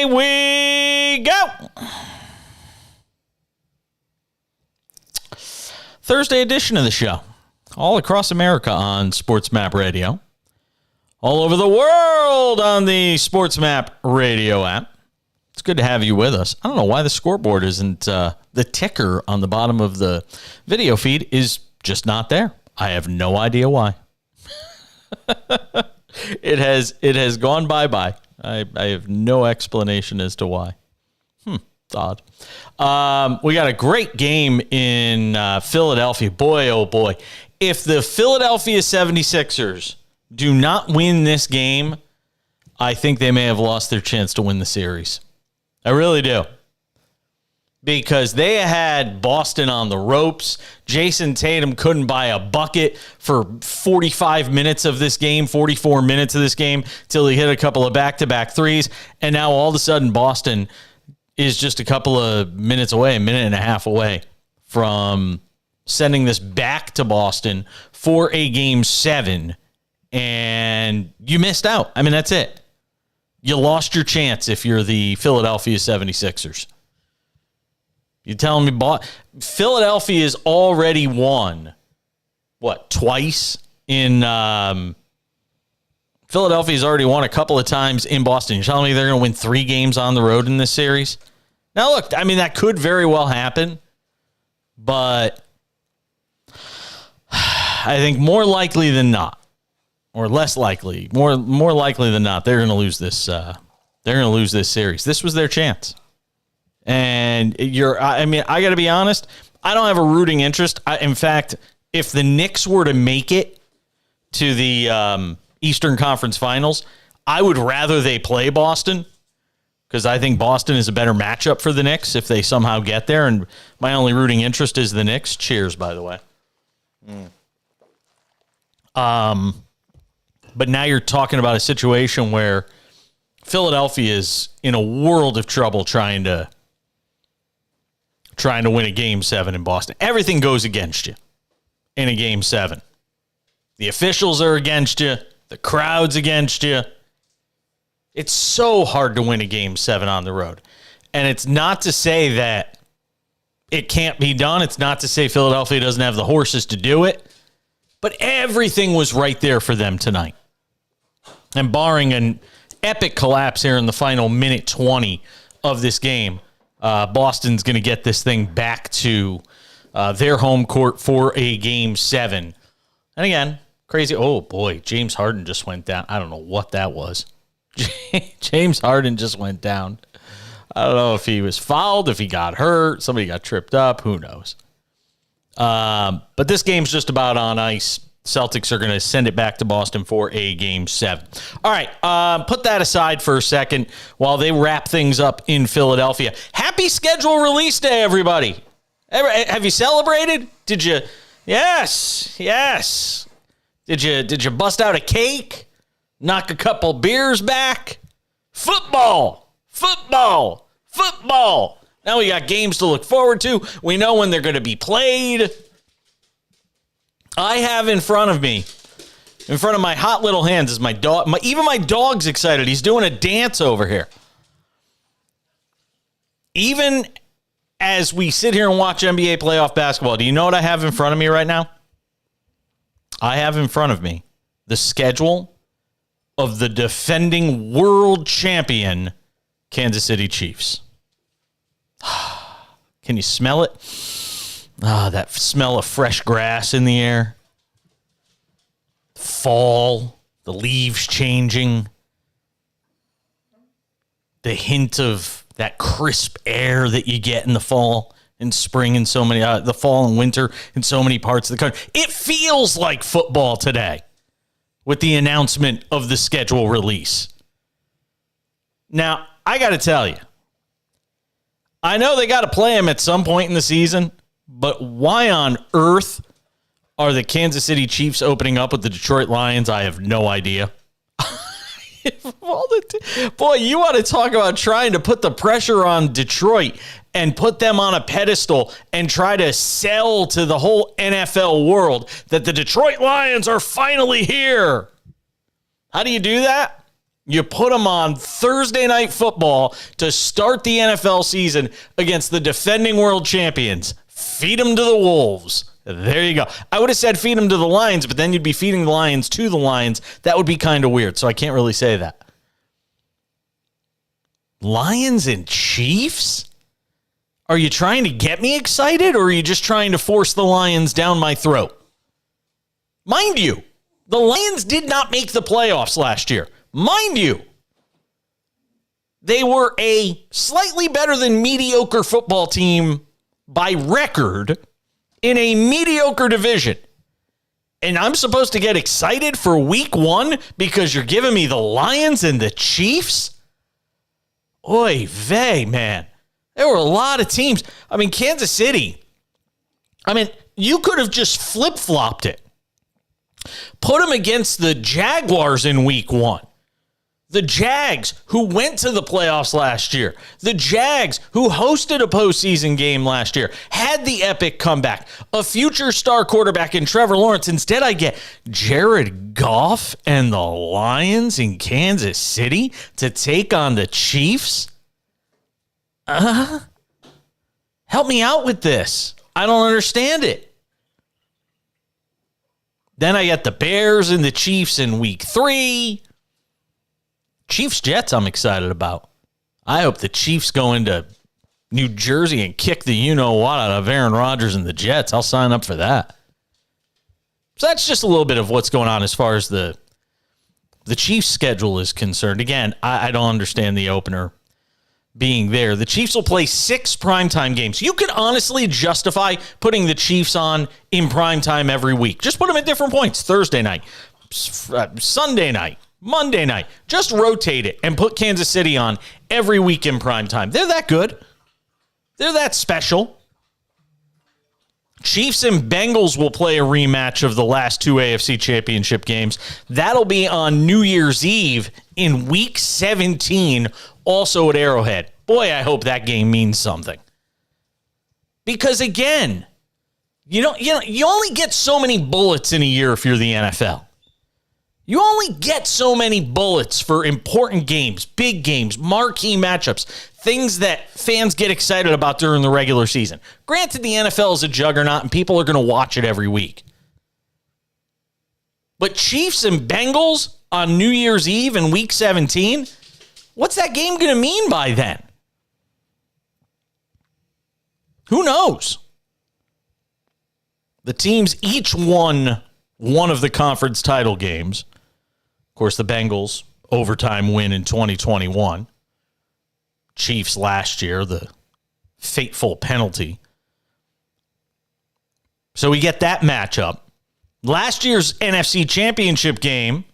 away we go. Thursday edition of the show. All across America on SportsMap Radio. All over the world on the SportsMap Radio app. It's good to have you with us. I don't know why the scoreboard isn't, the ticker on the bottom of the video feed is just not there. I have no idea why. It has gone bye-bye. I have no explanation as to why. It's odd. We got a great game in Philadelphia. Boy, oh boy. If the Philadelphia 76ers do not win this game, I think they may have lost their chance to win the series. I really do. Because they had Boston on the ropes. Jason Tatum couldn't buy a bucket for 45 minutes of this game, 44 minutes of this game, till he hit a couple of back-to-back threes. And now all of a sudden Boston is just a couple of minutes away, a minute and a half away from sending this back to Boston for a Game 7. And you missed out. I mean, that's it. You lost your chance if you're the Philadelphia 76ers. You're telling me Philadelphia's already won, twice in Philadelphia's already won a couple of times in Boston. You're telling me they're going to win 3 games on the road in this series? Now, look, I mean, that could very well happen, but I think more likely than not, or less likely, more likely than not, they're going to lose this. They're going to lose this series. This was their chance. And I got to be honest, I don't have a rooting interest. In fact, if the Knicks were to make it to the Eastern Conference Finals, I would rather they play Boston because I think Boston is a better matchup for the Knicks if they somehow get there. And my only rooting interest is the Knicks. Cheers, by the way. But now you're talking about a situation where Philadelphia is in a world of trouble trying to win a Game 7 in Boston. Everything goes against you in a Game 7. The officials are against you. The crowd's against you. It's so hard to win a Game 7 on the road. And it's not to say that it can't be done. It's not to say Philadelphia doesn't have the horses to do it. But everything was right there for them tonight. And barring an epic collapse here in the final minute 20 of this game, Boston's going to get this thing back to their home court for a Game 7. And again, crazy. Oh, boy, James Harden just went down. I don't know what that was. James Harden just went down. I don't know if he was fouled, if he got hurt, somebody got tripped up. Who knows? But this game's just about on ice. Celtics are going to send it back to Boston for a Game 7. All right, put that aside for a second while they wrap things up in Philadelphia. Happy schedule release day, everybody. Have you celebrated? Did you? Yes. Did you bust out a cake? Knock a couple beers back? Football. Now we got games to look forward to. We know when they're going to be played. I have in front of my hot little hands, is my dog. Even my dog's excited. He's doing a dance over here. Even as we sit here and watch NBA playoff basketball, do you know what I have in front of me right now? I have in front of me the schedule of the defending world champion Kansas City Chiefs. Can you smell it? That smell of fresh grass in the air. Fall, the leaves changing. The hint of that crisp air that you get in the fall and spring in so many, the fall and winter in so many parts of the country. It feels like football today with the announcement of the schedule release. Now, I got to tell you, I know they got to play him at some point in the season, but why on earth are the Kansas City Chiefs opening up with the Detroit Lions? I have no idea. Boy, you want to talk about trying to put the pressure on Detroit and put them on a pedestal and try to sell to the whole NFL world that the Detroit Lions are finally here. How do you do that? You put them on Thursday Night Football to start the NFL season against the defending world champions. Feed them to the Wolves. There you go. I would have said feed them to the Lions, but then you'd be feeding the Lions to the Lions. That would be kind of weird, so I can't really say that. Lions and Chiefs? Are you trying to get me excited, or are you just trying to force the Lions down my throat? Mind you, the Lions did not make the playoffs last year. Mind you, they were a slightly better than mediocre football team by record in a mediocre division. And I'm supposed to get excited for week 1 because you're giving me the Lions and the Chiefs? Oy vey, man. There were a lot of teams. I mean, Kansas City. I mean, you could have just flip-flopped it. Put them against the Jaguars in week 1. The Jags, who went to the playoffs last year. The Jags, who hosted a postseason game last year, had the epic comeback. A future star quarterback in Trevor Lawrence. Instead, I get Jared Goff and the Lions in Kansas City to take on the Chiefs. Help me out with this. I don't understand it. Then I get the Bears and the Chiefs in week 3. Chiefs-Jets I'm excited about. I hope the Chiefs go into New Jersey and kick the you-know-what out of Aaron Rodgers and the Jets. I'll sign up for that. So that's just a little bit of what's going on as far as the Chiefs' schedule is concerned. Again, I don't understand the opener being there. The Chiefs will play 6 primetime games. You could honestly justify putting the Chiefs on in primetime every week. Just put them at different points. Thursday night, Sunday night, Monday night. Just rotate it and put Kansas City on every week in primetime. They're that good. They're that special. Chiefs and Bengals will play a rematch of the last 2 AFC Championship games. That'll be on New Year's Eve in Week 17, also at Arrowhead. Boy, I hope that game means something. Because again, you only get so many bullets in a year if you're the NFL. You only get so many bullets for important games, big games, marquee matchups, things that fans get excited about during the regular season. Granted, the NFL is a juggernaut and people are going to watch it every week. But Chiefs and Bengals on New Year's Eve in Week 17, what's that game going to mean by then? Who knows? The teams each won one of the conference title games. Of course, the Bengals overtime win in 2021. Chiefs last year, the fateful penalty. So we get that matchup. Last year's NFC Championship game,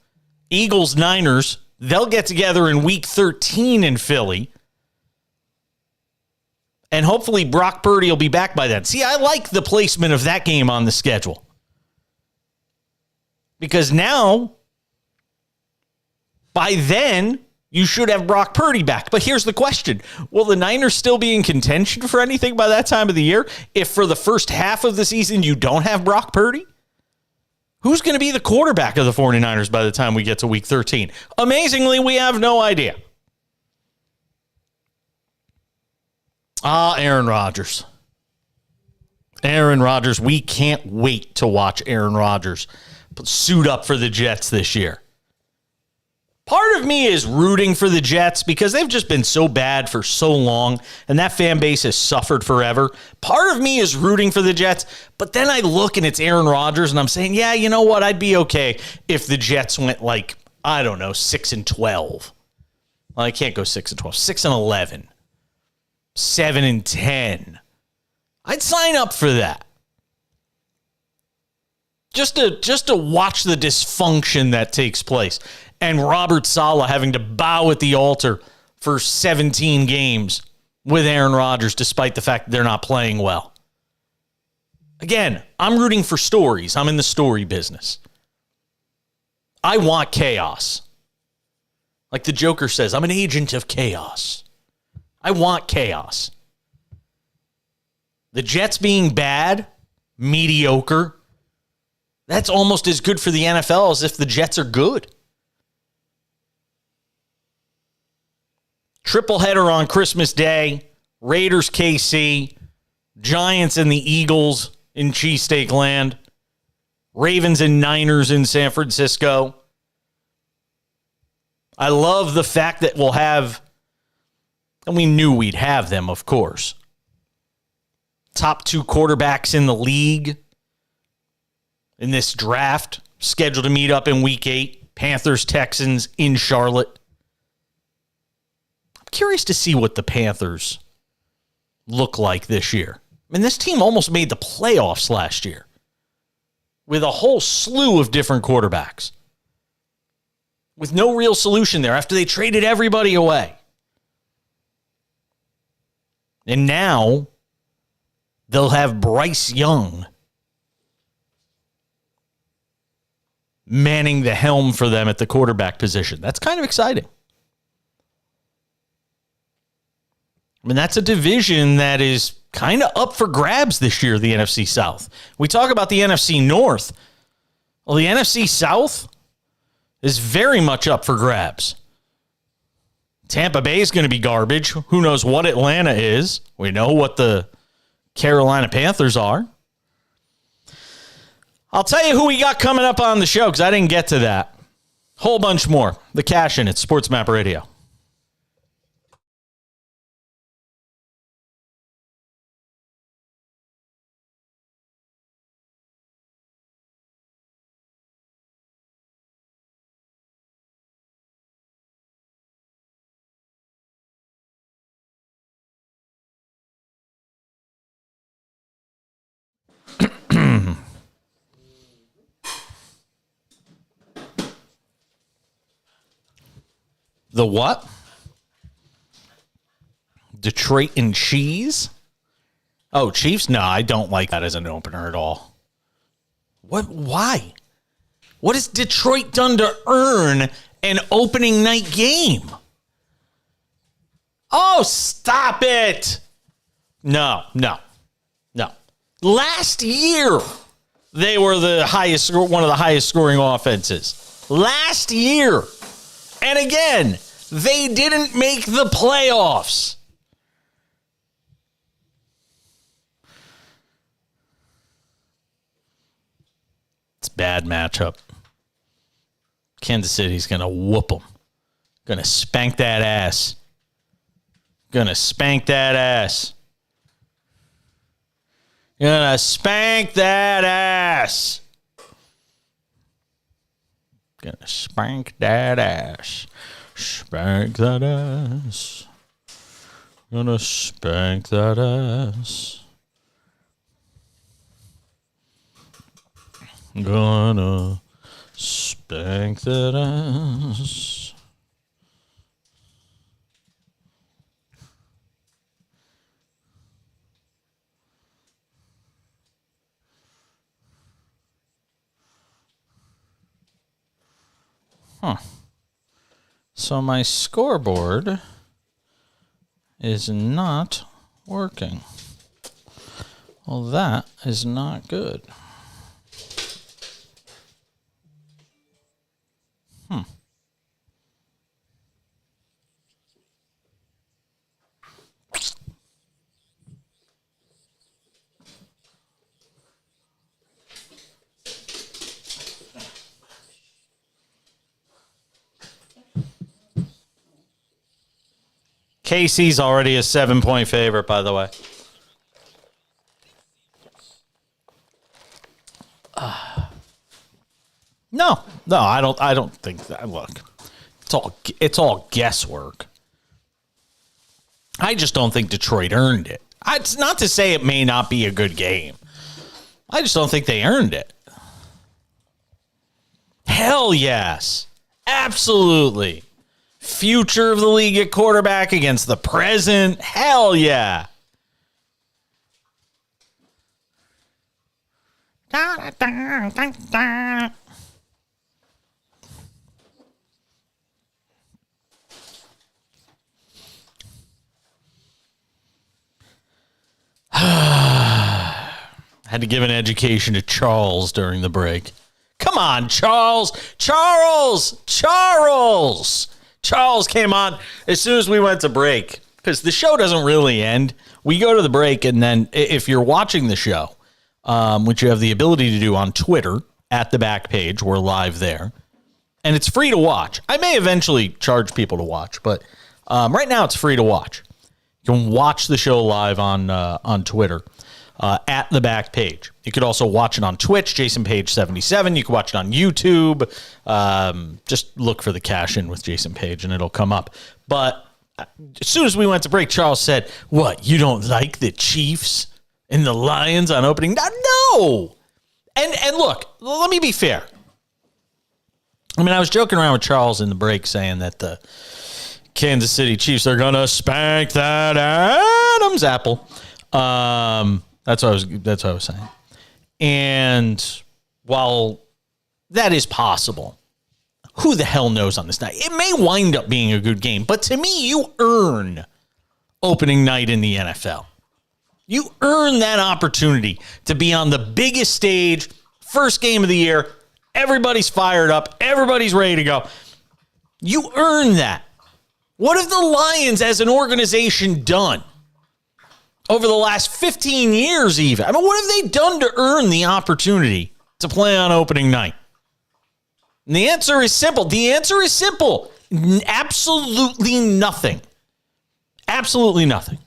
Eagles-Niners, they'll get together in Week 13 in Philly. And hopefully Brock Purdy will be back by then. See, I like the placement of that game on the schedule. Because now, by then, you should have Brock Purdy back. But here's the question. Will the Niners still be in contention for anything by that time of the year if for the first half of the season you don't have Brock Purdy? Who's going to be the quarterback of the 49ers by the time we get to Week 13? Amazingly, we have no idea. Aaron Rodgers. Aaron Rodgers. We can't wait to watch Aaron Rodgers suit up for the Jets this year. Part of me is rooting for the Jets because they've just been so bad for so long, and that fan base has suffered forever. Part of me is rooting for the Jets, but then I look and it's Aaron Rodgers, and I'm saying, yeah, you know what? I'd be okay if the Jets went 6-12. Well, I can't go 6-12. 6-11. 7-10. I'd sign up for that. Just to watch the dysfunction that takes place. And Robert Saleh having to bow at the altar for 17 games with Aaron Rodgers, despite the fact that they're not playing well. Again, I'm rooting for stories. I'm in the story business. I want chaos. Like the Joker says, I'm an agent of chaos. I want chaos. The Jets being bad, mediocre, that's almost as good for the NFL as if the Jets are good. Triple header on Christmas Day. Raiders, KC. Giants and the Eagles in Cheesesteak Land. Ravens and Niners in San Francisco. I love the fact that we'll have, and we knew we'd have them, of course, top 2 quarterbacks in the league in this draft, scheduled to meet up in Week 8. Panthers, Texans in Charlotte. I'm curious to see what the Panthers look like this year. I mean, this team almost made the playoffs last year with a whole slew of different quarterbacks with no real solution there after they traded everybody away. And now they'll have Bryce Young manning the helm for them at the quarterback position. That's kind of exciting. I mean, that's a division that is kind of up for grabs this year, the NFC South. We talk about the NFC North. Well, the NFC South is very much up for grabs. Tampa Bay is going to be garbage. Who knows what Atlanta is? We know what the Carolina Panthers are. I'll tell you who we got coming up on the show because I didn't get to that. Whole bunch more. The Cash In at SportsMap Radio. The what? Detroit and cheese? Oh, Chiefs? No, I don't like that as an opener at all. What? Why? What has Detroit done to earn an opening night game? Oh, stop it. No. Last year, they were one of the highest scoring offenses. Last year. And again, they didn't make the playoffs. It's a bad matchup. Kansas City's going to whoop them. Going to spank that ass. Going to spank that ass. Gonna spank that ass. Gonna spank that ass. Spank that ass. Gonna spank that ass. Gonna spank that ass. Huh. So my scoreboard is not working. Well, that is not good. KC's already a 7-point favorite, by the way. No, I don't think that. Look, it's all guesswork. I just don't think Detroit earned it. It's not to say it may not be a good game. I just don't think they earned it. Hell yes. Absolutely. Future of the league at quarterback against the present. Hell yeah. Had to give an education to Charles during the break. Come on, Charles. Charles came on as soon as we went to break because the show doesn't really end. We go to the break, and then if you're watching the show, which you have the ability to do on Twitter at the back page, we're live there, and it's free to watch. I may eventually charge people to watch, but right now it's free to watch. You can watch the show live on Twitter at the back page. You could also watch it on Twitch, Jason Page 77. You can watch it on YouTube. Just look for the Cash In with Jason Page, and it'll come up. But as soon as we went to break, Charles said, "What, you don't like the Chiefs and the Lions on opening night?" No. And look, let me be fair. I mean, I was joking around with Charles in the break saying that the Kansas City Chiefs are going to spank that Adams apple. That's what I was saying. And while that is possible, who the hell knows on this night? It may wind up being a good game, but to me, you earn opening night in the NFL. You earn that opportunity to be on the biggest stage, first game of the year. Everybody's fired up. Everybody's ready to go. You earn that. What have the Lions as an organization done over the last 15 years even? I mean, what have they done to earn the opportunity to play on opening night? And the answer is simple. Absolutely nothing. Absolutely nothing.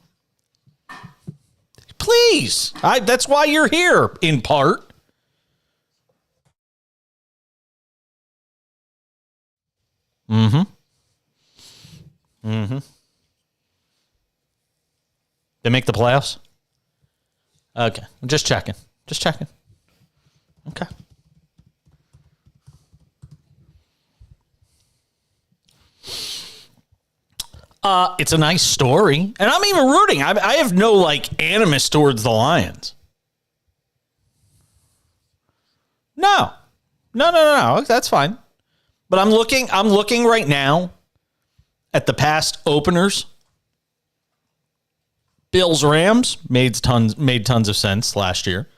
Please. That's why you're here, in part. Mm-hmm. They make the playoffs? Okay. I'm just checking. Okay. It's a nice story. And I'm even rooting. I have no, animus towards the Lions. No. That's fine. But I'm looking right now at the past openers. Bills-Rams made tons of sense last year.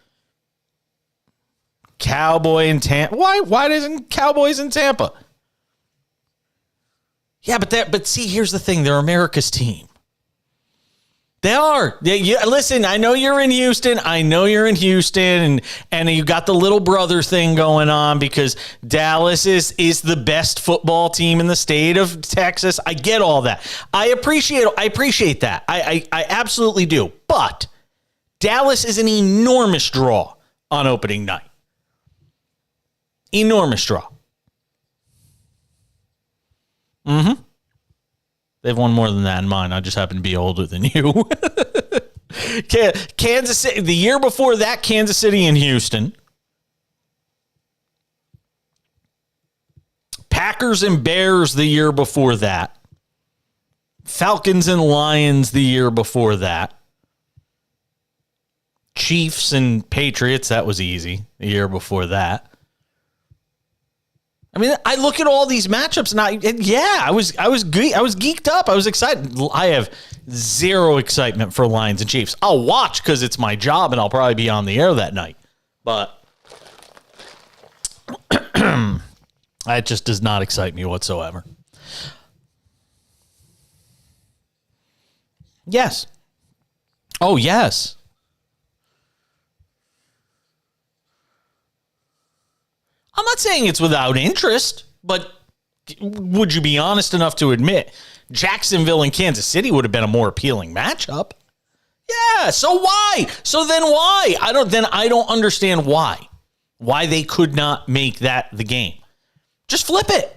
Cowboy in Tampa. Why doesn't Cowboys in Tampa? Yeah, but see, here's the thing. They're America's team. They are. Listen, I know you're in Houston. And you got the little brother thing going on because Dallas is the best football team in the state of Texas. I get all that. I appreciate that. I absolutely do. But Dallas is an enormous draw on opening night. Enormous draw. Mm-hmm. They've won more than that in mine. I just happen to be older than you. Kansas City, the year before that, Kansas City and Houston. Packers and Bears the year before that. Falcons and Lions the year before that. Chiefs and Patriots, that was easy the year before that. I mean, I look at all these matchups and I was geeked up. I was excited. I have zero excitement for Lions and Chiefs. I'll watch because it's my job and I'll probably be on the air that night. But it just does not excite me whatsoever. Yes. Oh, yes. I'm not saying it's without interest, but would you be honest enough to admit Jacksonville and Kansas City would have been a more appealing matchup? Yeah, so why? So then why? I don't understand why they could not make that the game. Just flip it.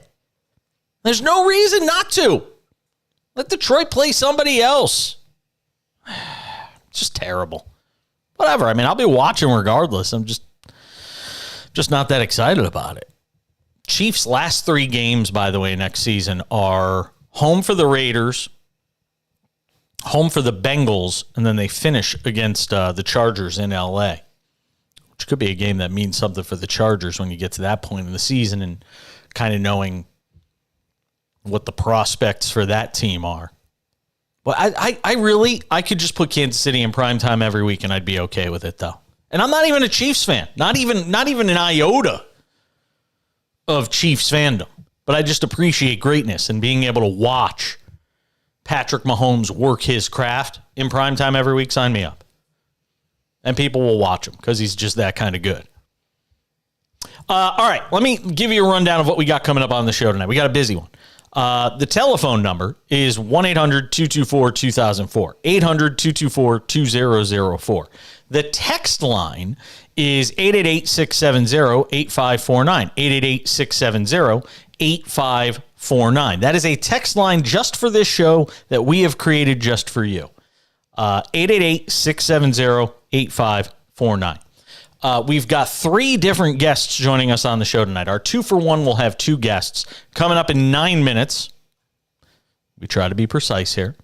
There's no reason not to. Let Detroit play somebody else. It's just terrible. Whatever. I mean, I'll be watching regardless. I'm just not that excited about it. Chiefs' last 3 games, by the way, next season are home for the Raiders, home for the Bengals, and then they finish against the Chargers in L.A., which could be a game that means something for the Chargers when you get to that point in the season and kind of knowing what the prospects for that team are. But I could just put Kansas City in primetime every week, and I'd be okay with it, though. And I'm not even a Chiefs fan. Not even an iota of Chiefs fandom. but I just appreciate greatness and being able to watch Patrick Mahomes work his craft in primetime every week. Sign me up. And people will watch him because he's just that kind of good. All right, let me give you a rundown of what we got coming up on the show tonight. We got a busy one. The telephone number is 1-800-224-2004, 800-224-2004. The text line is 888-670-8549, 888-670-8549. That is a text line just for this show that we have created just for you. 888-670-8549. We've got 3 different guests joining us on the show tonight. Our 2-for-1 will have 2 guests coming up in 9 minutes. We try to be precise here.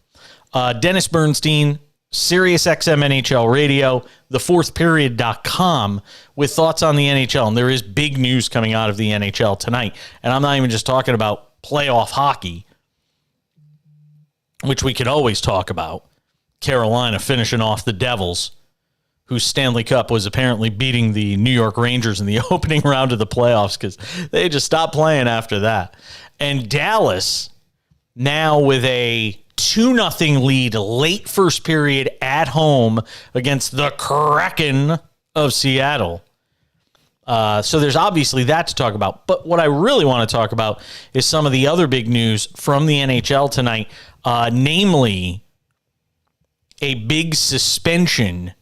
Dennis Bernstein, SiriusXM NHL Radio, thefourthperiod.com with thoughts on the NHL. And there is big news coming out of the NHL tonight. And I'm not even just talking about playoff hockey, which we could always talk about. Carolina finishing off the Devils, whose Stanley Cup was apparently beating the New York Rangers in the opening round of the playoffs because they just stopped playing after that. And Dallas now with a 2-0 lead late first period at home against the Kraken of Seattle. So there's obviously that to talk about. But what I really want to talk about is some of the other big news from the NHL tonight, namely a big suspension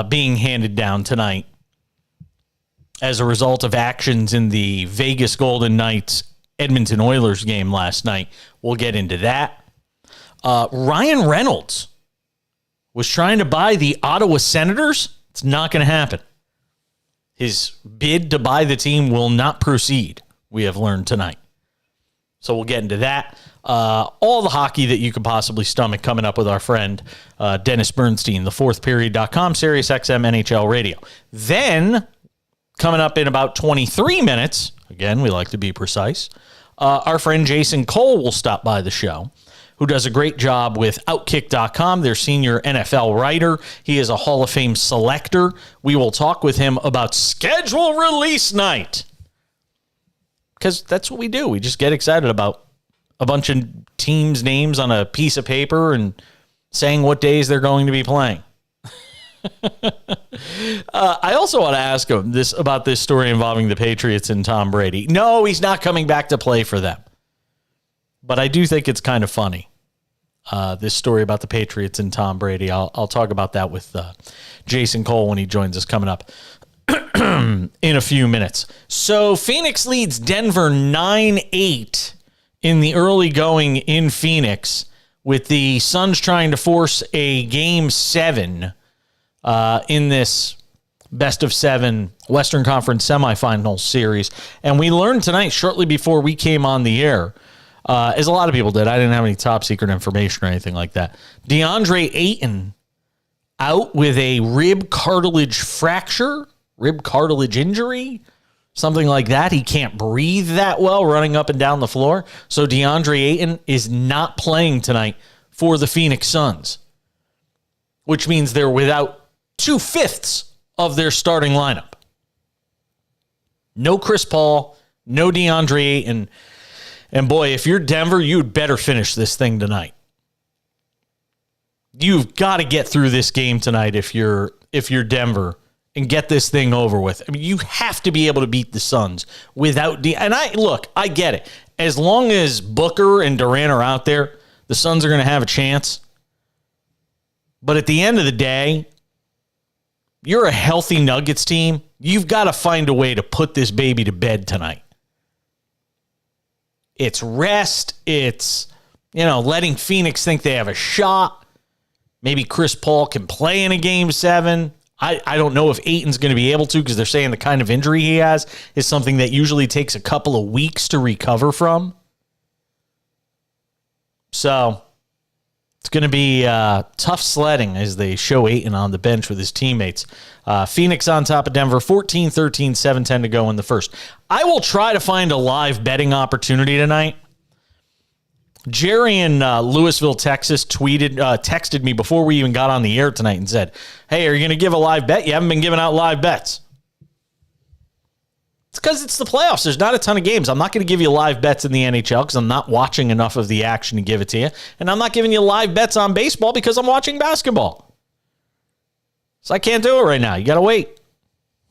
being handed down tonight as a result of actions in the Vegas Golden Knights Edmonton Oilers game last night. We'll get into that. Ryan Reynolds was trying to buy the Ottawa Senators. It's not going to happen. His bid to buy the team will not proceed, we have learned tonight. So we'll get into that. All the hockey that you could possibly stomach coming up with our friend Dennis Bernstein, thefourthperiod.com, SiriusXM NHL Radio. Then, coming up in about 23 minutes, again, we like to be precise, our friend Jason Cole will stop by the show, who does a great job with Outkick.com, their senior NFL writer. He is a Hall of Fame selector. We will talk with him about schedule release night, because that's what we do. We just get excited about a bunch of teams' names on a piece of paper and saying what days they're going to be playing. I also want to ask him about this story involving the Patriots and Tom Brady. No, he's not coming back to play for them. But I do think it's kind of funny, this story about the Patriots and Tom Brady. I'll talk about that with Jason Cole when he joins us coming up in a few minutes. So Phoenix leads Denver 9-8 in the early going in Phoenix, with the Suns trying to force a Game 7 in this best-of-7 Western Conference semifinal series. And we learned tonight, shortly before we came on the air, as a lot of people did, I didn't have any top-secret information or anything like that, DeAndre Ayton out with a rib cartilage injury, something like that. He can't breathe that well running up and down the floor. So DeAndre Ayton is not playing tonight for the Phoenix Suns, which means they're without 2/5 of their starting lineup. No Chris Paul, no DeAndre Ayton. And boy, if you're Denver, you'd better finish this thing tonight. You've got to get through this game tonight if you're Denver and get this thing over with. I mean, you have to be able to beat the Suns without and I get it. As long as Booker and Durant are out there, the Suns are going to have a chance. But at the end of the day, you're a healthy Nuggets team. You've got to find a way to put this baby to bed tonight. It's rest. It's, letting Phoenix think they have a shot. Maybe Chris Paul can play in a Game 7. I don't know if Ayton's going to be able to, because they're saying the kind of injury he has is something that usually takes a couple of weeks to recover from. So it's going to be tough sledding as they show Ayton on the bench with his teammates. Phoenix on top of Denver, 14-13, 7:10 to go in the first. I will try to find a live betting opportunity tonight. Jerry in Louisville, Texas, texted me before we even got on the air tonight and said, "Hey, are you going to give a live bet? You haven't been giving out live bets." It's because it's the playoffs. There's not a ton of games. I'm not going to give you live bets in the NHL because I'm not watching enough of the action to give it to you. And I'm not giving you live bets on baseball because I'm watching basketball. So I can't do it right now. You got to wait.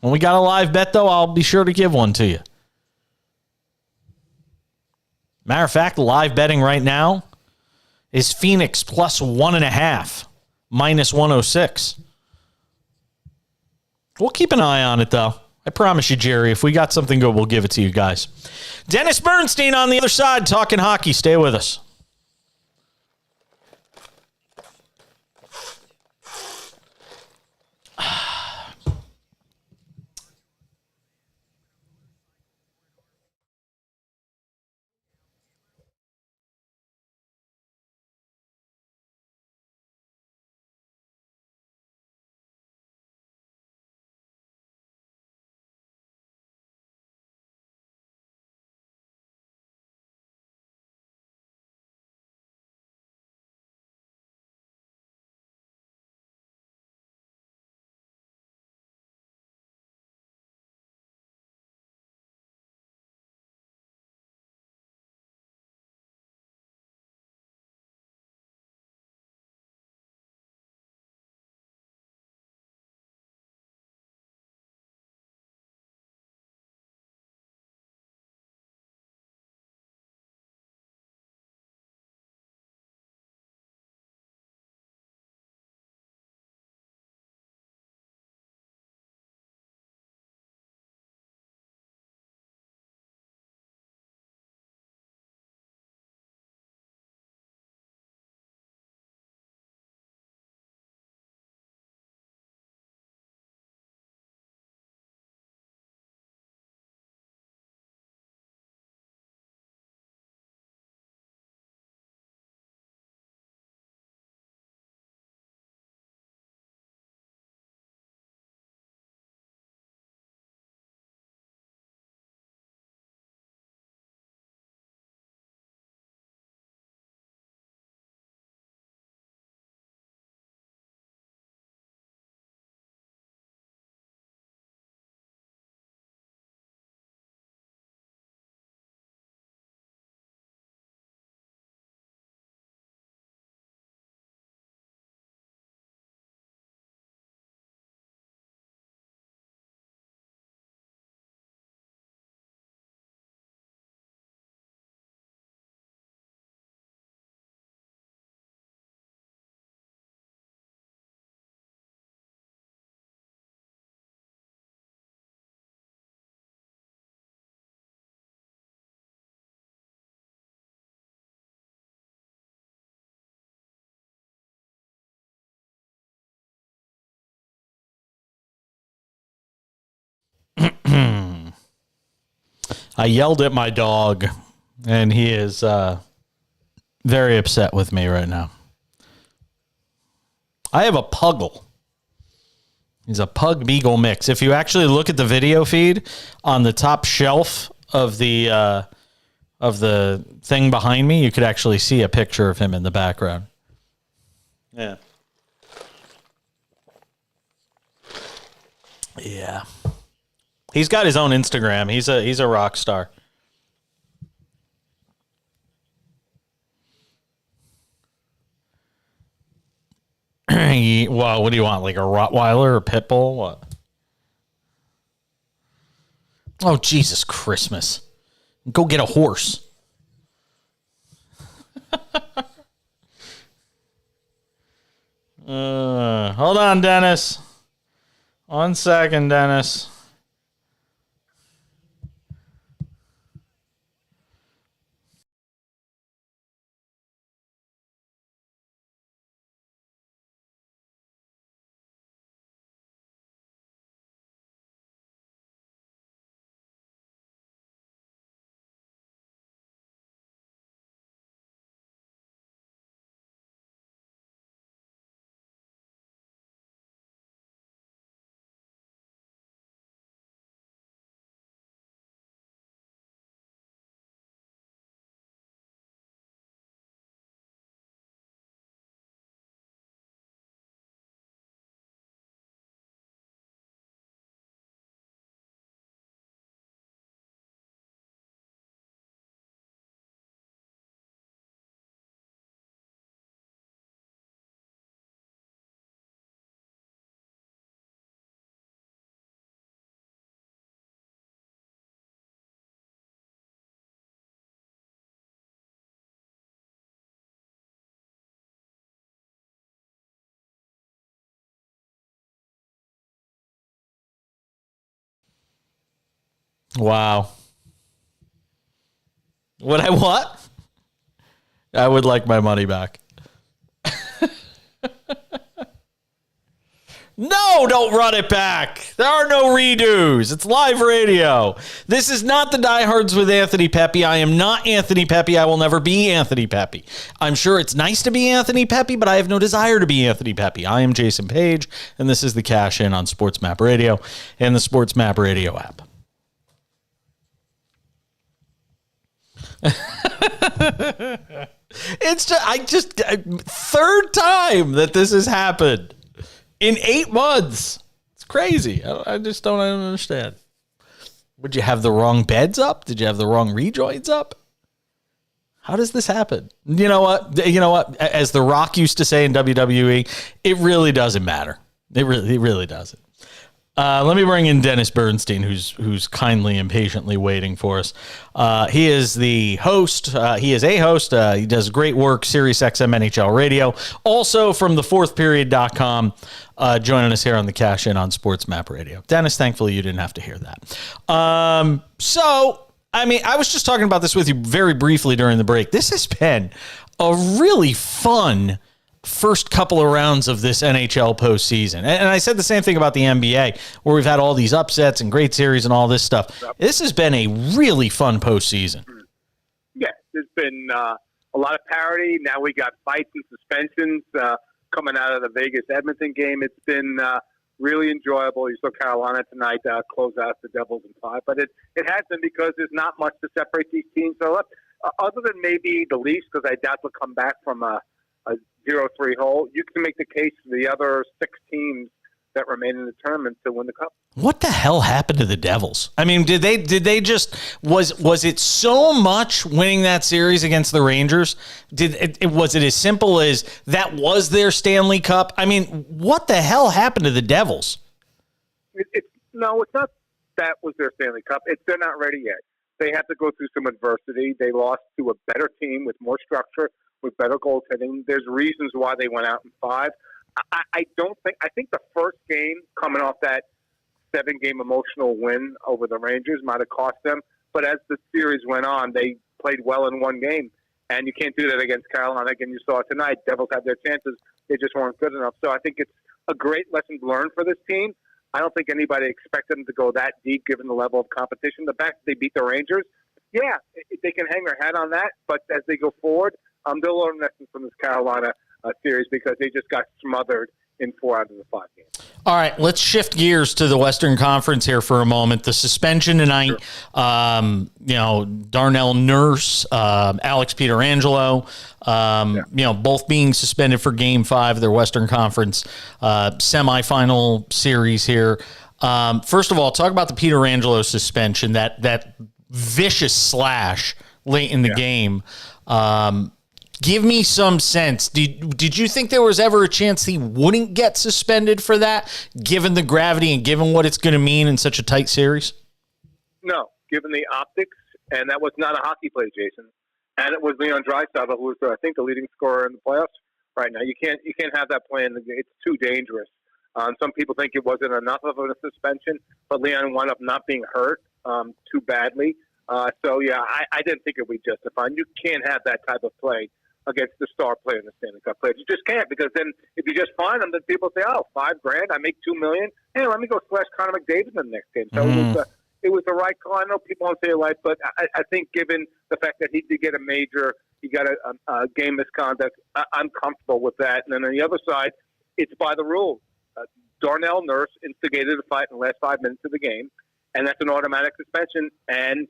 When we got a live bet, though, I'll be sure to give one to you. Matter of fact, live betting right now is Phoenix plus 1.5, minus 106. We'll keep an eye on it, though. I promise you, Jerry, if we got something good, we'll give it to you guys. Dennis Bernstein on the other side, talking hockey. Stay with us. I yelled at my dog, and he is very upset with me right now. I have a puggle. He's a pug beagle mix. If you actually look at the video feed on the top shelf of the thing behind me, you could actually see a picture of him in the background. Yeah. Yeah. He's got his own Instagram. He's a rock star. Well, what do you want? Like a Rottweiler or a pit bull? What? Oh, Jesus Christmas. Go get a horse. Hold on, Dennis. 1 second, Dennis. Wow. Would I what? I would like my money back. No, don't run it back. There are no redos. It's live radio. This is not the Diehards with Anthony Pepe. I am not Anthony Pepe. I will never be Anthony Pepe. I'm sure it's nice to be Anthony Pepe, but I have no desire to be Anthony Pepe. I am Jason Page, and this is the Cash In on SportsMap Radio and the SportsMap Radio app. It's just third time that this has happened in 8 months. It's crazy. I just don't understand. Would you have the wrong beds up? Did you have the wrong rejoins up? How does this happen? You know what? As The Rock used to say in WWE, it really doesn't matter. It really doesn't. Let me bring in Dennis Bernstein, who's kindly and patiently waiting for us. He is the host. He is a host. He does great work, SiriusXM NHL Radio. Also from thefourthperiod.com, joining us here on the Cash In on SportsMap Radio. Dennis, thankfully you didn't have to hear that. I was just talking about this with you very briefly during the break. This has been a really fun first couple of rounds of this NHL postseason. And I said the same thing about the NBA, where we've had all these upsets and great series and all this stuff. This has been a really fun postseason. Yeah, there's been a lot of parity. Now we got fights and suspensions coming out of the Vegas-Edmonton game. It's been really enjoyable. You saw Carolina tonight close out the Devils in 5. But it has been because there's not much to separate these teams. So other than maybe the Leafs, because I doubt they'll come back from a 0-3 hole, you can make the case for the other 6 teams that remain in the tournament to win the cup. What the hell happened to the Devils? I mean, did they just was it so much winning that series against the Rangers? Was it as simple as that was their Stanley Cup? I mean, what the hell happened to the Devils? No, it's not that was their Stanley Cup. They're not ready yet. They have to go through some adversity. They lost to a better team with more structure, with better goaltending. There's reasons why they went out in 5. I think the first game coming off that 7-game emotional win over the Rangers might have cost them. But as the series went on, they played well in one game. And you can't do that against Carolina. Again, you saw it tonight. Devils had their chances. They just weren't good enough. So I think it's a great lesson learned for this team. I don't think anybody expected them to go that deep given the level of competition. The fact that they beat the Rangers, yeah, they can hang their hat on that. But as they go forward, they'll learn lessons from this Carolina series because they just got smothered in 4 out of the 5 games. All right, let's shift gears to the Western Conference here for a moment. The suspension tonight, sure. Darnell Nurse, Alex Pietrangelo, both being suspended for Game 5 of their Western Conference semifinal series here. First of all, talk about the Pietrangelo suspension, that vicious slash late in the game. Give me some sense. Did you think there was ever a chance he wouldn't get suspended for that, given the gravity and given what it's going to mean in such a tight series? No, given the optics, and that was not a hockey play, Jason. And it was Leon Draisaitl, who was, I think, the leading scorer in the playoffs right now. You can't have that play in the game. It's too dangerous. Some people think it wasn't enough of a suspension, but Leon wound up not being hurt too badly. I didn't think it would be justified. You can't have that type of play against the star player in the Stanley Cup playoffs. You just can't, because then if you just fine them, then people say, "Oh, $5,000, I make $2 million. Hey, let me go slash Connor McDavid in the next game." So it was the right call. I know people don't say it right, but I think given the fact that he did get he got a game misconduct, I'm comfortable with that. And then on the other side, it's by the rules. Darnell Nurse instigated a fight in the last 5 minutes of the game, and that's an automatic suspension. And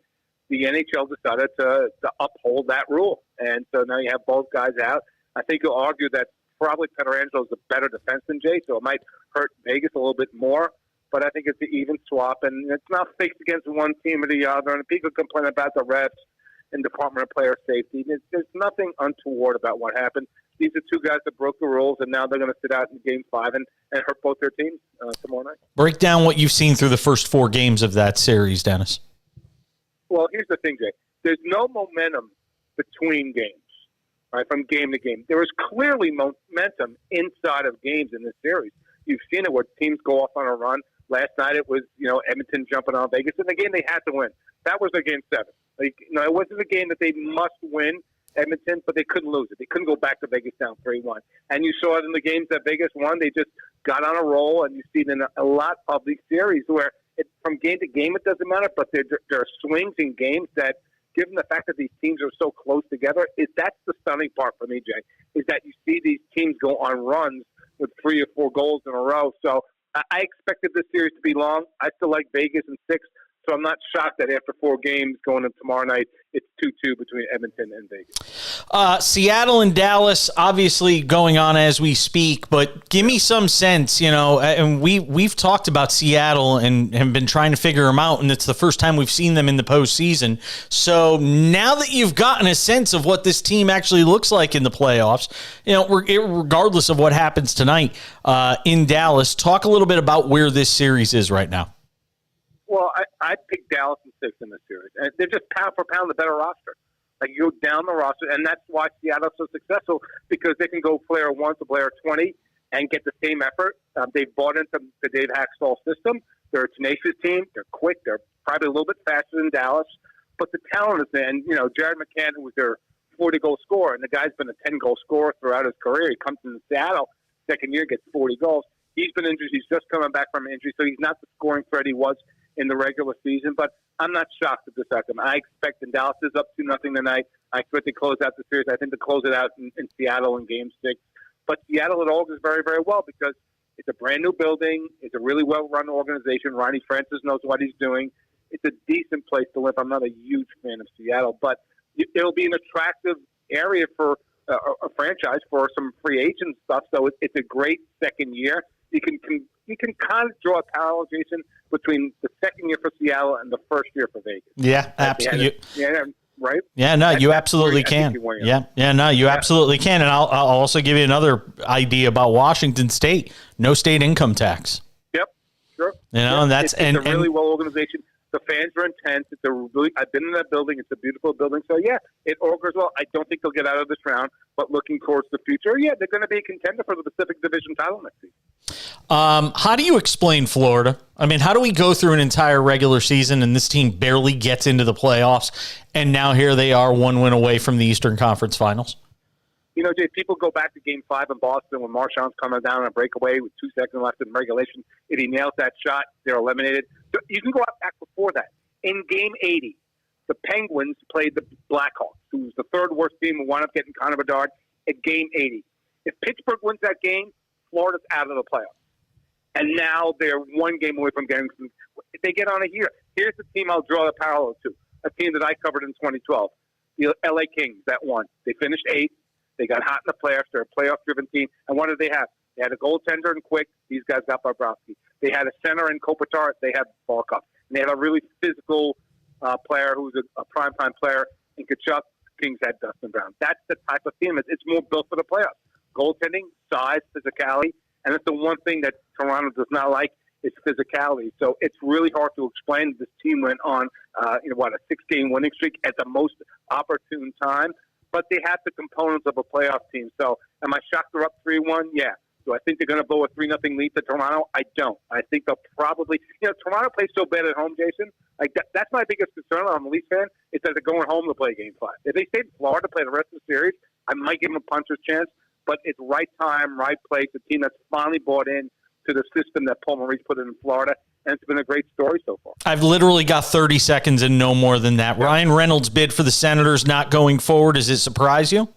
the NHL decided to uphold that rule. And so now you have both guys out. I think you'll argue that probably Pietrangelo is a better defenseman, Jay, so it might hurt Vegas a little bit more. But I think it's an even swap, and it's not fixed against one team or the other. And people complain about the refs and Department of Player Safety. There's nothing untoward about what happened. These are two guys that broke the rules, and now they're going to sit out in Game 5 and hurt both their teams tomorrow night. Break down what you've seen through the first 4 games of that series, Dennis. Well, here's the thing, Jay. There's no momentum between games, right, from game to game. There is clearly momentum inside of games in this series. You've seen it where teams go off on a run Last night it was, Edmonton jumping on Vegas in the game they had to win. That was their game 7. Like, it wasn't a game that they must win, Edmonton, but they couldn't lose it. They couldn't go back to Vegas down 3-1. And you saw it in the games that Vegas won. They just got on a roll, and you see it in a lot of these series where from game to game it doesn't matter, but there are swings in games that, given the fact that these teams are so close together, that's the stunning part for me, Jay, is that you see these teams go on runs with 3 or 4 goals in a row. So I expected this series to be long. I still like Vegas in 6. So I'm not shocked that after 4 games going into tomorrow night, it's 2-2 between Edmonton and Vegas. Seattle and Dallas, obviously going on as we speak, but give me some sense, and we've talked about Seattle and have been trying to figure them out, and it's the first time we've seen them in the postseason. So now that you've gotten a sense of what this team actually looks like in the playoffs, regardless of what happens tonight in Dallas, talk a little bit about where this series is right now. Well, I picked Dallas in 6 in this series. And they're just pound for pound the better roster. Like, you go down the roster, and that's why Seattle's so successful, because they can go player 1 to player 20 and get the same effort. They've bought into the Dave Haxtell system. They're a tenacious team. They're quick. They're probably a little bit faster than Dallas. But the talent is there. And, Jared McCann, who was their 40-goal scorer, and the guy's been a 10-goal scorer throughout his career. He comes into Seattle, second year, gets 40 goals. He's been injured. He's just coming back from injury, so he's not the scoring threat he was in the regular season, but I'm not shocked at this outcome. I expect, and Dallas is up 2-0 tonight. I expect to close out the series. I think to close it out in Seattle in Game 6. But Seattle at all is very, very well, because it's a brand new building. It's a really well-run organization. Ronnie Francis knows what he's doing. It's a decent place to live. I'm not a huge fan of Seattle, but it'll be an attractive area for a franchise for some free agent stuff. So it's a great second year. You can kind of draw a parallel, Jason, between the second year for Seattle and the first year for Vegas. Yeah, absolutely. Yeah, right? Yeah, no, you absolutely can. You absolutely can. And I'll also give you another idea about Washington State. No state income tax. Yep, sure. And that's it's a really well organization. The fans are intense. I've been in that building. It's a beautiful building. So, yeah, it augurs well. I don't think they'll get out of this round, but looking towards the future, yeah, they're going to be a contender for the Pacific Division title next season. How do you explain Florida? I mean, how do we go through an entire regular season and this team barely gets into the playoffs, and now here they are 1 win away from the Eastern Conference Finals? Jay, people go back to Game 5 in Boston when Marchand's coming down on a breakaway with 2 seconds left in regulation. If he nails that shot, they're eliminated. So you can go back before that. In Game 80, the Penguins played the Blackhawks, who was the 3rd worst team who wound up getting Connor Bedard at Game 80. If Pittsburgh wins that game, Florida's out of the playoffs. And now they're 1 game away from getting – if they get on it here, here's the team I'll draw the parallel to, a team that I covered in 2012, the LA Kings that won. They finished 8th. They got hot in the playoffs. They're a playoff-driven team. And what did they have? They had a goaltender in Quick. These guys got Bobrovsky. They had a center in Kopitar. They had Barkov. And they had a really physical player who's a primetime player in Kachuk. Kings had Dustin Brown. That's the type of team. It's more built for the playoffs. Goaltending, size, physicality. And it's the one thing that Toronto does not like is physicality. So it's really hard to explain. This team went on, a 6-game winning streak at the most opportune time. But they have the components of a playoff team. So am I shocked they're up 3-1? Yeah. Do I think they're going to blow a 3-0 lead to Toronto? I don't. I think they'll probably – Toronto plays so bad at home, Jason. Like that's my biggest concern. I'm a Leafs fan. Is that they're going home to play Game 5. If they stayed in Florida to play the rest of the series, I might give them a puncher's chance. But it's right time, right place. A team that's finally bought in to the system that Paul Maurice put in Florida. And it's been a great story so far. I've literally got 30 seconds and no more than that. Yeah. Ryan Reynolds' bid for the Senators not going forward. Does it surprise you?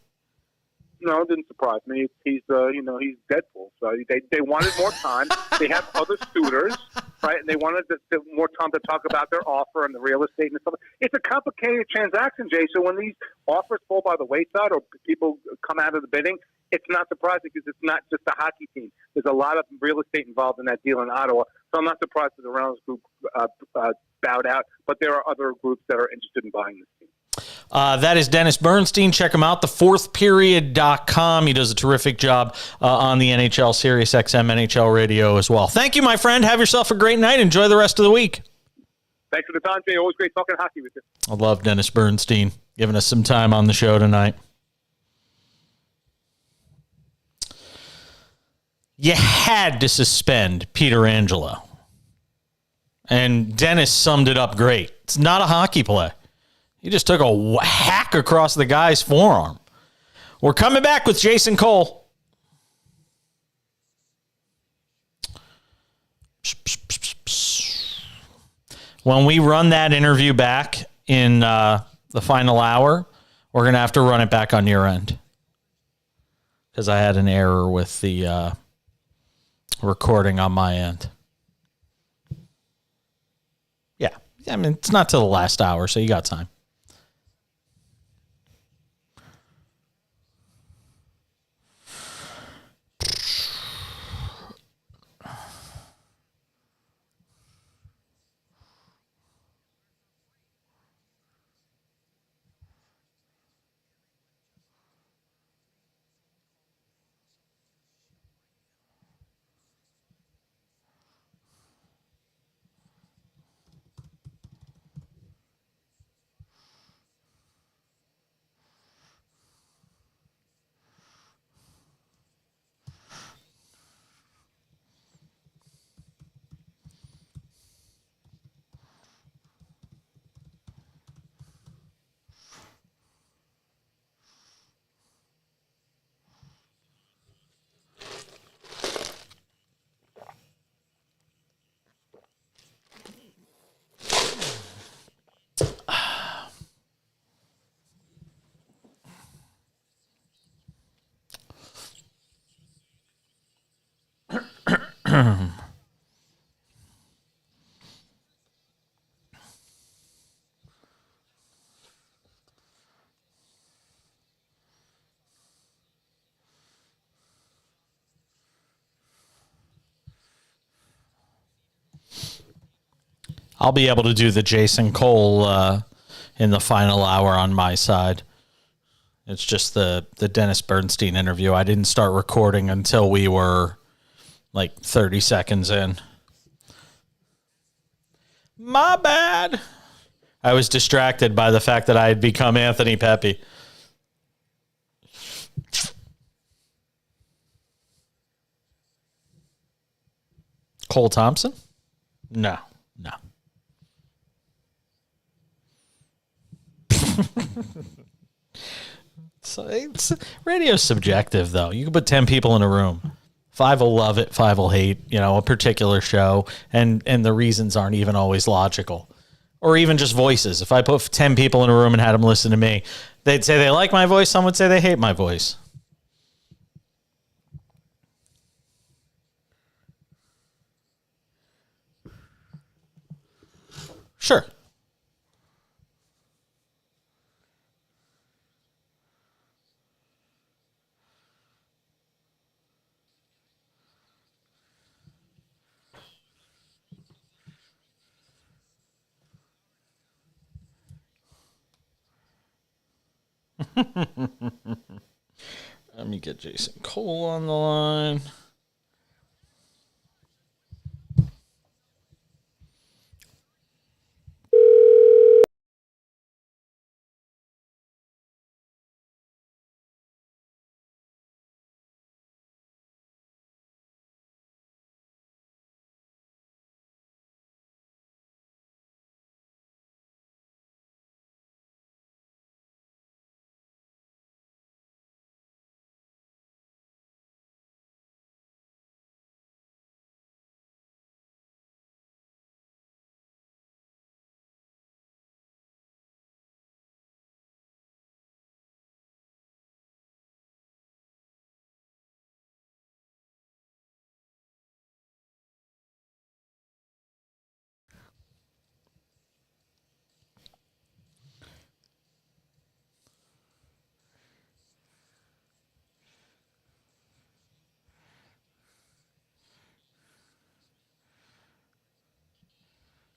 No, it didn't surprise me. He's Deadpool. So they wanted more time. They have other suitors, right? And they wanted more time to talk about their offer and the real estate and stuff. It's a complicated transaction, Jay. So when these offers fall by the wayside or people come out of the bidding, it's not surprising because it's not just a hockey team. There's a lot of real estate involved in that deal in Ottawa. So I'm not surprised that the Reynolds group bowed out. But there are other groups that are interested in buying this team. That is Dennis Bernstein. Check him out, thefourthperiod.com. He does a terrific job on the NHL, Sirius XM NHL radio as well. Thank you, my friend. Have yourself a great night. Enjoy the rest of the week. Thanks for the time, Jay. Always great talking hockey with you. I love Dennis Bernstein giving us some time on the show tonight. You had to suspend Peter Angelo. And Dennis summed it up great. It's not a hockey play. He just took a hack across the guy's forearm. We're coming back with Jason Cole. When we run that interview back in the final hour, we're going to have to run it back on your end. Because I had an error with the recording on my end. Yeah. I mean, it's not till the last hour, so you got time. I'll be able to do the Jason Cole in the final hour on my side. It's just the Dennis Bernstein interview. I didn't start recording until we were like 30 seconds in. My bad. I was distracted by the fact that I had become Anthony Pepe. Cole Thompson? No. So it's radio's subjective, though. You can put 10 people in a room. 5 will love it, 5 will hate, a particular show, and the reasons aren't even always logical. Or even just voices. If I put 10 people in a room and had them listen to me, they'd say they like my voice, some would say they hate my voice. Sure. Let me get Jason Cole on the line.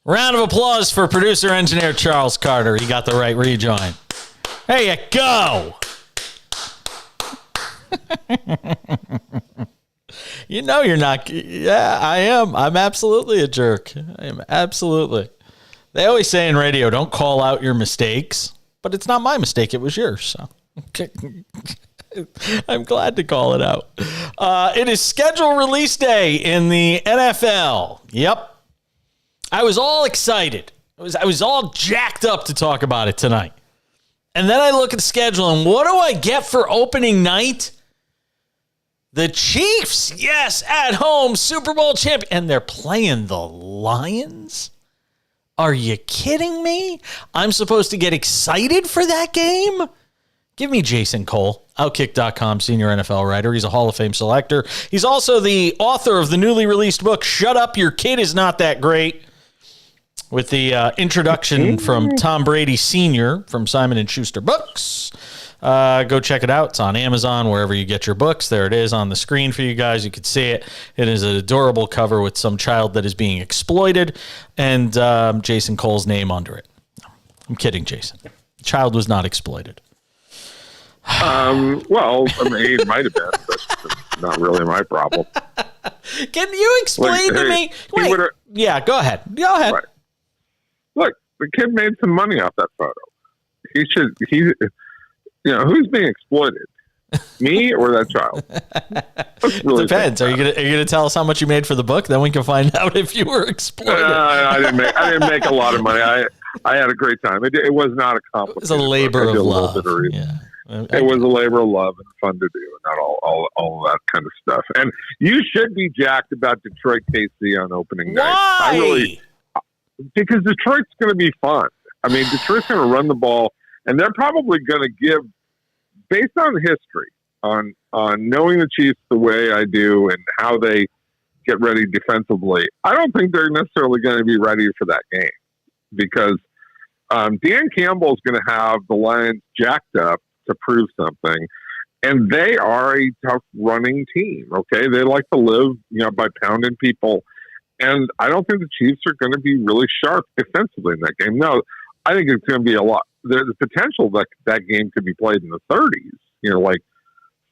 Round of applause for producer engineer Charles Carter. He got the right rejoin. There you go. You're not. Yeah, I am. I'm absolutely a jerk. I am absolutely. They always say in radio, don't call out your mistakes, but it's not my mistake. It was yours. So I'm glad to call it out. It is schedule release day in the NFL. Yep. I was all excited. I was all jacked up to talk about it tonight. And then I look at the schedule, and what do I get for opening night? The Chiefs, yes, at home, Super Bowl champion. And they're playing the Lions? Are you kidding me? I'm supposed to get excited for that game? Give me Jason Cole, Outkick.com senior NFL writer. He's a Hall of Fame selector. He's also the author of the newly released book, Shut Up, Your Kid Is Not That Great, with the introduction from Tom Brady Sr. from Simon & Schuster Books. Go check it out. It's on Amazon, wherever you get your books. There it is on the screen for you guys. You can see it. It is an adorable cover with some child that is being exploited and Jason Cole's name under it. I'm kidding, Jason. The child was not exploited. Well, I mean, it might have been, but it's not really my problem. Can you explain to me? Wait, yeah, go ahead. Go ahead. Right. Look, the kid made some money off that photo. Who's being exploited? Me or that child? Really depends. Are you gonna tell us how much you made for the book? Then we can find out if you were exploited. I didn't make a lot of money. I had a great time. It was not a complicated. It was a labor of love. Yeah. It was a labor of love and fun to do, and not all of that kind of stuff. And you should be jacked about Detroit KC on opening night. Why? Because Detroit's going to be fun. I mean, Detroit's going to run the ball, and they're probably going to give, based on history, on knowing the Chiefs the way I do and how they get ready defensively. I don't think they're necessarily going to be ready for that game because Dan Campbell's going to have the Lions jacked up to prove something. And they are a tough running team. Okay. They like to live, by pounding people. And I don't think the Chiefs are going to be really sharp defensively in that game. No, I think it's going to be a lot. There's a potential that game could be played in the 30s, like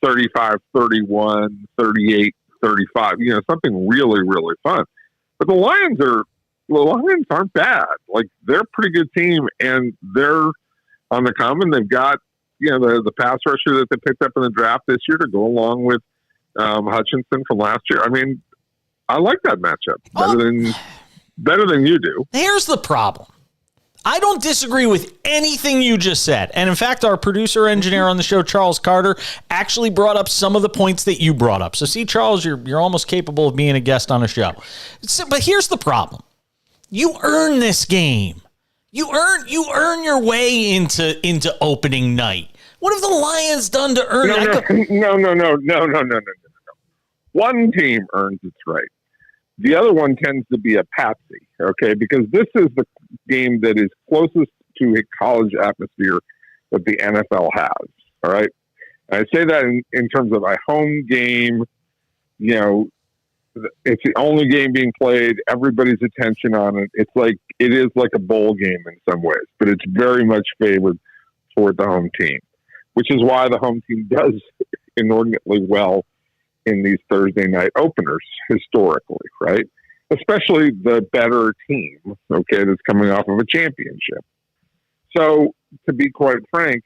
35, 31, 38, 35, something really, really fun. But the Lions aren't bad. Like, they're a pretty good team, and they're on the come, and they've got, the pass rusher that they picked up in the draft this year to go along with Hutchinson from last year. I mean, I like that matchup better than you do. Here's the problem. I don't disagree with anything you just said. And in fact, our producer engineer on the show, Charles Carter, actually brought up some of the points that you brought up. So see, Charles, you're almost capable of being a guest on a show. But here's the problem. You earn this game. You earn your way into opening night. What have the Lions done to earn it? No. One team earns its right. The other one tends to be a patsy, okay? Because this is the game that is closest to a college atmosphere that the NFL has, all right? And I say that in terms of a home game, it's the only game being played, everybody's attention on it. It is like a bowl game in some ways, but it's very much favored toward the home team, which is why the home team does inordinately well in these Thursday night openers historically, right? Especially the better team, okay, that's coming off of a championship. So, to be quite frank,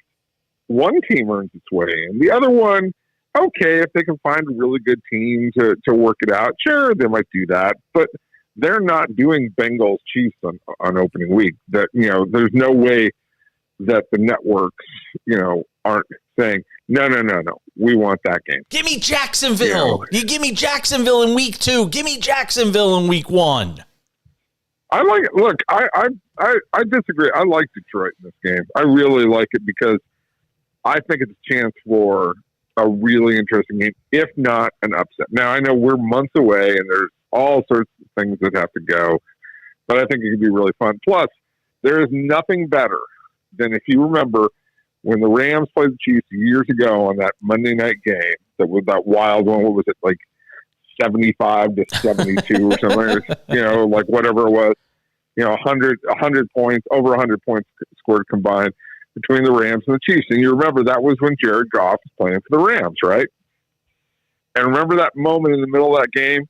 one team earns its way in. The other one, okay, if they can find a really good team to work it out, sure, they might do that. But they're not doing Bengals Chiefs on opening week. That there's no way that the networks, aren't saying, no, we want that game. Give me Jacksonville. You give me Jacksonville in week 2. Give me Jacksonville in week 1. I like it. Look, I disagree. I like Detroit in this game. I really like it because I think it's a chance for a really interesting game, if not an upset. Now, I know we're months away and there's all sorts of things that have to go, but I think it could be really fun. Plus, there is nothing better than, if you remember, when the Rams played the Chiefs years ago on that Monday night game, that was that wild one. What was it, like 75-72 or something? Like whatever it was. 100 points, over 100 points scored combined between the Rams and the Chiefs. And you remember that was when Jared Goff was playing for the Rams, right? And remember that moment in the middle of that game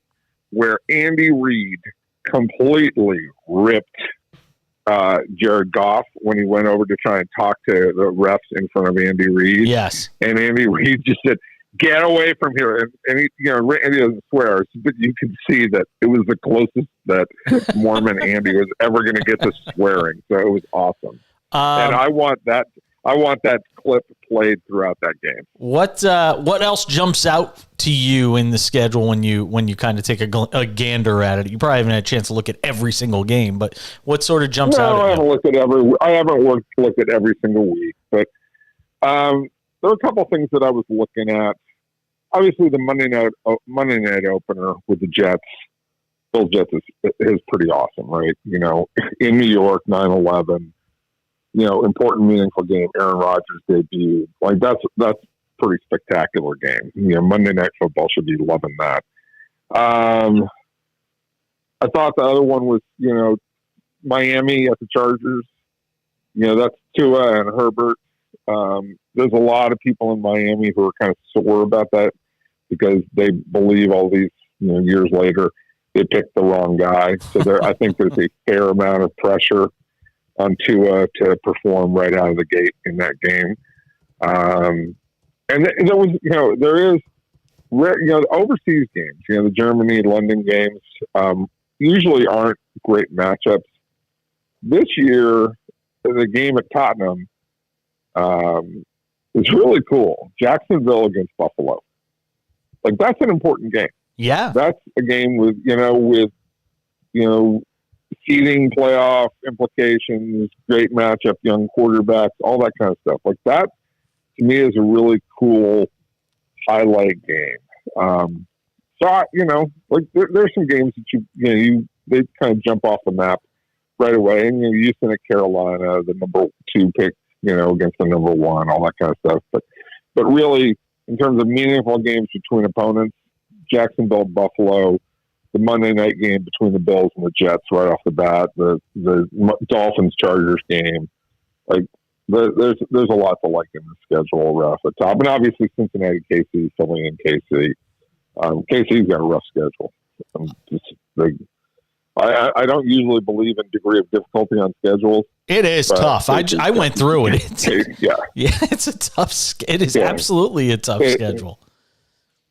where Andy Reid completely ripped Jared Goff when he went over to try and talk to the refs in front of Andy Reid. Yes. And Andy Reid just said, get away from here. And he, Andy doesn't swear, but you can see that it was the closest that Mormon Andy was ever going to get to swearing. So it was awesome. And I want that clip played throughout that game. What else jumps out to you in the schedule when you kind of take a gander at it? You probably haven't had a chance to look at every single game, but what sort of jumps out? I haven't looked at every single week, but there are a couple of things that I was looking at. Obviously, the Monday night opener with the Jets, Bills Jets is pretty awesome, right? In New York, 9/11. Important, meaningful game. Aaron Rodgers debuted. Like that's pretty spectacular game. Monday Night Football should be loving that. I thought the other one was, Miami at the Chargers. That's Tua and Herbert. There's a lot of people in Miami who are kind of sore about that because they believe all these, years later they picked the wrong guy. So I think there's a fair amount of pressure on Tua to perform right out of the gate in that game. And there was, there is, the overseas games, the Germany, London games, usually aren't great matchups. This year, the game at Tottenham is really cool. Jacksonville against Buffalo. Like, that's an important game. Yeah. That's a game with seeding, playoff implications, great matchup, young quarterbacks, all that kind of stuff. Like that, to me, is a really cool highlight game. There's some games that they kind of jump off the map right away. And Houston at Carolina, the number 2 pick, against the number 1, all that kind of stuff. But really, in terms of meaningful games between opponents, Jacksonville, Buffalo, the Monday night game between the Bills and the Jets right off the bat, the Dolphins Chargers game, like there's a lot to like in the schedule right off the top, and obviously Cincinnati, KC, filling in KC. KC's got a rough schedule. I don't usually believe in degree of difficulty on schedules. It is tough. I went through it. It's a tough. It is absolutely a tough schedule.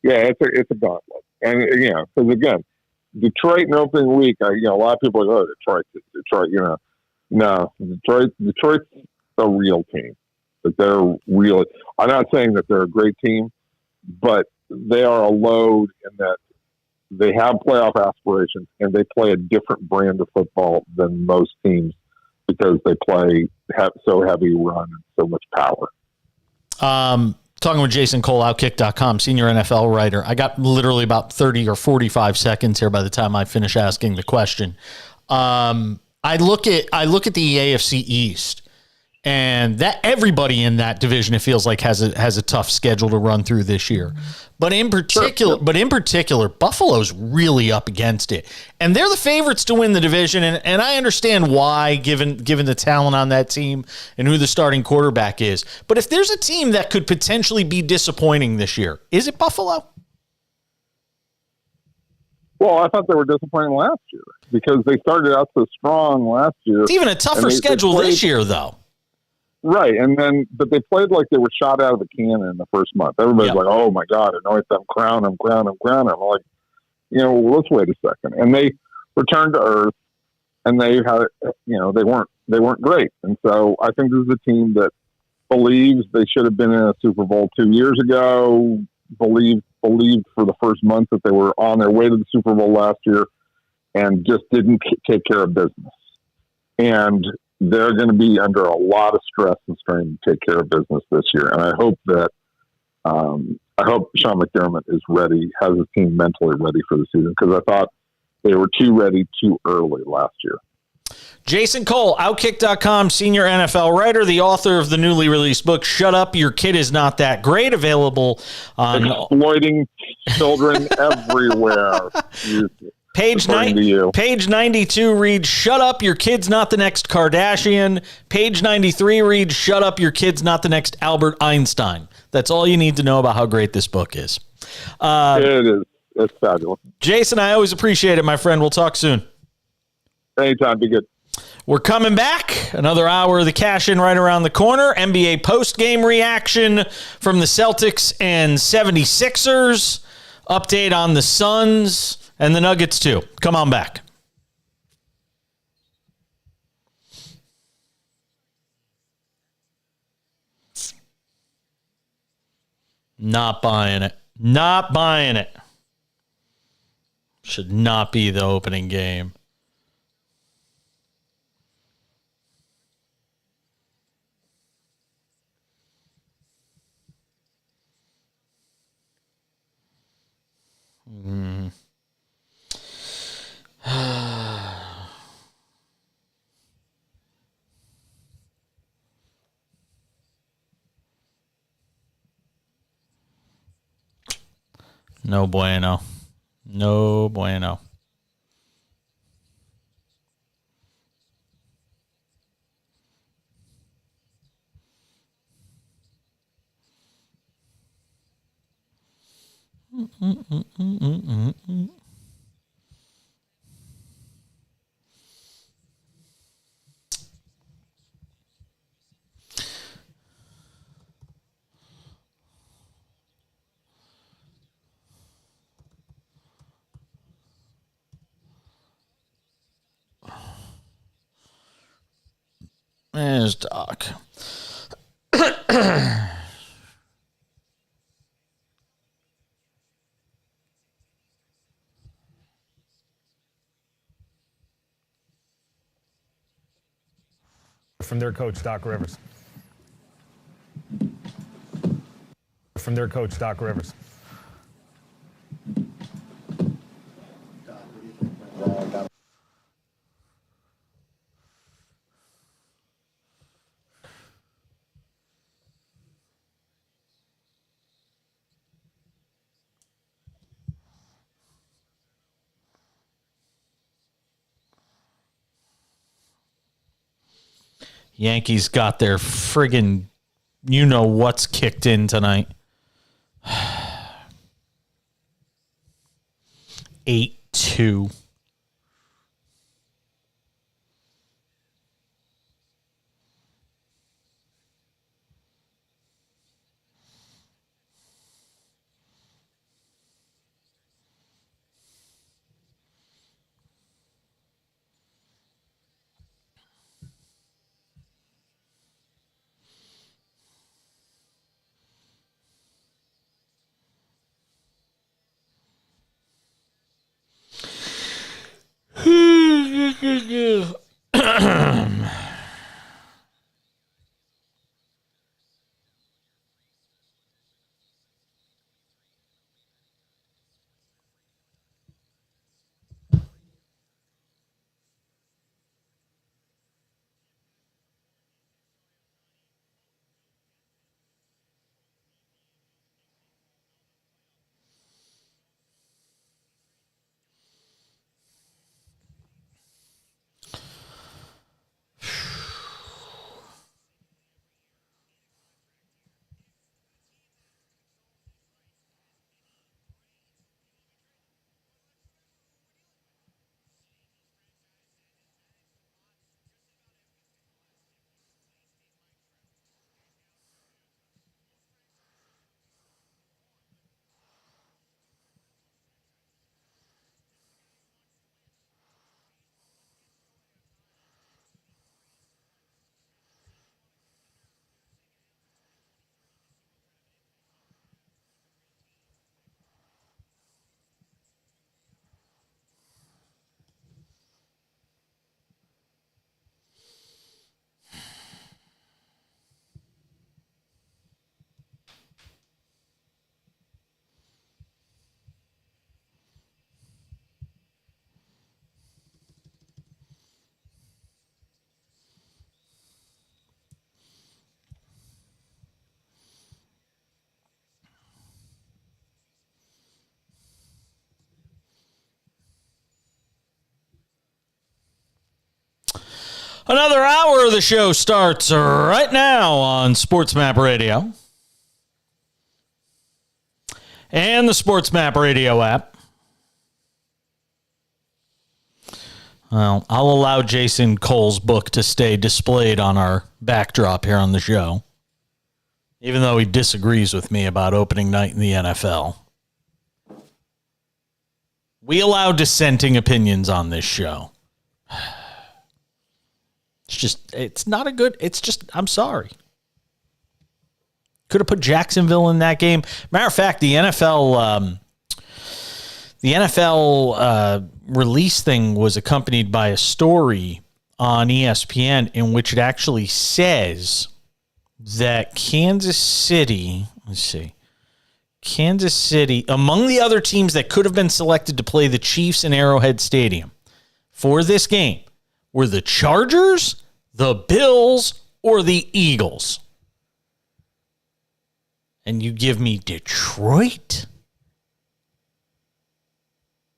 It's a gauntlet, and because again. Detroit in opening week, a lot of people are like, Detroit, no, Detroit's a real team. But they're really, I'm not saying that they're a great team, but they are a load in that they have playoff aspirations and they play a different brand of football than most teams because they have so heavy run and so much power. Talking with Jason Cole, Outkick.com, senior NFL writer. I got literally about 30 or 45 seconds here by the time I finish asking the question. I look at the AFC East, and that everybody in that division, it feels like, has a tough schedule to run through this year. But in particular, Buffalo's really up against it, and they're the favorites to win the division. And I understand why, given the talent on that team and who the starting quarterback is. But if there's a team that could potentially be disappointing this year, is it Buffalo? Well, I thought they were disappointing last year because they started out so strong last year. It's even a tougher schedule this year, though. Right, but they played like they were shot out of a cannon in the first month. Everybody's like, "Oh my God, anoint them, crown them." I'm like, let's wait a second. And they returned to earth, and they had, they weren't great. And so I think this is a team that believes they should have been in a Super Bowl 2 years ago. Believed for the first month that they were on their way to the Super Bowl last year, and just didn't take care of business. And they're going to be under a lot of stress and strain to take care of business this year. And I hope that Sean McDermott is ready, has his team mentally ready for the season, because I thought they were too ready too early last year. Jason Cole, Outkick.com, senior NFL writer, the author of the newly released book, Shut Up, Your Kid Is Not That Great, available on... Exploiting children everywhere. Page 92 reads, Shut Up, Your Kid's Not the Next Kardashian. Page 93 reads, Shut Up, Your Kid's Not the Next Albert Einstein. That's all you need to know about how great this book is. It is. It's fabulous. Jason, I always appreciate it, my friend. We'll talk soon. Anytime. Be good. We're coming back. Another hour of the cash in right around the corner. NBA post-game reaction from the Celtics and 76ers. Update on the Suns and the Nuggets, too. Come on back. Not buying it. Not buying it. Should not be the opening game. No bueno. No bueno. There's Doc. From their coach, Doc Rivers. From their coach, Doc Rivers. Yankees got their friggin' you-know-what's kicked in tonight. 8-2. Another hour of the show starts right now on SportsMap Radio and the SportsMap Radio app. Well, I'll allow Jason Cole's book to stay displayed on our backdrop here on the show, even though he disagrees with me about opening night in the NFL. We allow dissenting opinions on this show. I'm sorry. Could have put Jacksonville in that game. Matter of fact, the NFL release thing was accompanied by a story on ESPN in which it actually says that Kansas City, among the other teams that could have been selected to play the Chiefs in Arrowhead Stadium for this game were the Chargers, the Bills, or the Eagles. And you give me Detroit?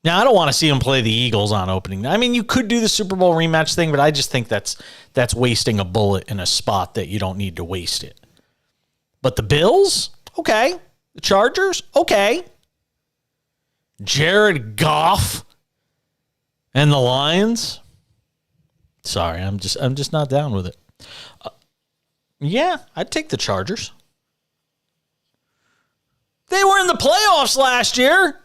Now, I don't want to see them play the Eagles on opening. I mean, you could do the Super Bowl rematch thing, but I just think that's wasting a bullet in a spot that you don't need to waste it. But the Bills? Okay. The Chargers? Okay. Jared Goff and the Lions? Sorry, I'm just not down with it. Yeah, I'd take the Chargers. They were in the playoffs last year,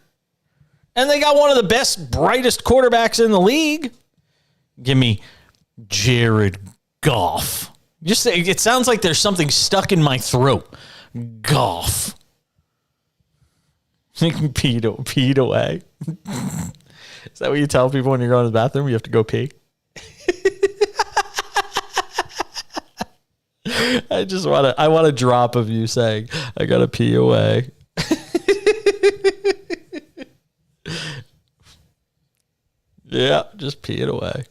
and they got one of the best, brightest quarterbacks in the league. Give me Jared Goff. It sounds like there's something stuck in my throat. Goff. Peed away. Is that what you tell people when you're going to the bathroom? You have to go pee? I want a drop of you saying, I got to pee away. Yeah, just pee it away.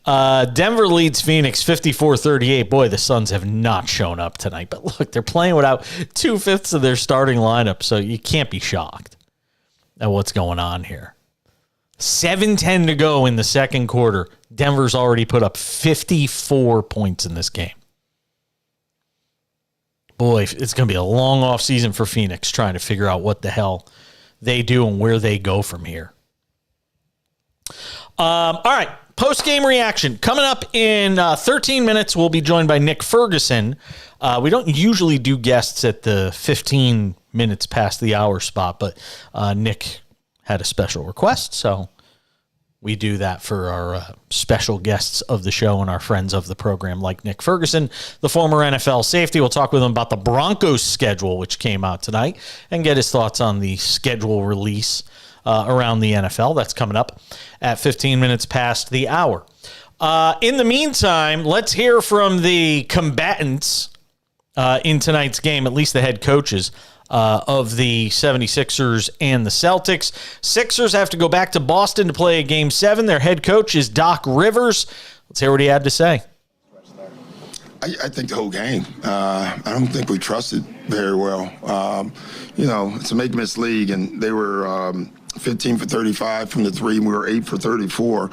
Denver leads Phoenix 54-38. Boy, the Suns have not shown up tonight. But look, they're playing without 2/5 of their starting lineup, so you can't be shocked at what's going on here. 7:10 to go in the second quarter. Denver's already put up 54 points in this game. Boy, it's going to be a long off season for Phoenix trying to figure out what the hell they do and where they go from here. All right, post-game reaction. Coming up in 13 minutes, we'll be joined by Nick Ferguson. We don't usually do guests at the 15 minutes past the hour spot, but Nick had a special request, so we do that for our special guests of the show and our friends of the program, like Nick Ferguson, the former NFL safety. We'll talk with him about the Broncos schedule, which came out tonight, and get his thoughts on the schedule release around the NFL. That's coming up at 15 minutes past the hour. In the meantime, let's hear from the combatants in tonight's game, at least the head coaches of the 76ers and the Celtics. Sixers have to go back to Boston to play a Game 7. Their head coach is Doc Rivers. Let's hear what he had to say. I think the whole game. I don't think we trusted very well. It's a make-miss league, and they were 15 for 35 from the three, and we were 8 for 34.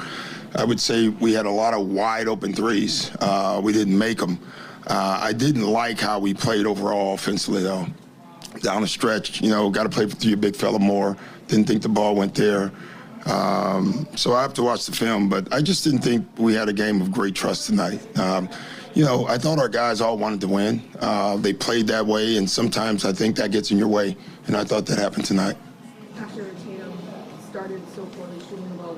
I would say we had a lot of wide-open threes. We didn't make them. I didn't like how we played overall offensively, though. Down the stretch, got to play for your big fella more. Didn't think the ball went there. So I have to watch the film, but I just didn't think we had a game of great trust tonight. I thought our guys all wanted to win. They played that way, and sometimes I think that gets in your way, and I thought that happened tonight. After Tatum started so poorly shooting the ball,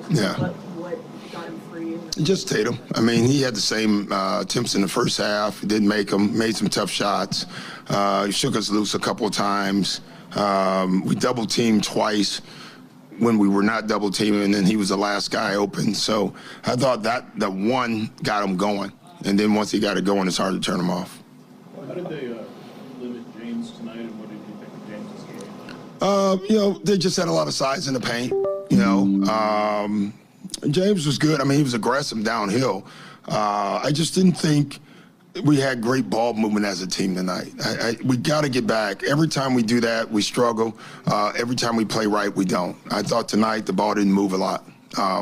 what got him free? Just Tatum. I mean, he had the same attempts in the first half. He didn't make them, made some tough shots. He shook us loose a couple of times. We double-teamed twice when we were not double-teaming, and then he was the last guy open. So I thought that one got him going. And then once he got it going, it's hard to turn him off. How did they limit James tonight, and what did you think of James' game? They just had a lot of size in the paint. James was good. I mean, he was aggressive downhill. I just didn't think we had great ball movement as a team tonight. We got to get back. Every time we do that, we struggle. Every time we play right, we don't. I thought tonight the ball didn't move a lot.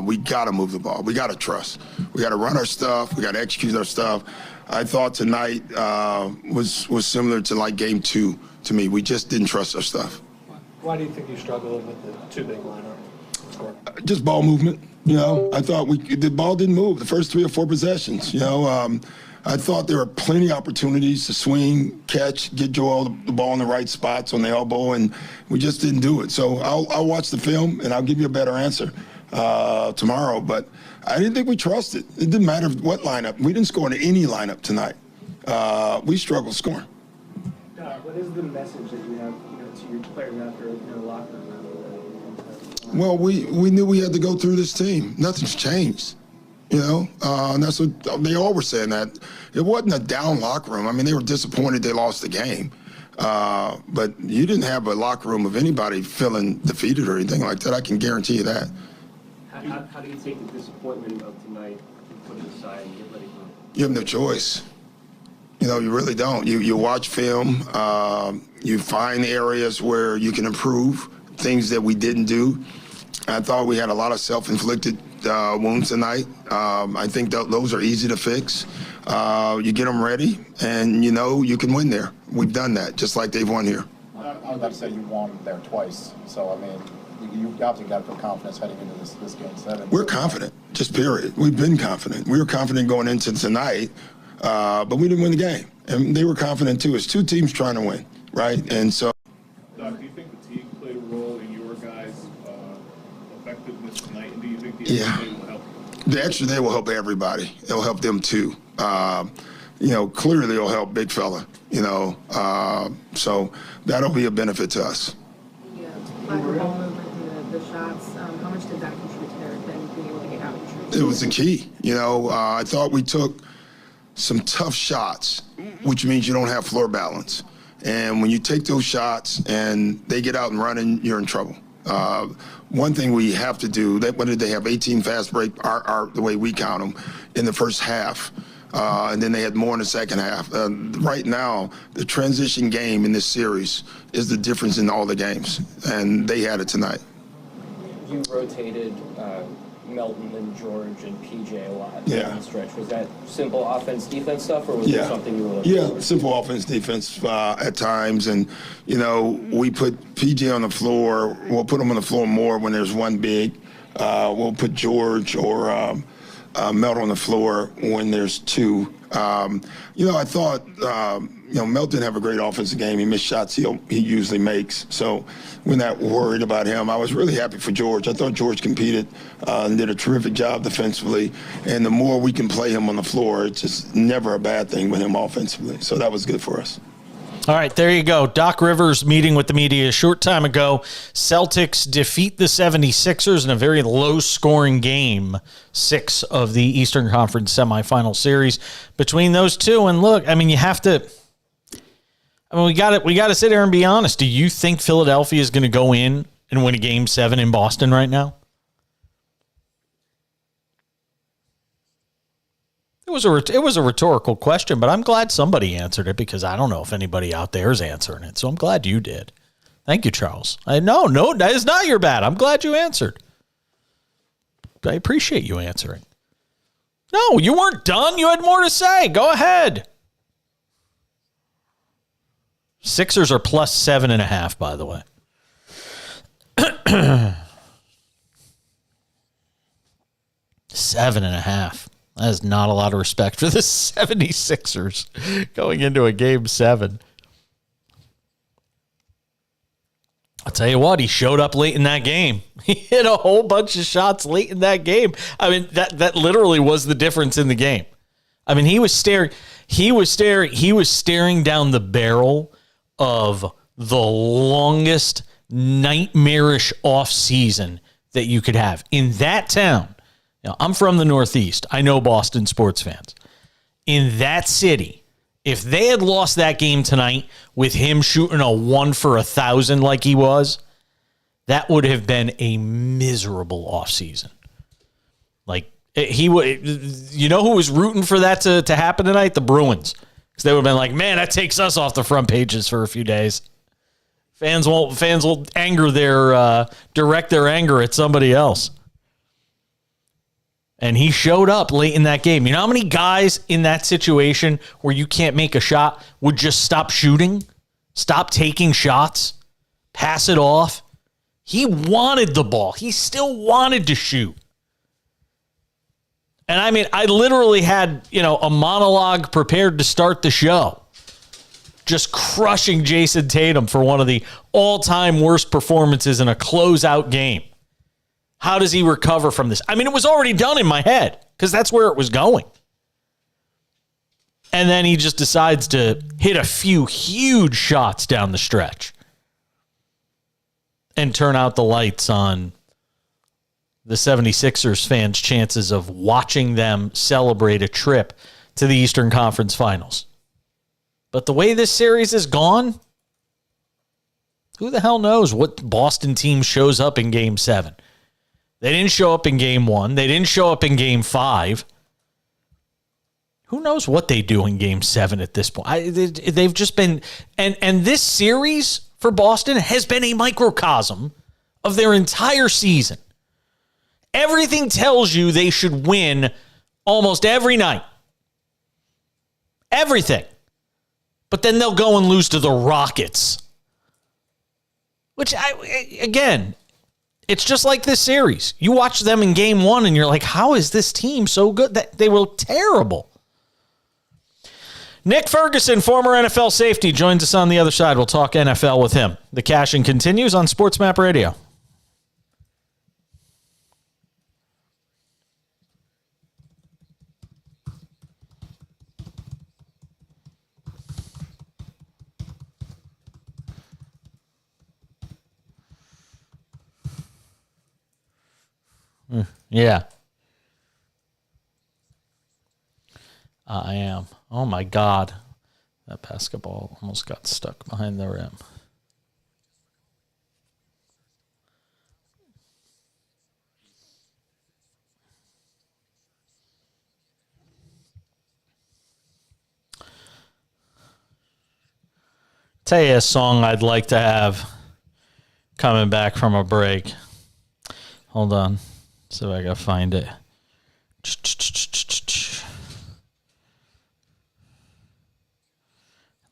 We got to move the ball. We got to trust. We got to run our stuff. We got to execute our stuff. I thought tonight was similar to like game 2 to me. We just didn't trust our stuff. Why do you think you struggled with the too big lineup? Just ball movement. You know, I thought the ball didn't move the first 3 or 4 possessions. You know, I thought there were plenty of opportunities to swing, catch, get Joel the ball in the right spots on the elbow, and we just didn't do it. So I'll watch the film, and I'll give you a better answer tomorrow. But I didn't think we trusted. It didn't matter what lineup. We didn't score in any lineup tonight. We struggled scoring. What is the message that you have, to your players after the locker room? Well, we knew we had to go through this team. Nothing's changed. And that's what they all were saying, that it wasn't a down locker room. I mean, they were disappointed they lost the game. But you didn't have a locker room of anybody feeling defeated or anything like that. I can guarantee you that. How do you take the disappointment of tonight and put it aside and get ready for it? You have no choice. You really don't. You watch film. You find areas where you can improve, things that we didn't do. I thought we had a lot of self-inflicted wounds tonight. I think those are easy to fix. You get them ready, and you can win there. We've done that, just like they've won here. I was about to say you won there twice, so I mean, you obviously got to feel confidence heading into this game 7. We're confident, just period. We've been confident. We were confident going into tonight, but we didn't win the game, and they were confident too. It's 2 teams trying to win, right? And so. Doc, do you think fatigue played a role in your guys' effectiveness tonight, and do you think the Yeah. extra day will help? The extra day will help everybody. It'll help them too. Clearly it'll help big fella, so that'll be a benefit to us. Yeah, lack of ball movement and the shots, how much did that contribute to them being able to get out of the It was the key. I thought we took some tough shots, which means you don't have floor balance. And when you take those shots and they get out and running, you're in trouble. One thing we have to do, what did they have, 18 fast break, the way we count them, in the first half. And then they had more in the second half. Right now, the transition game in this series is the difference in all the games, and they had it tonight. You rotated Melton and George and PJ a lot Yeah. in the stretch. Was that simple offense-defense stuff, or was there something you were looking for? Yeah, simple offense, defense at times. And, we put PJ on the floor. We'll put him on the floor more when there's one big. We'll put George or Melt on the floor when there's 2. I thought, Melt didn't have a great offensive game. He missed shots he usually makes. So we're not worried about him. I was really happy for George. I thought George competed and did a terrific job defensively. And the more we can play him on the floor, it's just never a bad thing with him offensively. So that was good for us. All right, there you go. Doc Rivers meeting with the media a short time ago. Celtics defeat the 76ers in a very low-scoring game, 6 of the Eastern Conference semifinal series between those two. And look, I mean, you have to. I mean, we got to sit there and be honest. Do you think Philadelphia is going to go in and win a Game 7 in Boston right now? It was a rhetorical question, but I'm glad somebody answered it because I don't know if anybody out there is answering it. So I'm glad you did. Thank you, Charles. No, that is not your bad. I'm glad you answered. I appreciate you answering. No, you weren't done. You had more to say. Go ahead. Sixers are plus 7.5, by the way. 7.5. That is not a lot of respect for the 76ers going into a Game 7. I'll tell you what, he showed up late in that game. He hit a whole bunch of shots late in that game. I mean, that literally was the difference in the game. I mean, he was staring down the barrel of the longest nightmarish offseason that you could have in that town. Now, I'm from the Northeast. I know Boston sports fans. In that city, if they had lost that game tonight with him shooting a 1 for 1,000 like he was, that would have been a miserable offseason. Like, he would, who was rooting for that to happen tonight? The Bruins. Because they would have been like, man, that takes us off the front pages for a few days. Fans will direct their anger at somebody else. And he showed up late in that game. You know how many guys in that situation where you can't make a shot would just stop shooting, stop taking shots, pass it off? He wanted the ball. He still wanted to shoot. And I mean, I literally had, a monologue prepared to start the show. Just crushing Jason Tatum for one of the all-time worst performances in a closeout game. How does he recover from this? I mean, it was already done in my head because that's where it was going. And then he just decides to hit a few huge shots down the stretch and turn out the lights on the 76ers fans' chances of watching them celebrate a trip to the Eastern Conference Finals. But the way this series is gone, who the hell knows what Boston team shows up in Game 7? They didn't show up in Game 1. They didn't show up in Game 5. Who knows what they do in Game 7 at this point? They've just been... And this series for Boston has been a microcosm of their entire season. Everything tells you they should win almost every night. Everything. But then they'll go and lose to the Rockets. Which, again, it's just like this series. You watch them in Game 1 and you're like, how is this team so good? They were terrible. Nick Ferguson, former NFL safety, joins us on the other side. We'll talk NFL with him. The cashing continues on SportsMap Radio. Yeah. I am. Oh, my God. That basketball almost got stuck behind the rim. Tell you a song I'd like to have coming back from a break. Hold on. See if I can find it.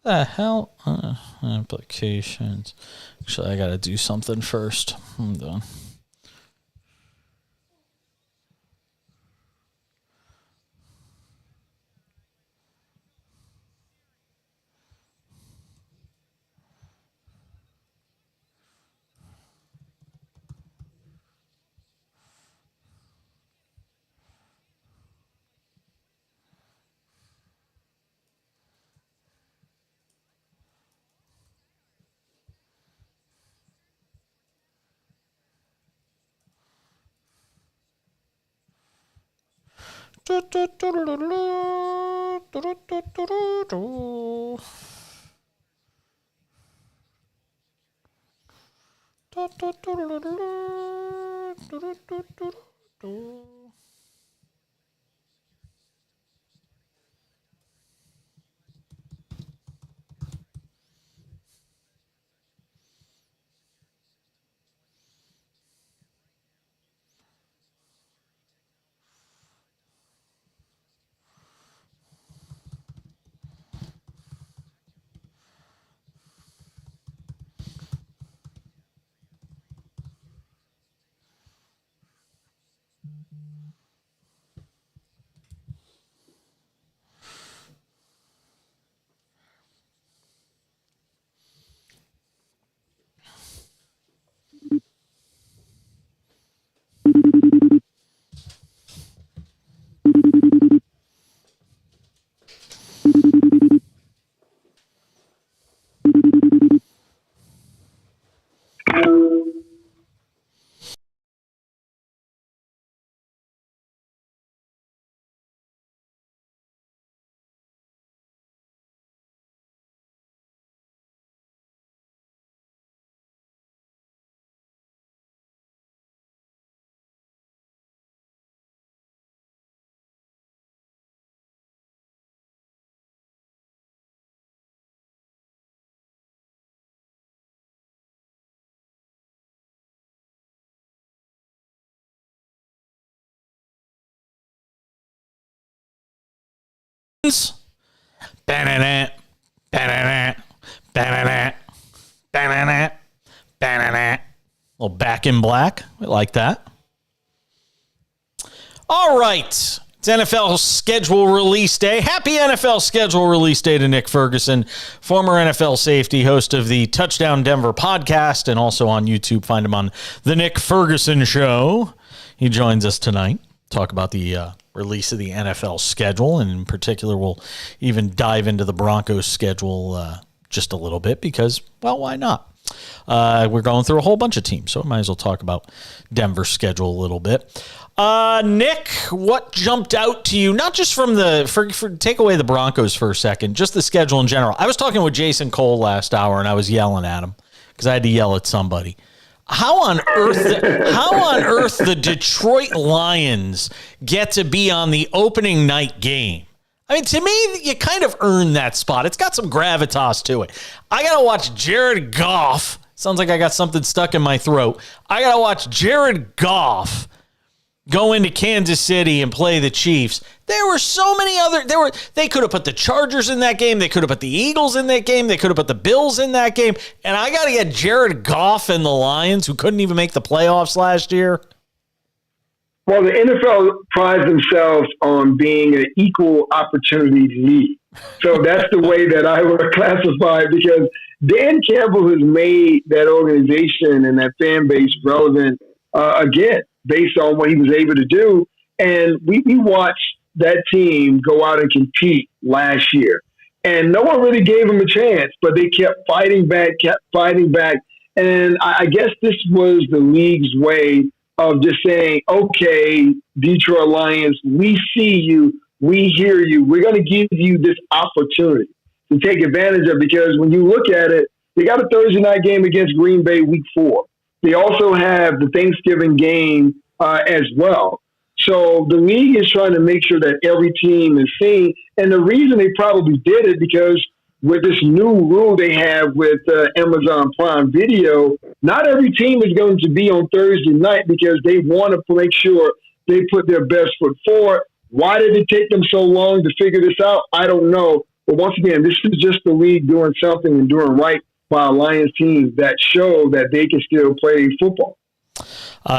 The hell? Applications. Actually, I got to do something first. Hold on. Ba-na-na, ba-na-na, ba-na-na, ba-na-na, ba-na-na. Little Back in Black. We like that. All right. It's NFL schedule release day. Happy NFL schedule release day to Nick Ferguson, former NFL safety, host of the Touchdown Denver podcast, and also on YouTube. Find him on The Nick Ferguson Show. He joins us tonight. Talk about the release of the NFL schedule, and in particular, we'll even dive into the Broncos schedule just a little bit because, well, why not? We're going through a whole bunch of teams, so I might as well talk about Denver's schedule a little bit. Nick, what jumped out to you, not just from take away the Broncos for a second, just the schedule in general. I was talking with Jason Cole last hour, and I was yelling at him because I had to yell at somebody. How on earth the Detroit Lions get to be on the opening night game? I mean, to me, you kind of earn that spot. It's got some gravitas to it. I got to watch Jared Goff. Sounds like I got something stuck in my throat. I got to watch Jared Goff go into Kansas City and play the Chiefs. There were so many other. They could have put the Chargers in that game. They could have put the Eagles in that game. They could have put the Bills in that game. And I got to get Jared Goff and the Lions, who couldn't even make the playoffs last year. Well, the NFL prides themselves on being an equal opportunity league. So that's the way that I would classify it, because Dan Campbell has made that organization and that fan base relevant again, based on what he was able to do. And we watched that team go out and compete last year. And no one really gave them a chance, but they kept fighting back. And I guess this was the league's way of just saying, okay, Detroit Lions, we see you, we hear you. We're going to give you this opportunity to take advantage of, because when you look at it, they got a Thursday night game against Green Bay week 4. They also have the Thanksgiving game as well. So the league is trying to make sure that every team is seen. And the reason they probably did it, because with this new rule they have with Amazon Prime Video, not every team is going to be on Thursday night, because they want to make sure they put their best foot forward. Why did it take them so long to figure this out? I don't know. But once again, this is just the league doing something and doing right by a Lions team that show that they can still play football.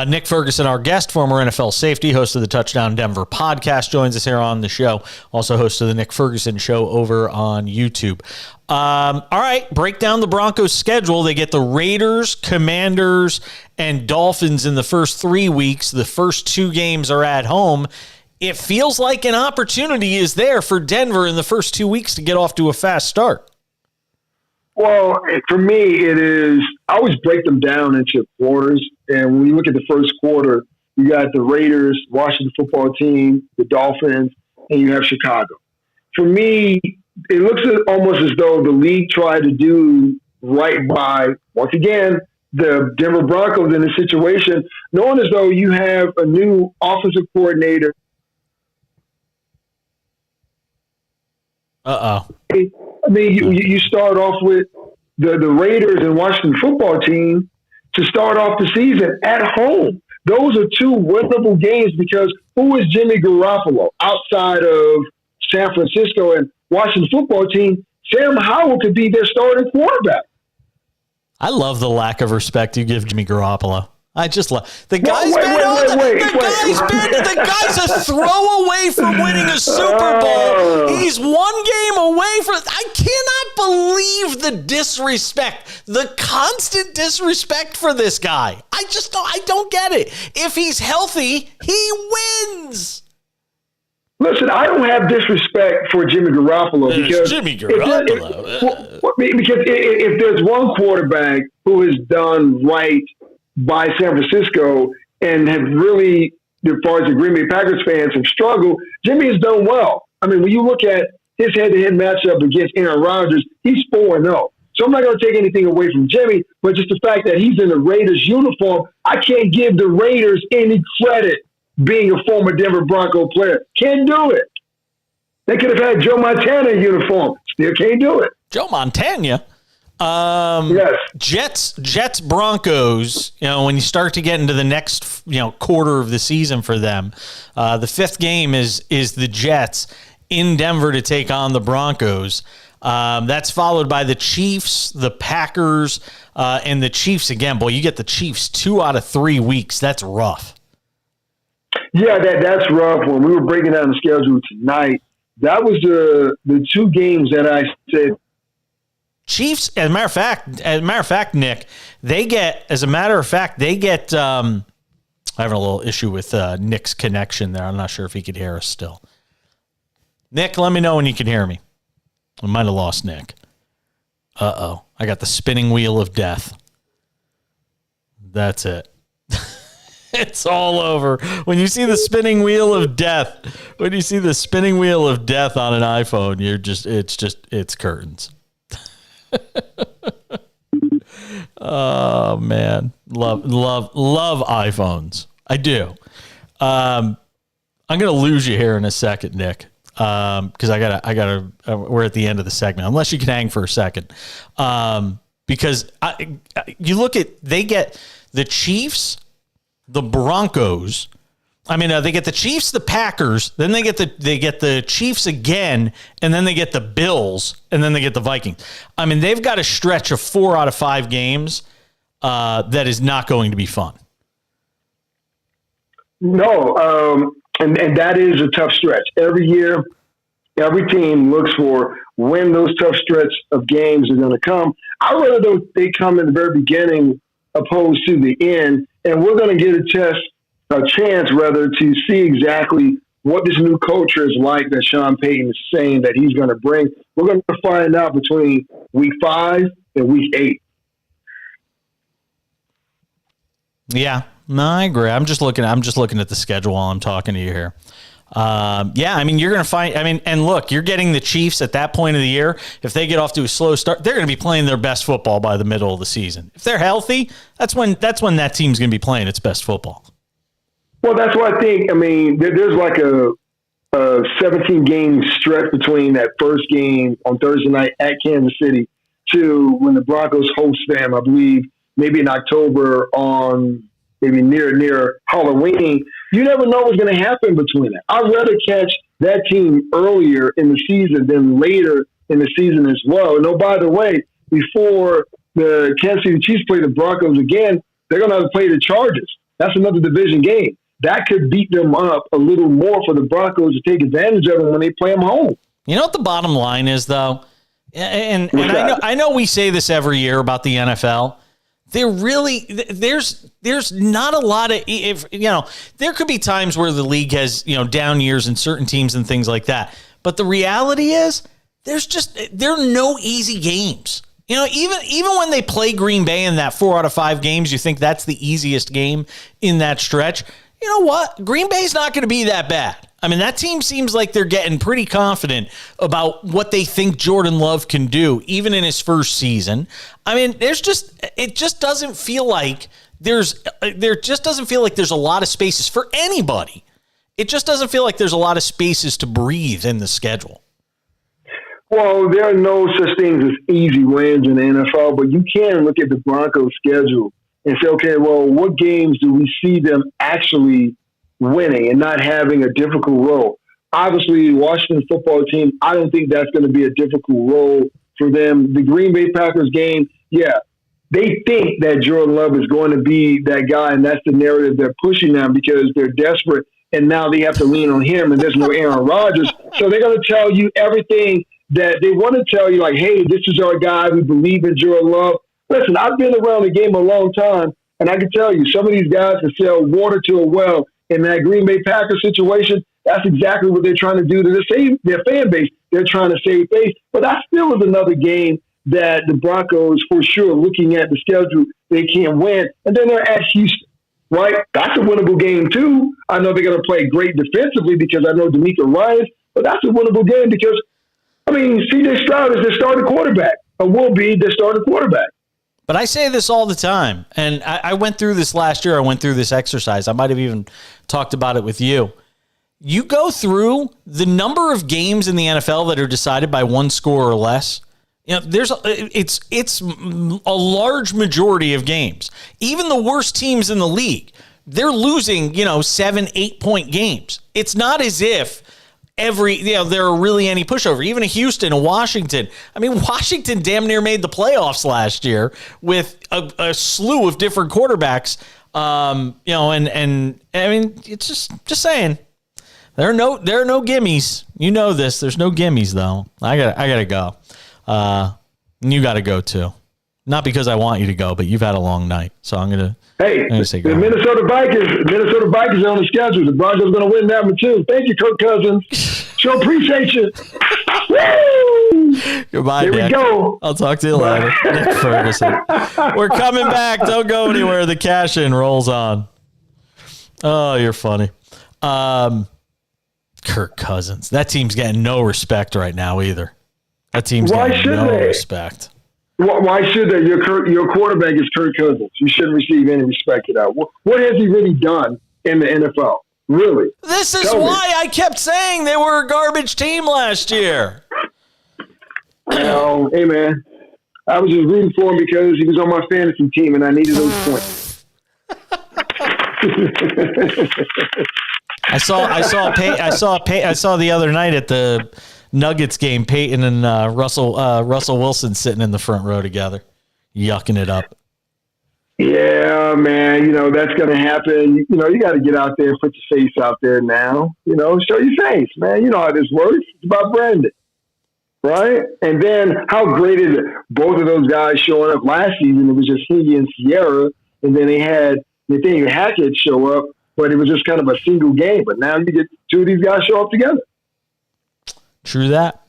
Nick Ferguson, our guest, former NFL safety, host of the Touchdown Denver podcast, joins us here on the show. Also host of the Nick Ferguson Show over on YouTube. All right, break down the Broncos' schedule. They get the Raiders, Commanders, and Dolphins in the first 3 weeks. The first 2 games are at home. It feels like an opportunity is there for Denver in the first 2 weeks to get off to a fast start. Well, for me, it is, I always break them down into quarters. And when you look at the first quarter, you got the Raiders, Washington football team, the Dolphins, and you have Chicago. For me, it looks almost as though the league tried to do right by, once again, the Denver Broncos in a situation, knowing as though you have a new offensive coordinator. Uh-oh. I mean, you start off with the Raiders and Washington football team to start off the season at home. Those are 2 winnable games, because who is Jimmy Garoppolo outside of San Francisco and Washington football team? Sam Howell could be their starting quarterback. I love the lack of respect you give Jimmy Garoppolo. I just love the guy's the guy's a throwaway from winning a Super Bowl. He's 1 game away from. I cannot believe the disrespect, the constant disrespect for this guy. I don't get it. If he's healthy, he wins. Listen, I don't have disrespect for Jimmy Garoppolo, because Jimmy Garoppolo. Because if there's one quarterback who has done right by San Francisco and have really, as far as the Green Bay Packers fans have struggled, Jimmy has done well. I mean, when you look at his head-to-head matchup against Aaron Rodgers, he's 4-0. So I'm not going to take anything away from Jimmy, but just the fact that he's in the Raiders uniform, I can't give the Raiders any credit being a former Denver Bronco player. Can't do it. They could have had Joe Montana in uniform. Still can't do it. Joe Montana? Yes. Jets, Broncos, when you start to get into the next, quarter of the season for them, the 5th game is the Jets in Denver to take on the Broncos. That's followed by the Chiefs, the Packers, and the Chiefs again. Boy, you get the Chiefs 2 out of 3 weeks. That's rough. Yeah, that's rough. When we were breaking down the schedule tonight, that was the two games that I said. Chiefs, as a matter of fact, Nick, they get I'm having a little issue with Nick's connection there. I'm not sure if he could hear us still. Nick, let me know when you can hear me. I might have lost Nick. Uh-oh. I got the spinning wheel of death. That's it. It's all over. When you see the spinning wheel of death, on an iPhone, it's curtains. Oh man, love iPhones. I do. I'm gonna lose you here in a second, Nick, because we're at the end of the segment. Unless you can hang for a second, because you look at, they get the Chiefs, the Broncos. I mean, they get the Chiefs, the Packers, then they get the Chiefs again, and then they get the Bills, and then they get the Vikings. I mean, they've got a stretch of 4 out of 5 games that is not going to be fun. No, and that is a tough stretch. Every year, every team looks for when those tough stretch of games are going to come. I'd rather they come in the very beginning opposed to the end, and we're going to get a chance to see exactly what this new culture is like that Sean Payton is saying that he's going to bring. We're going to find out between week 5 and week 8. Yeah, no, I agree. I'm just looking at the schedule while I'm talking to you here. Yeah, I mean, you're going to find, and look, you're getting the Chiefs at that point of the year. If they get off to a slow start, they're going to be playing their best football by the middle of the season. If they're healthy, that's when that team's going to be playing its best football. Well, that's what I think. I mean, there's like a 17-game stretch between that first game on Thursday night at Kansas City to when the Broncos host them, I believe, maybe in October on maybe near Halloween. You never know what's going to happen between that. I'd rather catch that team earlier in the season than later in the season as well. And oh, by the way, before the Kansas City Chiefs play the Broncos again, they're going to have to play the Chargers. That's another division game. That could beat them up a little more for the Broncos to take advantage of them when they play them home. You know what the bottom line is, though? And I know we say this every year about the NFL. There's not a lot of, there could be times where the league has, down years in certain teams and things like that. But the reality is there are no easy games. Even when they play Green Bay in that 4 out of 5 games, you think that's the easiest game in that stretch. You know what? Green Bay's not going to be that bad. I mean, that team seems like they're getting pretty confident about what they think Jordan Love can do, even in his first season. I mean, it just doesn't feel like there's a lot of spaces for anybody. It just doesn't feel like there's a lot of spaces to breathe in the schedule. Well, there are no such things as easy wins in the NFL, but you can look at the Broncos schedule and say, okay, well, what games do we see them actually winning and not having a difficult role? Obviously, Washington football team, I don't think that's going to be a difficult role for them. The Green Bay Packers game, yeah, they think that Jordan Love is going to be that guy, and that's the narrative they're pushing now because they're desperate, and now they have to lean on him, and there's no Aaron Rodgers. So they're going to tell you everything that they want to tell you, like, hey, this is our guy. We believe in Jordan Love. Listen, I've been around the game a long time, and I can tell you some of these guys can sell water to a well. In that Green Bay Packers situation, that's exactly what they're trying to do to their fan base. They're trying to save face. But that still is another game that the Broncos, for sure, looking at the schedule, they can't win. And then they're at Houston, right? That's a winnable game, too. I know they're going to play great defensively because I know D'Amico Ryans, but that's a winnable game because, C.J. Stroud is their starting quarterback, or will be their starting quarterback. But I say this all the time, and I went through this last year. I went through this exercise. I might have even talked about it with you. You go through the number of games in the NFL that are decided by one score or less. It's a large majority of games. Even the worst teams in the league, they're losing 7-8 point games. It's not as if there are really any pushover. Even a Houston, a Washington. Washington damn near made the playoffs last year with a slew of different quarterbacks And I mean, it's just saying. There are no gimmies. You know this. There's no gimmies though. I gotta go. You gotta go too. Not because I want you to go, but you've had a long night, so I'm gonna. Say go. The Minnesota Vikings are on the schedule. The Broncos are gonna win that one too. Thank you, Kirk Cousins. Sure appreciate you. Woo! Goodbye, Here Nick. we go. I'll talk to you later. Nick Ferguson. We're coming back. Don't go anywhere. The cash in rolls on. Oh, you're funny. Kirk Cousins. That team's getting no respect right now either. That team's getting no respect. Why should they? Your quarterback is Kirk Cousins. You shouldn't receive any respect for that. What has he really done in the NFL? Really? This is why I kept saying they were a garbage team last year. Hey, man. I was just rooting for him because he was on my fantasy team and I needed those points. I saw the other night at the Nuggets game, Peyton and Russell Wilson sitting in the front row together, yucking it up. Yeah, man. That's going to happen. You got to get out there, put your face out there now. Show your face, man. You know how this works. It's about branding, right? And then how great is it? Both of those guys showing up last season. It was just he and Sierra, and then they had Nathaniel Hackett show up, but it was just kind of a single game. But now you get two of these guys show up together. True that.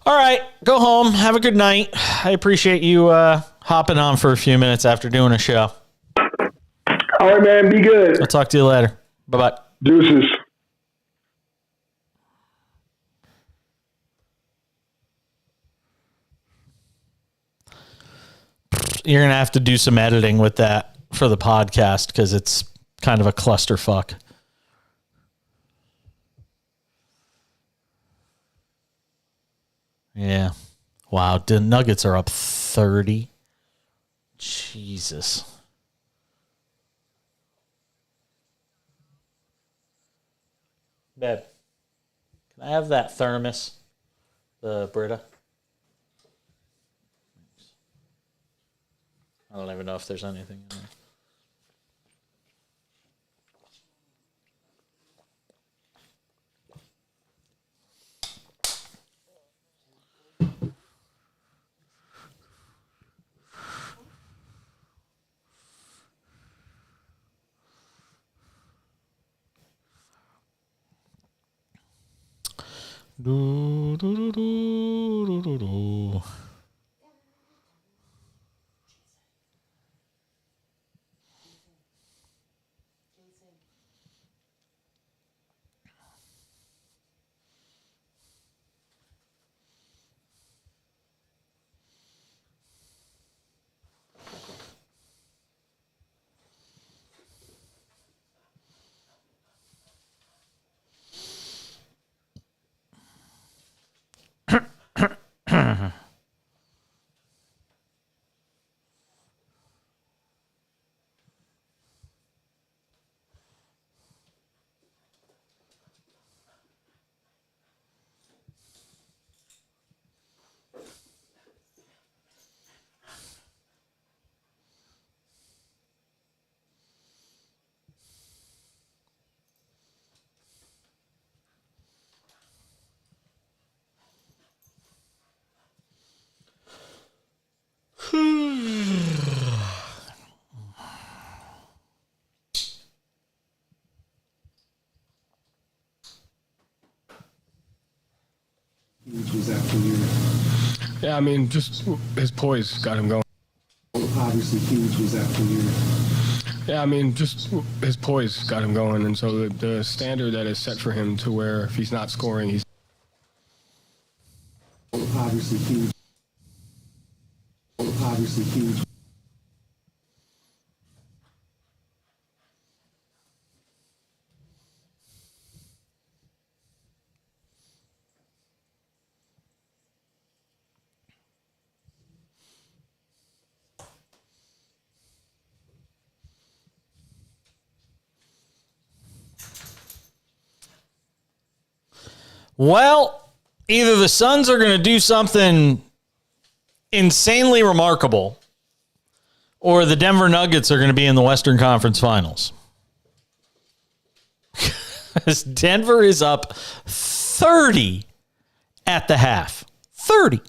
All right, go home. Have a good night. I appreciate you hopping on for a few minutes after doing a show. All right, man. Be good. I'll talk to you later. Bye-bye. Deuces. You're going to have to do some editing with that for the podcast because it's kind of a clusterfuck. Yeah. Wow. The Nuggets are up 30. Jesus. Babe, can I have that thermos? The Brita? I don't even know if there's anything in there. Do, do, do, do, do, do. Was after you. Yeah, I mean, just his poise got him going. Obviously, huge was after you. Yeah, I mean, just his poise got him going, and so the standard that is set for him to where if he's not scoring, he's obviously huge. Obviously huge. Well, either the Suns are going to do something insanely remarkable, or the Denver Nuggets are going to be in the Western Conference Finals. Denver is up 30 at the half. 30.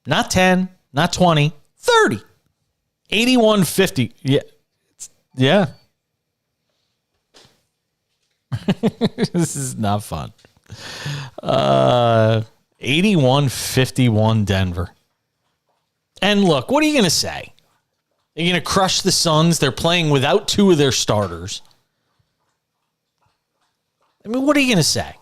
Not 10, not 20, 30. 81-50. Yeah. Yeah. This is not fun. 81-51 Denver. And look, what are you going to say? Are you going to crush the Suns? They're playing without two of their starters. I mean, what are you going to say?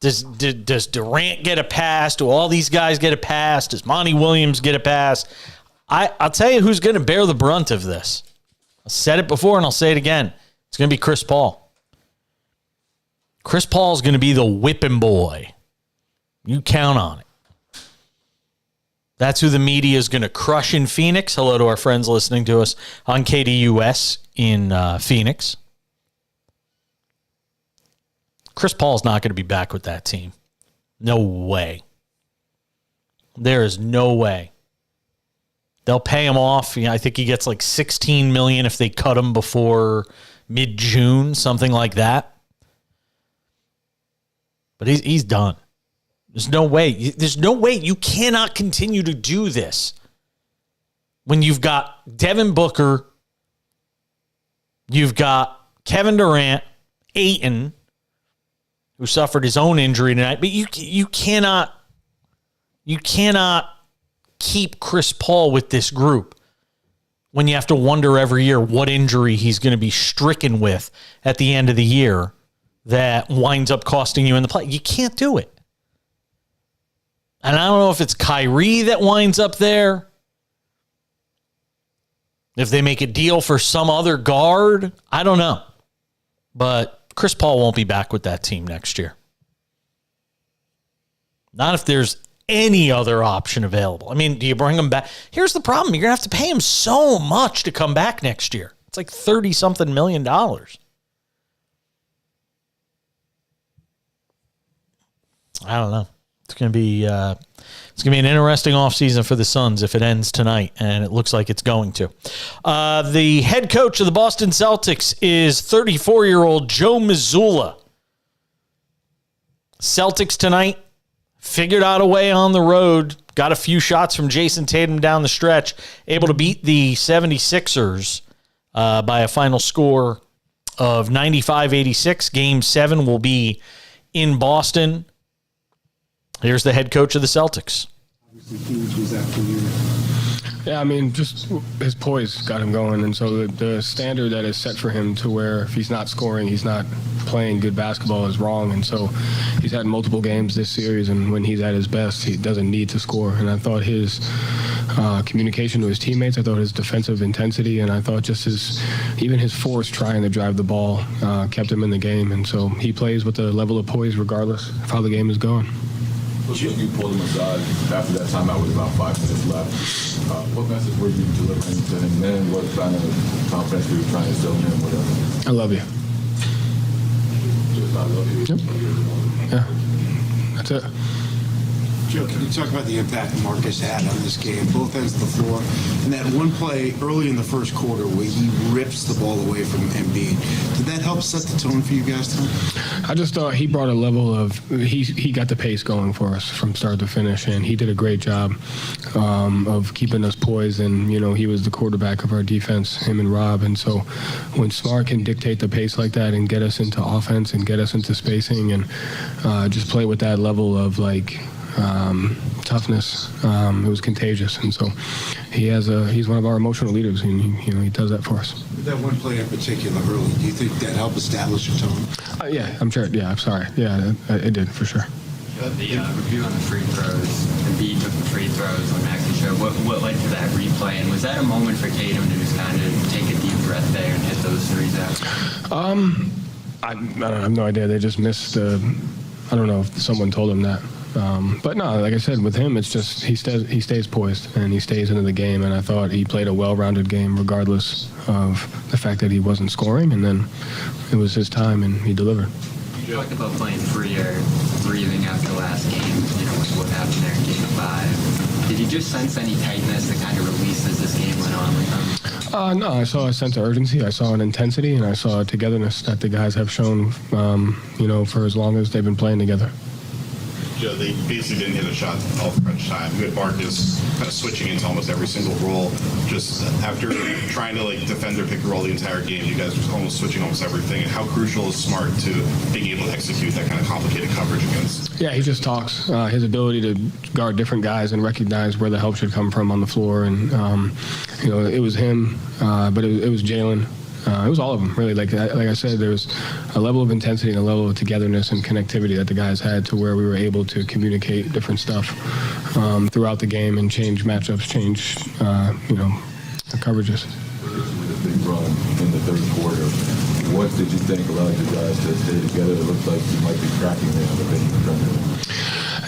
Does Durant get a pass? Do all these guys get a pass? Does Monty Williams get a pass? I'll tell you who's going to bear the brunt of this. I said it before and I'll say it again. It's going to be Chris Paul. Chris Paul is going to be the whipping boy. You count on it. That's who the media is going to crush in Phoenix. Hello to our friends listening to us on KDUS in Phoenix. Chris Paul's not going to be back with that team. No way. There is no way. They'll pay him off. I think he gets like $16 million if they cut him before mid-June, something like that. But he's done. There's no way. There's no way you cannot continue to do this when you've got Devin Booker, you've got Kevin Durant, Ayton, who suffered his own injury tonight. But you cannot keep Chris Paul with this group when you have to wonder every year what injury he's going to be stricken with at the end of the year that winds up costing you in the play. You can't do it. And I don't know if it's Kyrie that winds up there, if they make a deal for some other guard. I don't know. But Chris Paul won't be back with that team next year. Not if there's any other option available. I mean, do you bring him back? Here's the problem. You're going to have to pay him so much to come back next year. It's like $30-something million. I don't know. It's going to be an interesting offseason for the Suns if it ends tonight, and it looks like it's going to. The head coach of the Boston Celtics is 34-year-old Joe Mazzulla. Celtics tonight figured out a way on the road, got a few shots from Jason Tatum down the stretch, able to beat the 76ers by a final score of 95-86. Game 7 will be in Boston. Here's the head coach of the Celtics. Yeah, I mean, just his poise got him going. And so the standard that is set for him to where if he's not scoring, he's not playing good basketball is wrong. And so he's had multiple games this series, and when he's at his best, he doesn't need to score. And I thought his communication to his teammates, I thought his defensive intensity, and I thought just even his force trying to drive the ball kept him in the game. And so he plays with a level of poise regardless of how the game is going. You pulled him aside after that timeout with about 5 minutes left. What message were you delivering to him then? What kind of confidence were you trying to instill in him? Whatever. I love you. Just I love you. Yep. Yeah. That's it. Joe, can you talk about the impact Marcus had on this game, both ends of the floor, and that one play early in the first quarter where he rips the ball away from Embiid? Did that help set the tone for you guys tonight? I just thought he brought a level of he got the pace going for us from start to finish, and he did a great job of keeping us poised. And he was the quarterback of our defense, him and Rob. And so when Smart can dictate the pace like that and get us into offense and get us into spacing and just play with that level of toughness, it was contagious. And so he's one of our emotional leaders, and he does that for us. That one play in particular early, do you think that helped establish your tone? Yeah, I'm sure. Yeah, I'm sorry. Yeah, it did for sure. The review on the free throws, Embiid took the free throws on Maxey's show. What led to that replay, and was that a moment for Tatum to just kind of take a deep breath there and hit those threes out? I have no idea. They just missed. I don't know if someone told him that. But no, like I said, with him, it's just he stays poised and he stays into the game. And I thought he played a well-rounded game regardless of the fact that he wasn't scoring. And then it was his time and he delivered. You talked about playing freer, breathing after the last game, with what happened there in Game 5. Did you just sense any tightness that kind of released as this game went on with them? No, I saw a sense of urgency. I saw an intensity, and I saw a togetherness that the guys have shown, for as long as they've been playing together. Joe, they basically didn't hit a shot all crunch time. You had Marcus kind of switching into almost every single role. Just after trying to defend or pick and roll the entire game, you guys were almost switching almost everything. And how crucial is Smart to being able to execute that kind of complicated coverage against? Yeah, he just talks. His ability to guard different guys and recognize where the help should come from on the floor. And, it was him, but it was Jalen. It was all of them, really. Like I said, there was a level of intensity and a level of togetherness and connectivity that the guys had to where we were able to communicate different stuff throughout the game and change matchups, change, the coverages. With a big run in the third quarter, what did you think allowed you guys to stay together? It looked like you might be cracking there, but then you were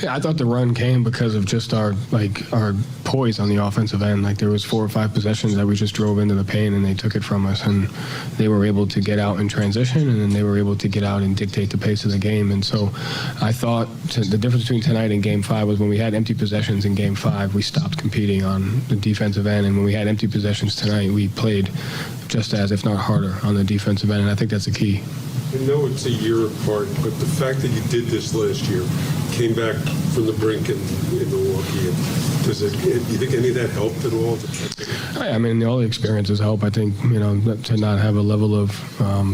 I thought the run came because of just our poise on the offensive end. Like there was 4 or 5 possessions that we just drove into the paint and they took it from us, and they were able to get out in transition, and then they were able to get out and dictate the pace of the game. And so I thought the difference between tonight and Game 5 was when we had empty possessions in Game 5, we stopped competing on the defensive end, and when we had empty possessions tonight, we played just as, if not harder, on the defensive end, and I think that's the key. I know it's a year apart, but the fact that you did this last year, came back from the brink in Milwaukee, you think any of that helped at all? I mean, all the experiences help. I think, to not have a level of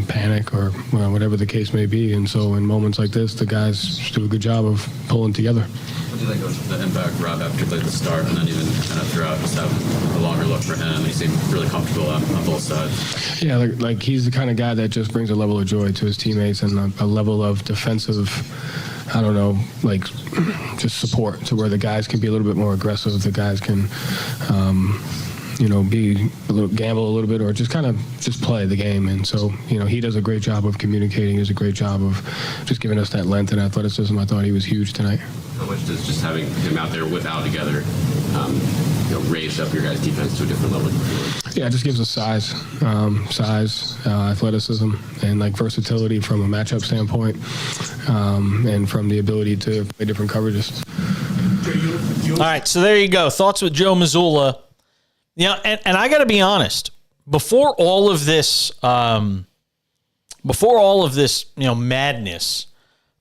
panic or whatever the case may be. And so in moments like this, the guys do a good job of pulling together. What do you think of the impact, Rob, after the start and then even kind of throughout, just have a longer look for him? He seemed really comfortable on both sides. Yeah, like he's the kind of guy that just brings a level of joy to his teammates and a level of defensive, just support to where the guys can be a little bit more aggressive. The guys can, gamble a little bit or just kind of just play the game. And so, he does a great job of communicating. He does a great job of just giving us that length and athleticism. I thought he was huge tonight. How much does just having him out there with Al together, raise up your guys' defense to a different level? Yeah, it just gives us size, athleticism, and versatility from a matchup standpoint, and from the ability to play different coverages. All right, so there you go. Thoughts with Joe Mazzulla. And I got to be honest. Before all of this, madness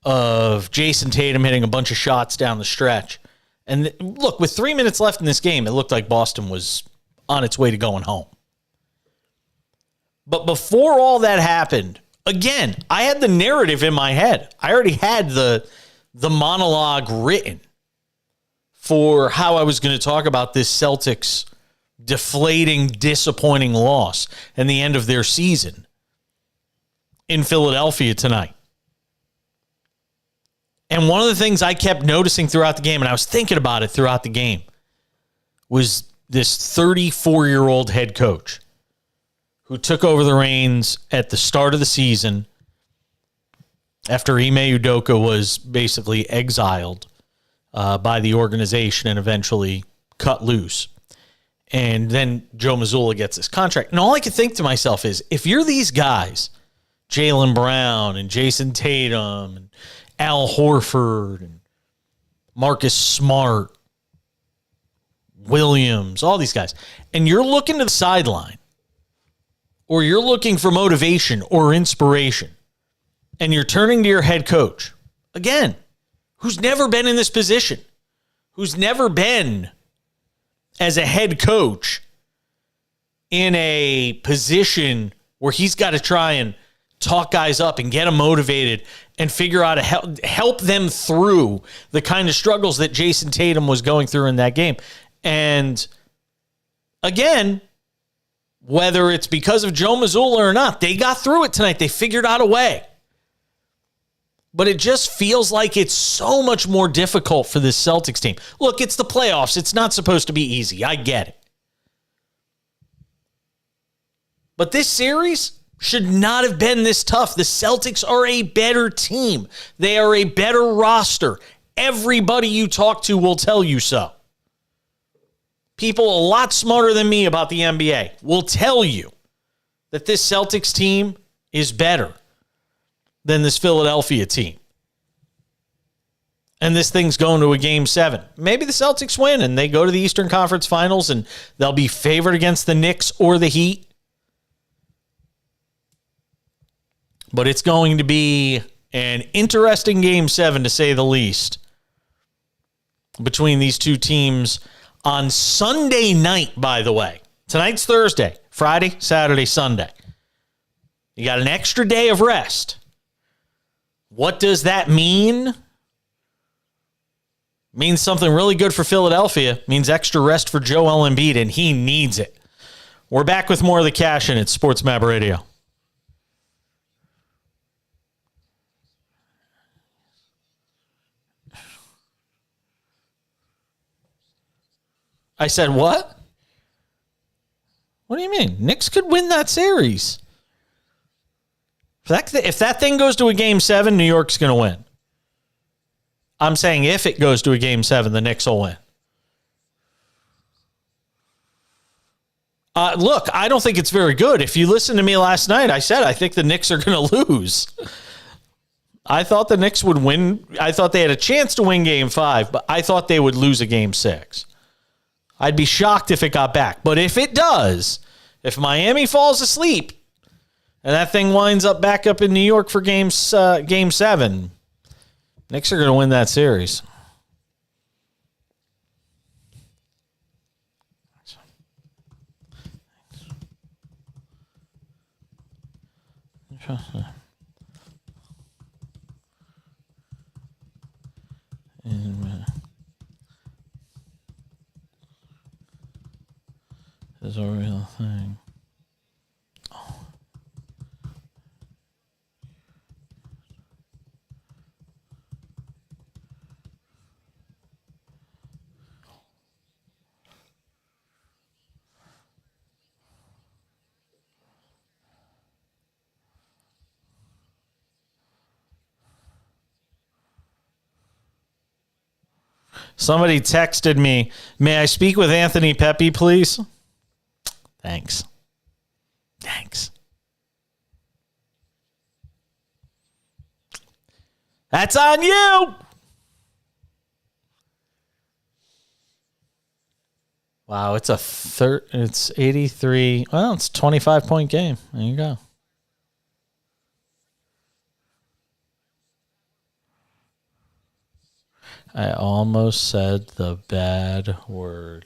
of Jason Tatum hitting a bunch of shots down the stretch, and look, with 3 minutes left in this game, it looked like Boston was on its way to going home. But before all that happened, again, I had the narrative in my head. I already had the monologue written for how I was going to talk about this Celtics deflating, disappointing loss and the end of their season in Philadelphia tonight. And one of the things I kept noticing throughout the game, and I was thinking about it throughout the game, was this 34-year-old head coach who took over the reins at the start of the season after Ime Udoka was basically exiled by the organization and eventually cut loose. And then Joe Mazzulla gets this contract. And all I could think to myself is, if you're these guys, Jaylen Brown and Jason Tatum and Al Horford and Marcus Smart, Williams, all these guys, and you're looking to the sideline, or you're looking for motivation or inspiration, and you're turning to your head coach, again, who's never been in this position, who's never been as a head coach in a position where he's got to try and talk guys up and get them motivated and figure out how to help them through the kind of struggles that Jason Tatum was going through in that game. And again, whether it's because of Joe Mazzulla or not, they got through it tonight. They figured out a way. But it just feels like it's so much more difficult for this Celtics team. Look, it's the playoffs. It's not supposed to be easy. I get it. But this series should not have been this tough. The Celtics are a better team. They are a better roster. Everybody you talk to will tell you so. People a lot smarter than me about the NBA will tell you that this Celtics team is better. than this Philadelphia team. And this thing's going to a game 7. Maybe the Celtics win and they go to the Eastern Conference Finals and they'll be favored against the Knicks or the Heat. But it's going to be an interesting game 7, to say the least, between these two teams on Sunday night, by the way. Tonight's Thursday, Friday, Saturday, Sunday. You got an extra day of rest. What does that mean? Means something really good for Philadelphia. Means extra rest for Joel Embiid, and he needs it. We're back with more of the Cash In at SportsMap Radio. I said what? What do you mean? Knicks could win that series. If that thing goes to a game 7, New York's going to win. I'm saying if it goes to a game 7, the Knicks will win. Look, I don't think it's very good. If you listened to me last night, I said I think the Knicks are going to lose. I thought the Knicks would win. I thought they had a chance to win game 5, but I thought they would lose a game 6. I'd be shocked if it got back. But if it does, if Miami falls asleep and that thing winds up back up in New York for game 7, Knicks are going to win that series. Is a real thing. Somebody texted me, "May I speak with Anthony Pepe, please?" Thanks. That's on you. Wow, it's it's 83. Well, it's a 25-point game. There you go. I almost said the bad word.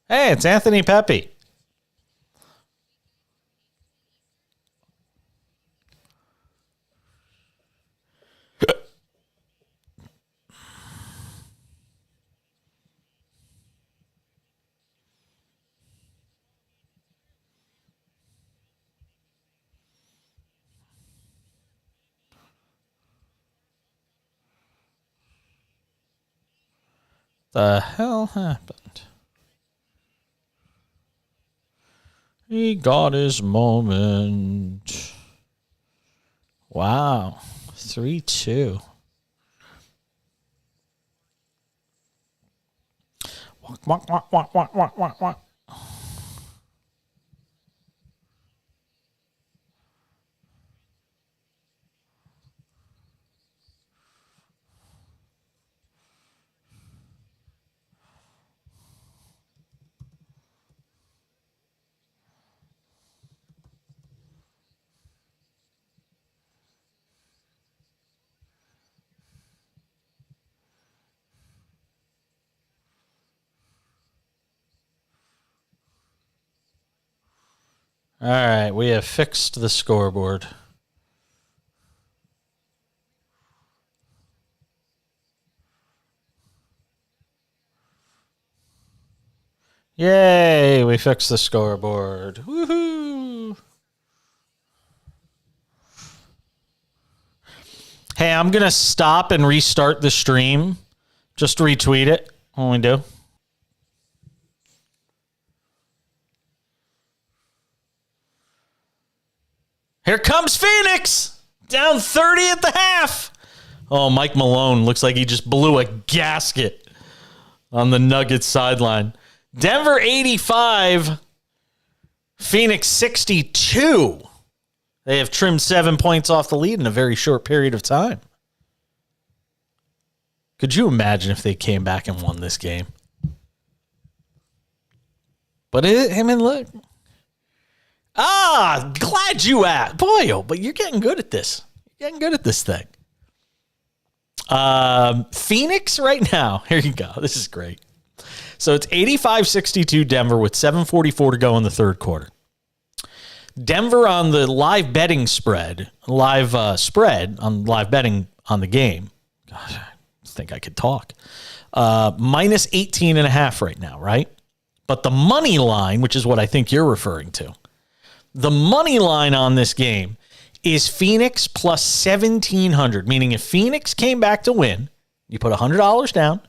Hey, it's Anthony Pepe. The hell happened? He got his moment. Wow. 3-2. Walk. All right, we have fixed the scoreboard. Yay, we fixed the scoreboard. Woohoo! Hey, I'm going to stop and restart the stream. Just retweet it when we do. Here comes Phoenix, down 30 at the half. Oh, Mike Malone looks like he just blew a gasket on the Nuggets sideline. Denver 85, Phoenix 62. They have trimmed 7 points off the lead in a very short period of time. Could you imagine if they came back and won this game? But look. Glad you asked. Boy, but you're getting good at this. You're getting good at this thing. Phoenix right now. Here you go. This is great. So it's 85-62 Denver with 7:44 to go in the third quarter. Denver on the live betting spread on live betting on the game. Gosh, I think I could talk. Minus 18.5 right now, right? But the money line, which is what I think you're referring to, the money line on this game is Phoenix plus 1,700, meaning if Phoenix came back to win, you put $100 down,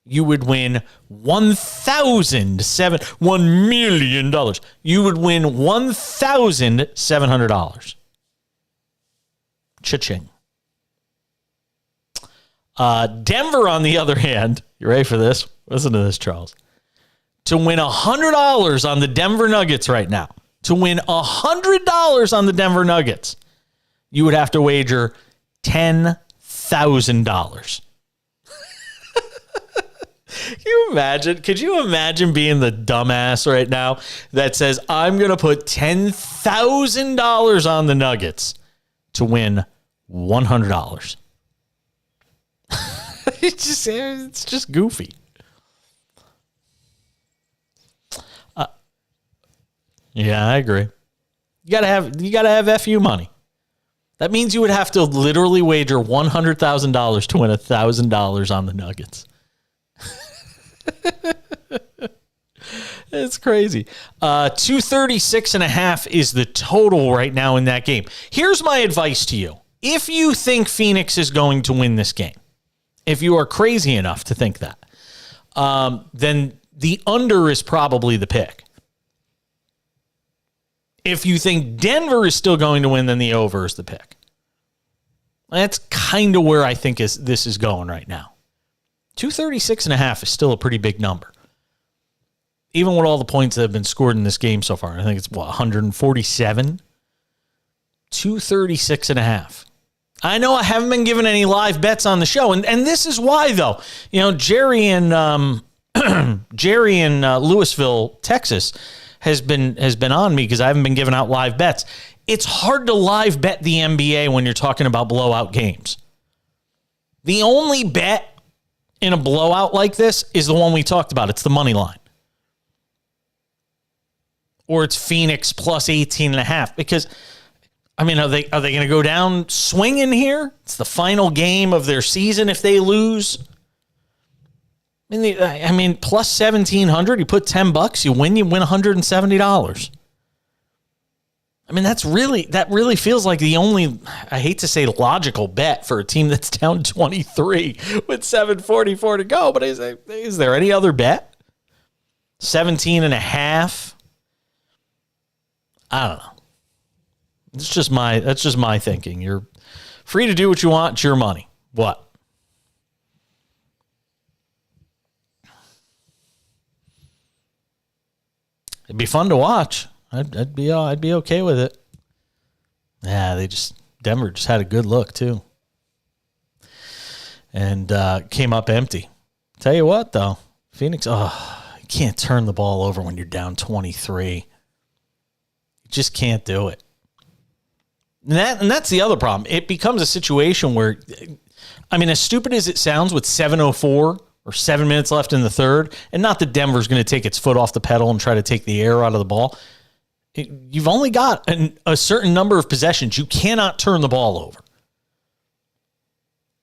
you would win $1 million. You would win $1,700. Cha-ching. Denver, on the other hand, you ready for this? Listen to this, Charles. To win $100 on the Denver Nuggets right now, to win $100 on the Denver Nuggets, you would have to wager $10,000. Could you imagine being the dumbass right now that says, I'm going to put $10,000 on the Nuggets to win $100? It's just goofy. Yeah, I agree. You gotta have FU money. That means you would have to literally wager $100,000 to win $1,000 on the Nuggets. It's crazy. 236.5 is the total right now in that game. Here's my advice to you. If you think Phoenix is going to win this game, if you are crazy enough to think that, then the under is probably the pick. If you think Denver is still going to win, then the over is the pick. That's kind of where I think this is going right now. 236.5 is still a pretty big number. Even with all the points that have been scored in this game so far. I think it's, 147? 236.5. I know I haven't been given any live bets on the show, and this is why, though. You know, Jerry in Louisville, Texas, has been on me because I haven't been giving out live bets. It's hard to live bet the NBA when you're talking about blowout games. The only bet in a blowout like this is the one we talked about. It's the money line. Or it's Phoenix plus 18.5. Because, I mean, are they going to go down swinging here? It's the final game of their season if they lose. I mean, plus 1,700, you put $10, you win $170. I mean, that really feels like the only, I hate to say logical bet for a team that's down 23 with 7:44 to go, but is there any other bet? 17.5? I don't know. That's just my thinking. You're free to do what you want. It's your money. What? It'd be fun to watch. I'd be okay with it. Yeah, Denver just had a good look too, and came up empty. Tell you what, though, Phoenix. You can't turn the ball over when you're down 23. You just can't do it. And that's the other problem. It becomes a situation where, I mean, as stupid as it sounds, with 7:04. Or 7 minutes left in the third, and not that Denver's going to take its foot off the pedal and try to take the air out of the ball. You've only got a certain number of possessions. You cannot turn the ball over.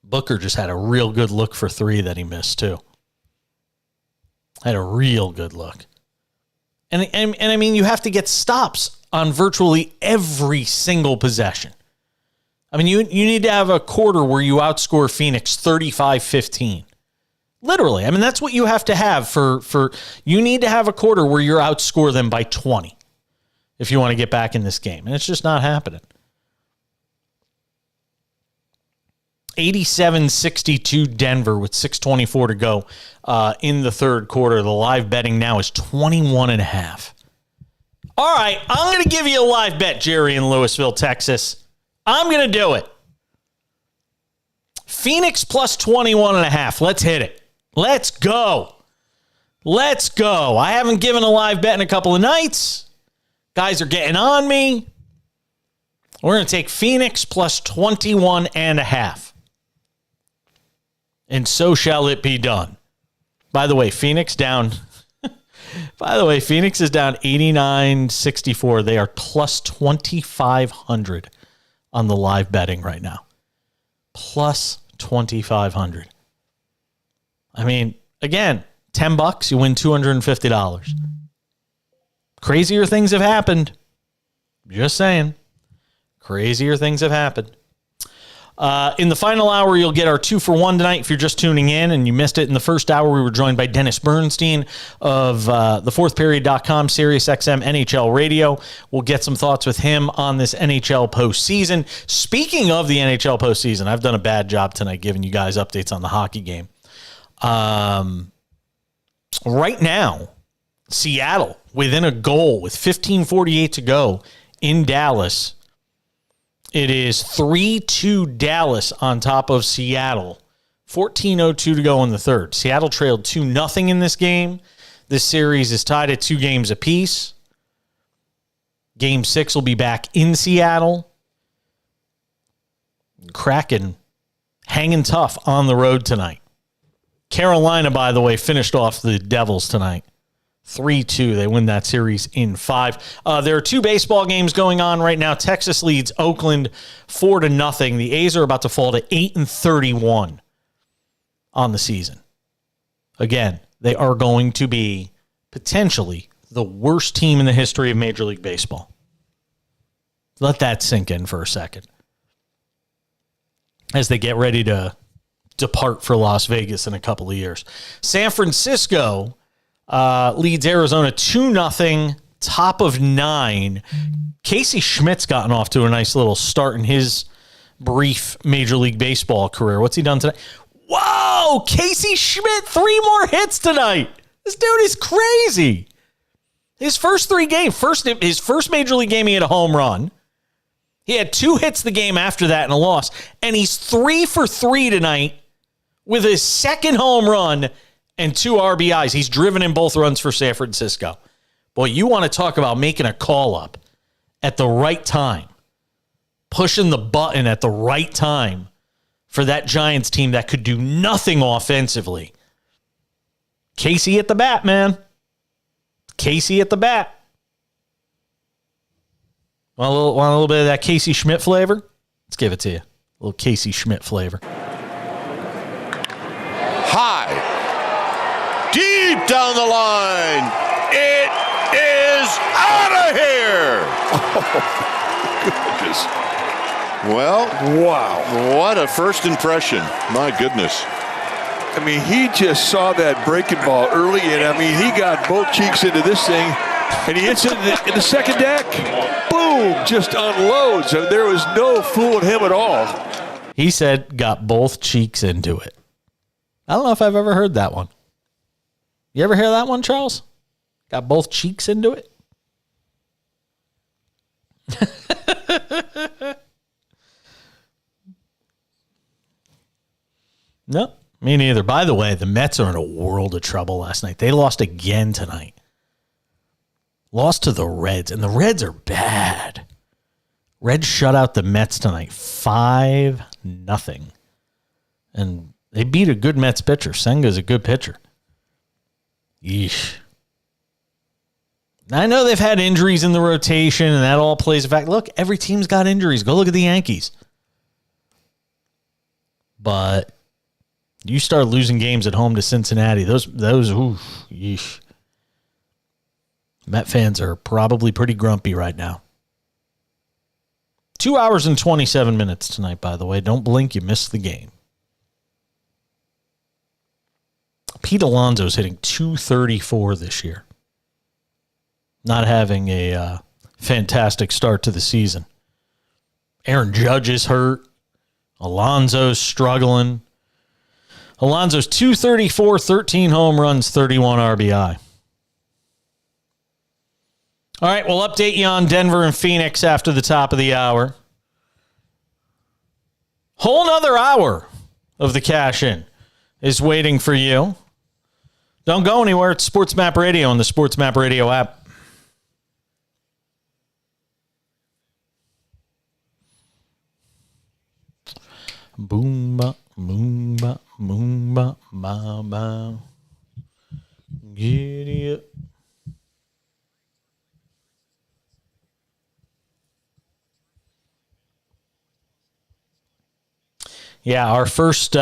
Booker just had a real good look for three that he missed, too. Had a real good look. And I mean, you have to get stops on virtually every single possession. I mean, you need to have a quarter where you outscore Phoenix 35-15. Literally. I mean, that's what you have to have for you need to have a quarter where you outscore them by 20 if you want to get back in this game. And it's just not happening. 87-62 Denver with 6:24 to go in the third quarter. The live betting now is 21.5. All right, I'm going to give you a live bet, Jerry, in Louisville, Texas. I'm going to do it. Phoenix plus 21.5. Let's hit it. Let's go. Let's go. I haven't given a live bet in a couple of nights. Guys are getting on me. We're going to take Phoenix plus 21.5. And so shall it be done. By the way, Phoenix down. Phoenix is down 89-64. They are plus 2,500 on the live betting right now. Plus 2,500. I mean, again, $10, you win $250. Crazier things have happened. Just saying. Crazier things have happened. In the final hour, you'll get our 2-for-1 tonight. If you're just tuning in and you missed it in the first hour, we were joined by Dennis Bernstein of thefourthperiod.com, Sirius XM NHL Radio. We'll get some thoughts with him on this NHL postseason. Speaking of the NHL postseason, I've done a bad job tonight giving you guys updates on the hockey game. Right now, Seattle within a goal with 15:48 to go in Dallas. It is 3-2 Dallas on top of Seattle. 14:02 to go in the third. Seattle trailed 2-0 in this game. This series is tied at 2 games apiece. Game 6 will be back in Seattle. Kraken hanging tough on the road tonight. Carolina, by the way, finished off the Devils tonight. 3-2. They win that series in 5. There are 2 baseball games going on right now. Texas leads Oakland 4-0. The A's are about to fall to 8-31 on the season. Again, they are going to be potentially the worst team in the history of Major League Baseball. Let that sink in for a second. As they get ready to depart for Las Vegas in a couple of years. San Francisco leads Arizona 2-0, top of 9. Casey Schmidt's gotten off to a nice little start in his brief Major League Baseball career. What's he done today? Whoa! Casey Schmidt, 3 more hits tonight. This dude is crazy. His first 3 games, his first Major League game, he had a home run. He had 2 hits the game after that and a loss. And he's 3 for 3 tonight with his second home run and 2 RBIs. He's driven in both runs for San Francisco. Boy, you want to talk about making a call up at the right time. Pushing the button at the right time for that Giants team that could do nothing offensively. Casey at the bat, man. Casey at the bat. Want a little bit of that Casey Schmidt flavor? Let's give it to you. A little Casey Schmidt flavor. High. Deep down the line. It is out of here. Oh, goodness. Well, wow. What a first impression. My goodness. I mean, he just saw that breaking ball early, and I mean, he got both cheeks into this thing, and he hits it in the second deck. Boom, just unloads. I mean, there was no fooling him at all. He said, got both cheeks into it. I don't know if I've ever heard that one. You ever hear that one, Charles? Got both cheeks into it? No, me neither. By the way, the Mets are in a world of trouble last night. They lost again tonight. Lost to the Reds, and the Reds are bad. Reds shut out the Mets tonight, 5-0. And they beat a good Mets pitcher. Senga's a good pitcher. Yeesh. I know they've had injuries in the rotation, and that all plays a fact. Look, every team's got injuries. Go look at the Yankees. But you start losing games at home to Cincinnati. Those, oof, yeesh. Met fans are probably pretty grumpy right now. 2 hours and 27 minutes tonight, by the way. Don't blink, you missed the game. Pete Alonso's hitting .234 this year. Not having a fantastic start to the season. Aaron Judge is hurt. Alonso's struggling. Alonso's 234, 13 home runs, 31 RBI. All right, we'll update you on Denver and Phoenix after the top of the hour. Whole nother hour of the cash in is waiting for you. Don't go anywhere. It's SportsMap Radio on the SportsMap Radio app. Boom ba boom ba boom ba ba ba. Giddy up. Yeah, our first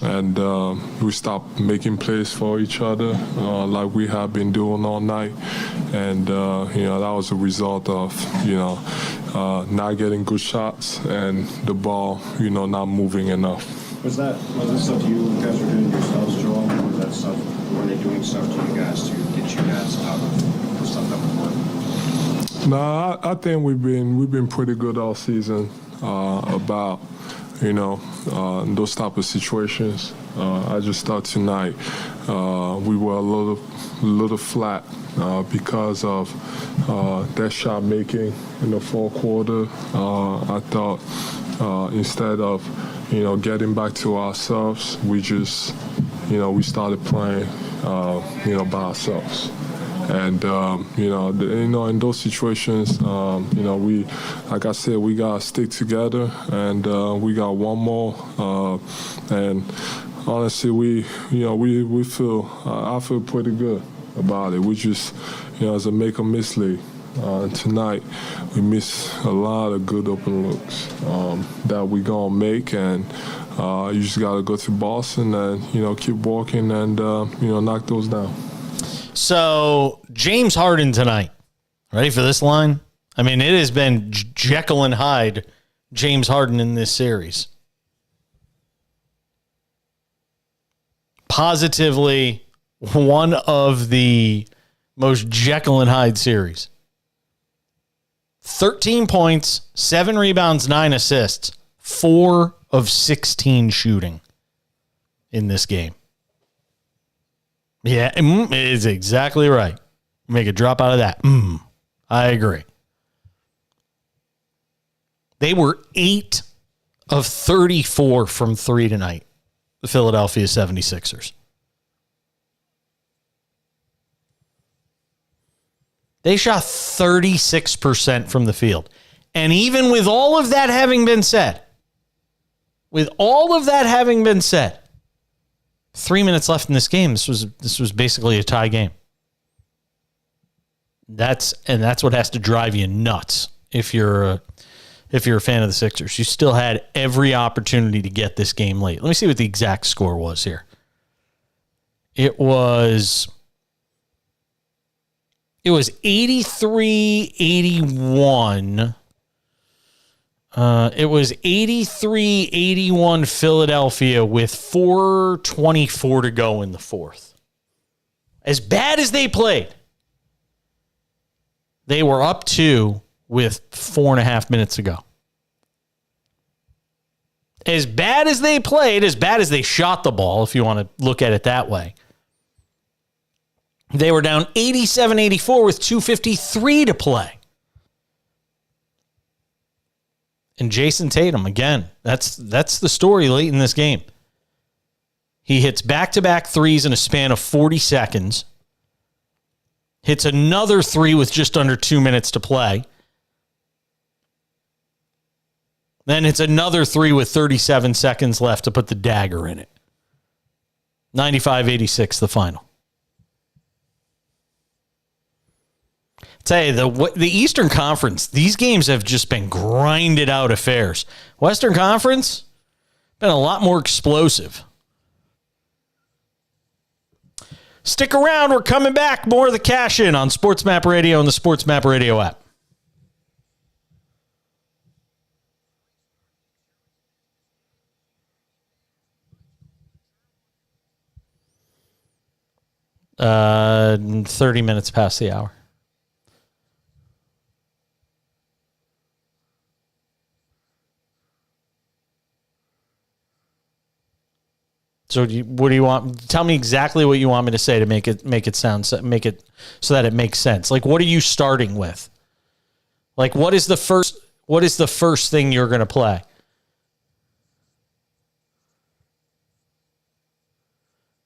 And we stopped making plays for each other like we have been doing all night. And, that was a result of, not getting good shots and the ball, not moving enough. Was this stuff you guys were doing yourselves, Joel? Or was that stuff, were they doing stuff to you guys to get you guys out of the stuff that was working? No, I think we've been pretty good all season about those type of situations. I just thought tonight we were a little flat because of that shot making in the fourth quarter. I thought instead of getting back to ourselves, we just we started playing by ourselves. And in those situations, we, like I said, we gotta stick together, and we got one more. And honestly, we feel, I feel pretty good about it. We just, as a make or miss league. Tonight, we missed a lot of good open looks that we gonna make, and you just gotta go to Boston and keep walking and knock those down. So, James Harden tonight. Ready for this line? I mean, it has been Jekyll and Hyde James Harden in this series. Positively one of the most Jekyll and Hyde series. 13 points, 7 rebounds, 9 assists, 4 of 16 shooting in this game. Yeah, it is exactly right. Make a drop out of that. I agree. They were 8 of 34 from 3 tonight, the Philadelphia 76ers. They shot 36% from the field. And even with all of that having been said, 3 minutes left in this game, this was basically a tie game. That's what has to drive you nuts if you're a fan of the Sixers. You still had every opportunity to get this game late. Let me see what the exact score was here. It was 83-81. It was 83-81 Philadelphia with 4:24 to go in the fourth. As bad as they played, they were up 2 with 4.5 minutes to go. As bad as they played, as bad as they shot the ball, if you want to look at it that way, they were down 87-84 with 2:53 to play. And Jason Tatum, again, that's the story late in this game. He hits back-to-back threes in a span of 40 seconds. Hits another 3 with just under 2 minutes to play. Then hits another 3 with 37 seconds left to put the dagger in it. 95-86, the final. Tell you, the Eastern Conference, these games have just been grinded out affairs. Western Conference, been a lot more explosive. Stick around. We're coming back. More of the Cash In on SportsMap Radio and the SportsMap Radio app. Uh, 30 minutes past the hour. So what do you want? Tell me exactly what you want me to say to make it sound, make it so that it makes sense. Like, what are you starting with? Like, what is the first thing you're going to play?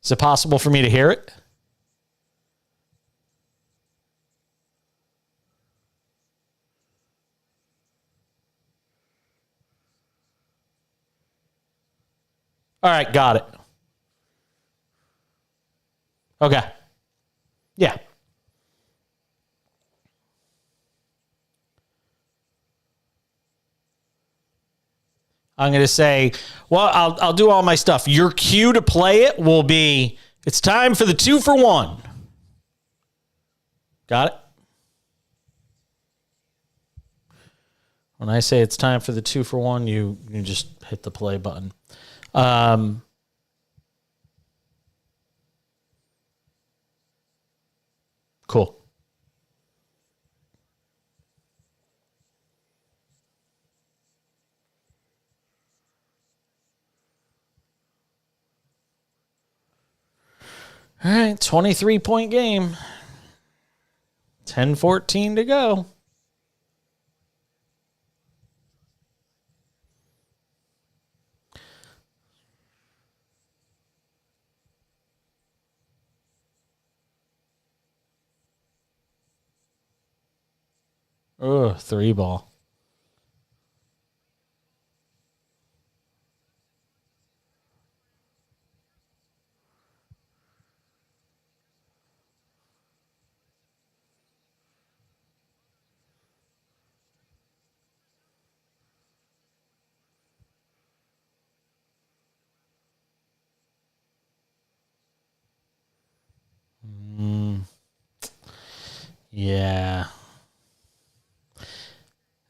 Is it possible for me to hear it? All right, got it. Okay. Yeah. I'm going to say, well, I'll do all my stuff. Your cue to play it will be, it's time for the 2-for-1. Got it? When I say it's time for the 2-for-1, you just hit the play button. Cool. All right, 23-point game. 10-14 to go. Oh, 3-ball. Yeah.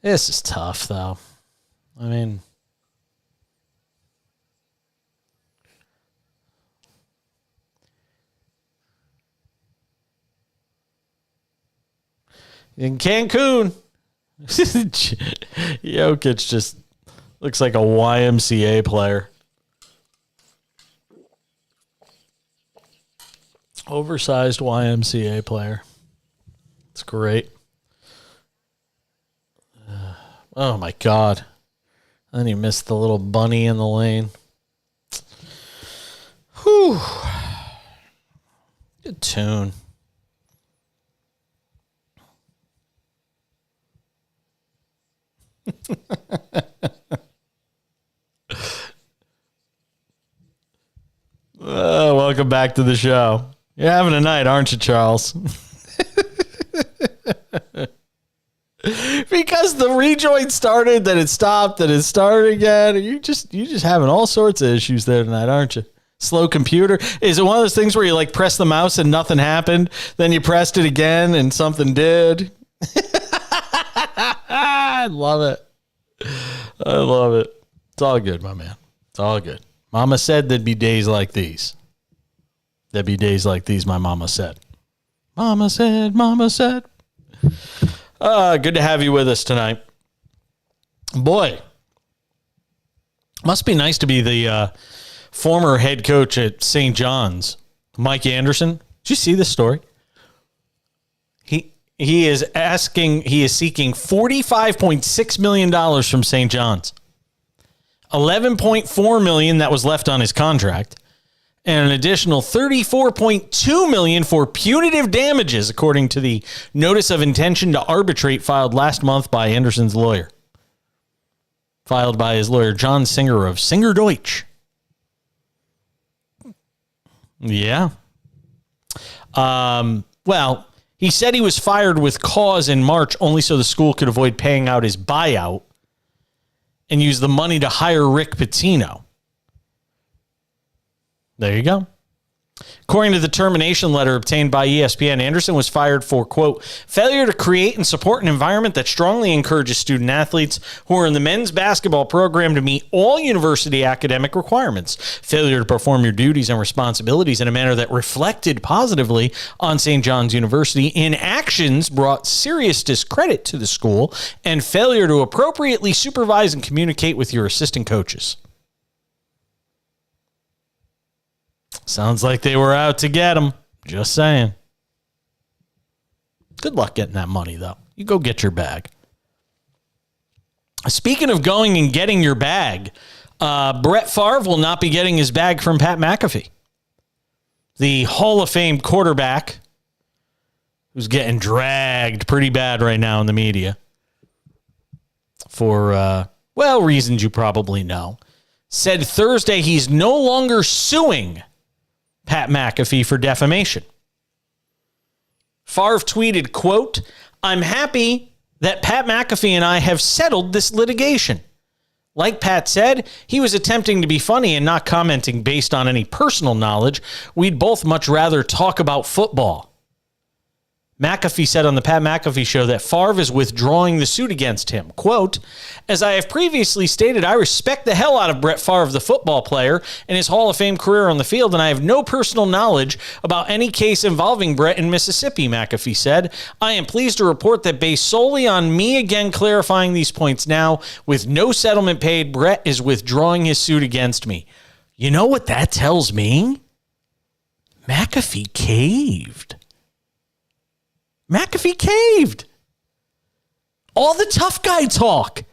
This is tough, though. I mean, in Cancun, Jokic just looks like a YMCA player. Oversized YMCA player. It's great. Oh, my God. And then he missed the little bunny in the lane. Whew. Good tune. Welcome back to the show. You're having a night, aren't you, Charles? Because the rejoin started, then it stopped, then it started again. You just having all sorts of issues there tonight, aren't you? Slow computer. Is it one of those things where you like press the mouse and nothing happened, then you pressed it again and something did? I love it. I love it. It's all good, my man. It's all good. Mama said there'd be days like these. There'd be days like these, my mama said. Mama said, mama said. Good to have you with us tonight. Boy, must be nice to be the former head coach at St. John's, Mike Anderson. Did you see this story? He is seeking $45.6 million from St. John's. $11.4 million that was left on his contract, and an additional $34.2 million for punitive damages, according to the notice of intention to arbitrate filed last month by Anderson's lawyer. Filed by his lawyer, John Singer of Singer Deutsch. Yeah. Well, he said he was fired with cause in March only so the school could avoid paying out his buyout and use the money to hire Rick Pitino. There you go. According to the termination letter obtained by ESPN, Anderson was fired for, quote, failure to create and support an environment that strongly encourages student athletes who are in the men's basketball program to meet all university academic requirements, failure to perform your duties and responsibilities in a manner that reflected positively on St. John's University in actions brought serious discredit to the school, and failure to appropriately supervise and communicate with your assistant coaches. Sounds like they were out to get him. Just saying. Good luck getting that money, though. You go get your bag. Speaking of going and getting your bag, Brett Favre will not be getting his bag from Pat McAfee. The Hall of Fame quarterback, who's getting dragged pretty bad right now in the media for, reasons you probably know, said Thursday he's no longer suing Pat McAfee for defamation. Favre tweeted, quote, I'm happy that Pat McAfee and I have settled this litigation. Like Pat said, he was attempting to be funny and not commenting based on any personal knowledge. We'd both much rather talk about football. McAfee said on the Pat McAfee show that Favre is withdrawing the suit against him. Quote, as I have previously stated, I respect the hell out of Brett Favre, the football player, and his Hall of Fame career on the field, and I have no personal knowledge about any case involving Brett in Mississippi, McAfee said. I am pleased to report that based solely on me again clarifying these points now, with no settlement paid, Brett is withdrawing his suit against me. You know what that tells me? McAfee caved. McAfee caved. All the tough guy talk.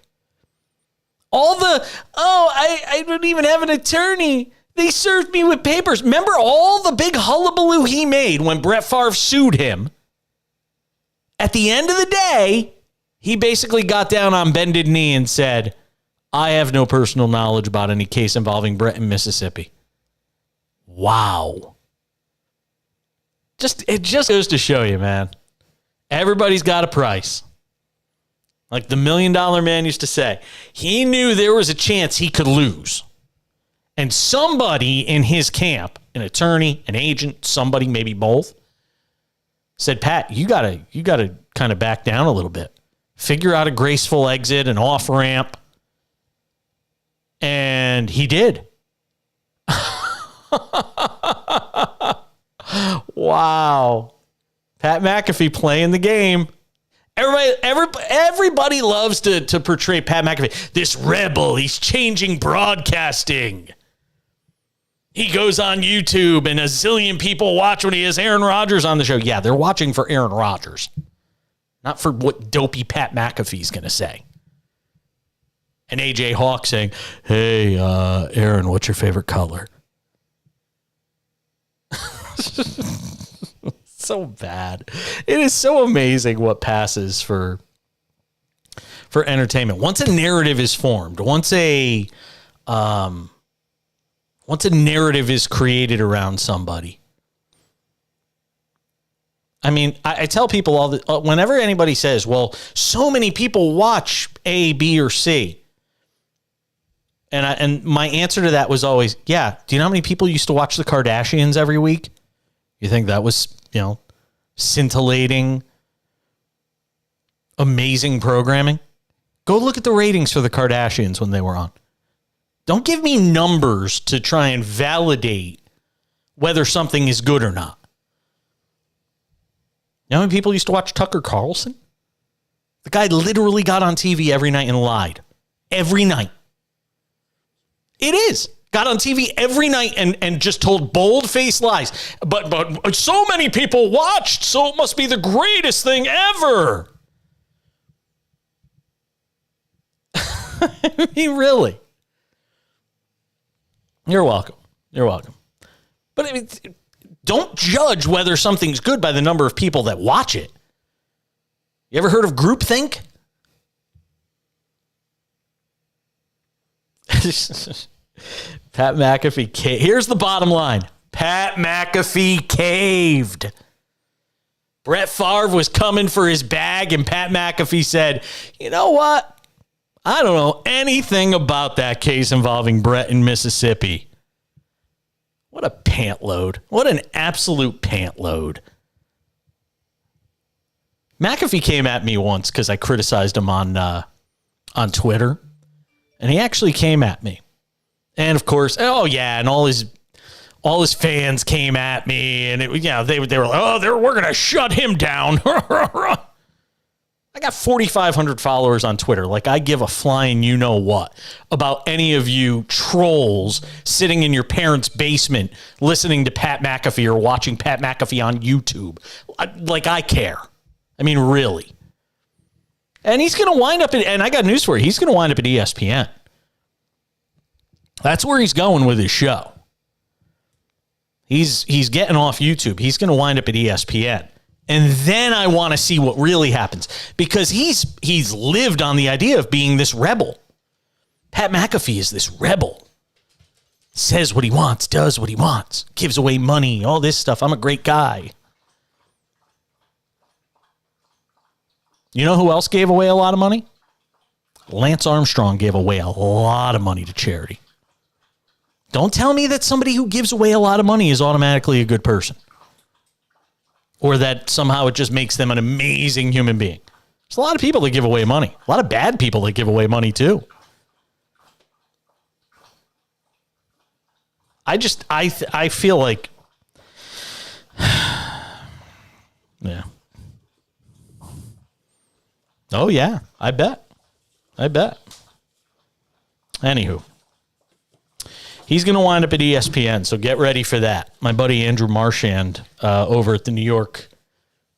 All the, I don't even have an attorney. They served me with papers. Remember all the big hullabaloo he made when Brett Favre sued him? At the end of the day, he basically got down on bended knee and said, I have no personal knowledge about any case involving Brett in Mississippi. Wow. It just goes to show you, man. Everybody's got a price. Like the $1 Million Man used to say, he knew there was a chance he could lose. And somebody in his camp, an attorney, an agent, somebody, maybe both, said, Pat, you gotta kind of back down a little bit. Figure out a graceful exit, an off-ramp. And he did. Wow. Pat McAfee playing the game. Everybody loves to portray Pat McAfee. This rebel, he's changing broadcasting. He goes on YouTube and a zillion people watch when he has Aaron Rodgers on the show. Yeah, they're watching for Aaron Rodgers, not for what dopey Pat McAfee's going to say. And AJ Hawk saying, hey, Aaron, what's your favorite color? So bad. It is so amazing what passes for entertainment. Once a narrative is formed, once a narrative is created around somebody. I mean, I tell people whenever anybody says, well, so many people watch A, B, or C. And my answer to that was always, yeah. Do you know how many people used to watch the Kardashians every week? You think that was, scintillating, amazing programming? Go look at the ratings for the Kardashians when they were on. Don't give me numbers to try and validate whether something is good or not. You know how many people used to watch Tucker Carlson? The guy literally got on TV every night and lied. Every night. It is. Got on TV every night and just told bold-faced lies. But so many people watched, so it must be the greatest thing ever. I mean, really. You're welcome. You're welcome. But I mean, don't judge whether something's good by the number of people that watch it. You ever heard of groupthink? Pat McAfee caved. Here's the bottom line. Pat McAfee caved. Brett Favre was coming for his bag, and Pat McAfee said, you know what? I don't know anything about that case involving Brett in Mississippi. What a pant load. What an absolute pant load. McAfee came at me once because I criticized him on Twitter, and he actually came at me. And of course, and all his fans came at me, and they were like, we're gonna shut him down. I got 4,500 followers on Twitter. Like, I give a flying you know what about any of you trolls sitting in your parents' basement listening to Pat McAfee or watching Pat McAfee on YouTube. I care. I mean, really. And he's gonna wind up and I got news for you. He's gonna wind up at ESPN. That's where he's going with his show. He's getting off YouTube. He's going to wind up at ESPN. And then I want to see what really happens, because he's lived on the idea of being this rebel. Pat McAfee is this rebel. Says what he wants, does what he wants, gives away money, all this stuff. I'm a great guy. You know who else gave away a lot of money? Lance Armstrong gave away a lot of money to charity. Don't tell me that somebody who gives away a lot of money is automatically a good person. Or that somehow it just makes them an amazing human being. There's a lot of people that give away money. A lot of bad people that give away money too. I feel like, yeah. Oh yeah, I bet. Anywho, he's going to wind up at ESPN, so get ready for that. My buddy Andrew Marchand over at the New York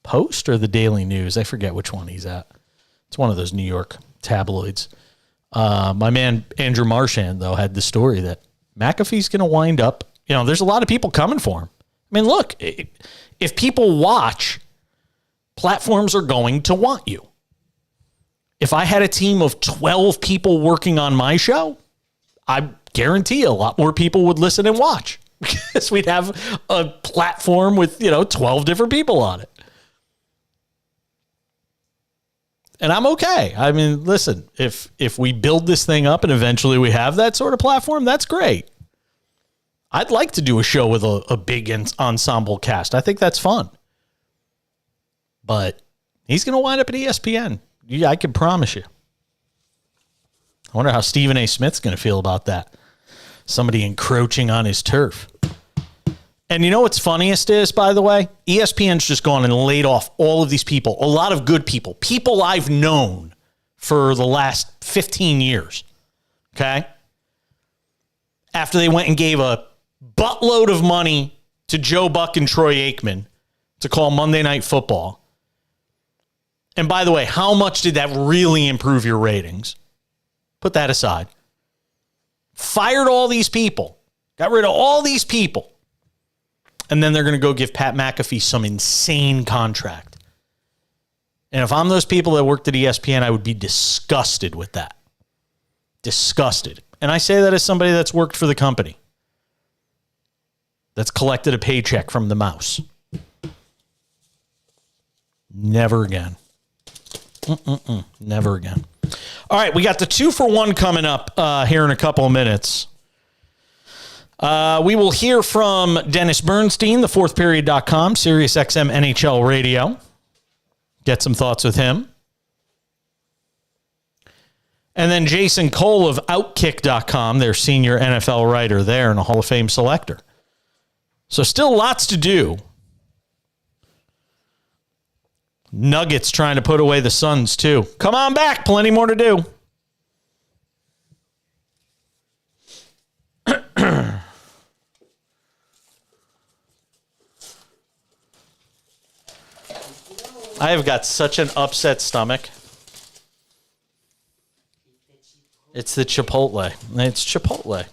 Post or the Daily News, I forget which one he's at. It's one of those New York tabloids. My man Andrew Marchand, though, had the story that McAfee's going to wind up. You know, there's a lot of people coming for him. I mean, look, if people watch, platforms are going to want you. If I had a team of 12 people working on my show, I guarantee a lot more people would listen and watch because we'd have a platform with, 12 different people on it. And I'm okay. I mean, listen, if we build this thing up and eventually we have that sort of platform, that's great. I'd like to do a show with a big ensemble cast. I think that's fun. But he's going to wind up at ESPN. Yeah, I can promise you. I wonder how Stephen A. Smith's going to feel about that. Somebody encroaching on his turf. And you know what's funniest is, by the way? ESPN's just gone and laid off all of these people. A lot of good people. People I've known for the last 15 years. Okay? After they went and gave a buttload of money to Joe Buck and Troy Aikman to call Monday Night Football. And by the way, how much did that really improve your ratings? Put that aside. Fired all these people. Got rid of all these people. And then they're going to go give Pat McAfee some insane contract. And if I'm those people that worked at ESPN, I would be disgusted with that. Disgusted. And I say that as somebody that's worked for the company. That's collected a paycheck from the mouse. Never again. Never again. All right, we got the 2-for-1 coming up here in a couple of minutes. We will hear from Dennis Bernstein, the fourthperiod.com, SiriusXM NHL Radio. Get some thoughts with him. And then Jason Cole of Outkick.com, their senior NFL writer there and a Hall of Fame selector. So still lots to do. Nuggets trying to put away the Suns, too. Come on back. Plenty more to do. I have got such an upset stomach. It's the Chipotle. It's Chipotle.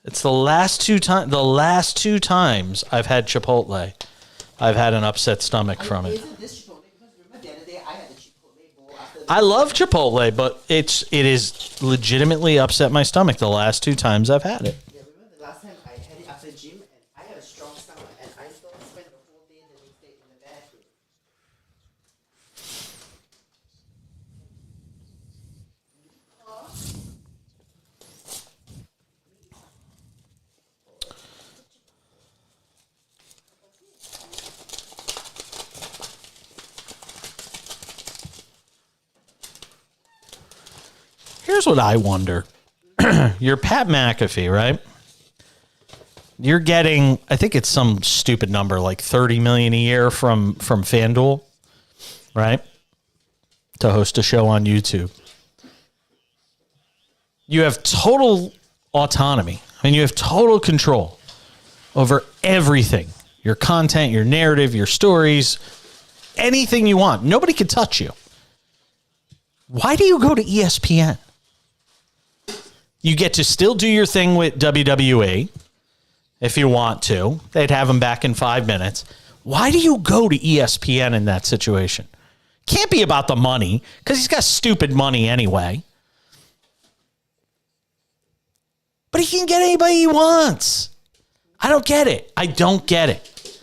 It's the last two times I've had Chipotle. I've had an upset stomach from it. I love Chipotle, but it is legitimately upset my stomach the last 2 times I've had it. Yeah, remember the last time I had it after the gym and I had a strong stomach and I still spent the whole day the next day in the bathroom. Here's what I wonder. You're Pat McAfee, right? You're getting, I think it's some stupid number, like $30 million a year from FanDuel, right? To host a show on YouTube. You have total autonomy. I mean, you have total control over everything. Your content, your narrative, your stories, anything you want. Nobody can touch you. Why do you go to ESPN? You get to still do your thing with WWE if you want to. They'd have them back in 5 minutes. Why do you go to ESPN in that situation? Can't be about the money because he's got stupid money anyway. But he can get anybody he wants. I don't get it. I don't get it.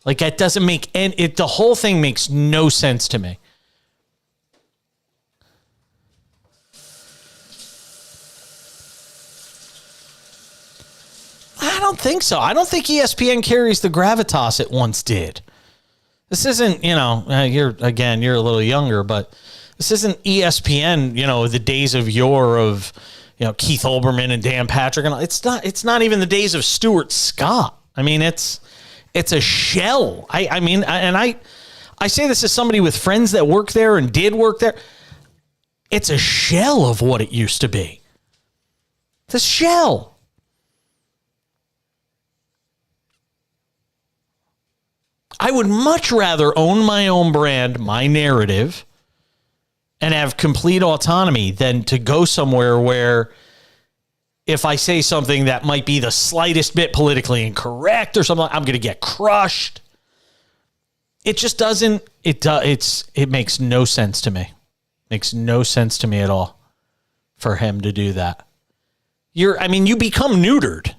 Like, that doesn't make the whole thing makes no sense to me. I don't think so. I don't think ESPN carries the gravitas it once did. This isn't, you're a little younger, but this isn't ESPN, the days of yore of, Keith Olbermann and Dan Patrick. And it's not even the days of Stuart Scott. I mean, it's a shell. I say this as somebody with friends that work there and did work there. It's a shell of what it used to be. It's a shell. I would much rather own my own brand, my narrative, and have complete autonomy than to go somewhere where if I say something that might be the slightest bit politically incorrect or something, I'm going to get crushed. It just doesn't, it makes no sense to me. Makes no sense to me at all for him to do that. You become neutered.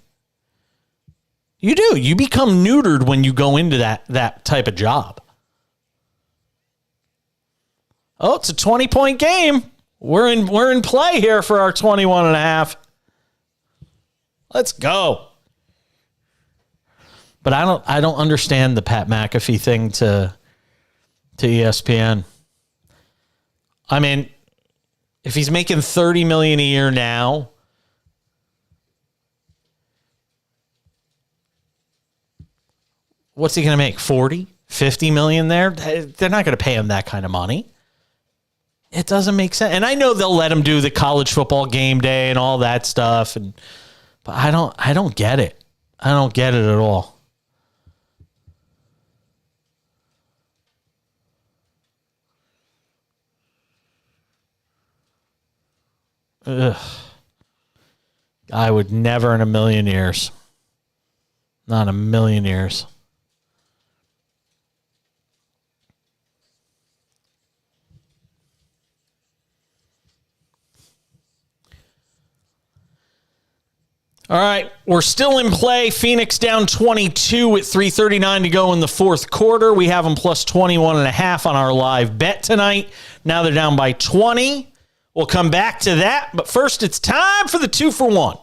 You do. You become neutered when you go into that type of job. Oh, it's a 20-point game. We're in play here for our 21 and a half. Let's go. But I don't understand the Pat McAfee thing to ESPN. I mean, if he's making $30 million a year now, what's he going to make? 40, 50 million there? They're not going to pay him that kind of money. It doesn't make sense. And I know they'll let him do the college football game day and all that stuff. But I don't get it. I don't get it at all. Ugh. I would never in a million years. Not a million years. All right, we're still in play. Phoenix down 22 with 3:39 to go in the fourth quarter. We have them plus 21.5 on our live bet tonight. Now they're down by 20. We'll come back to that, but first it's time for the 2-for-1.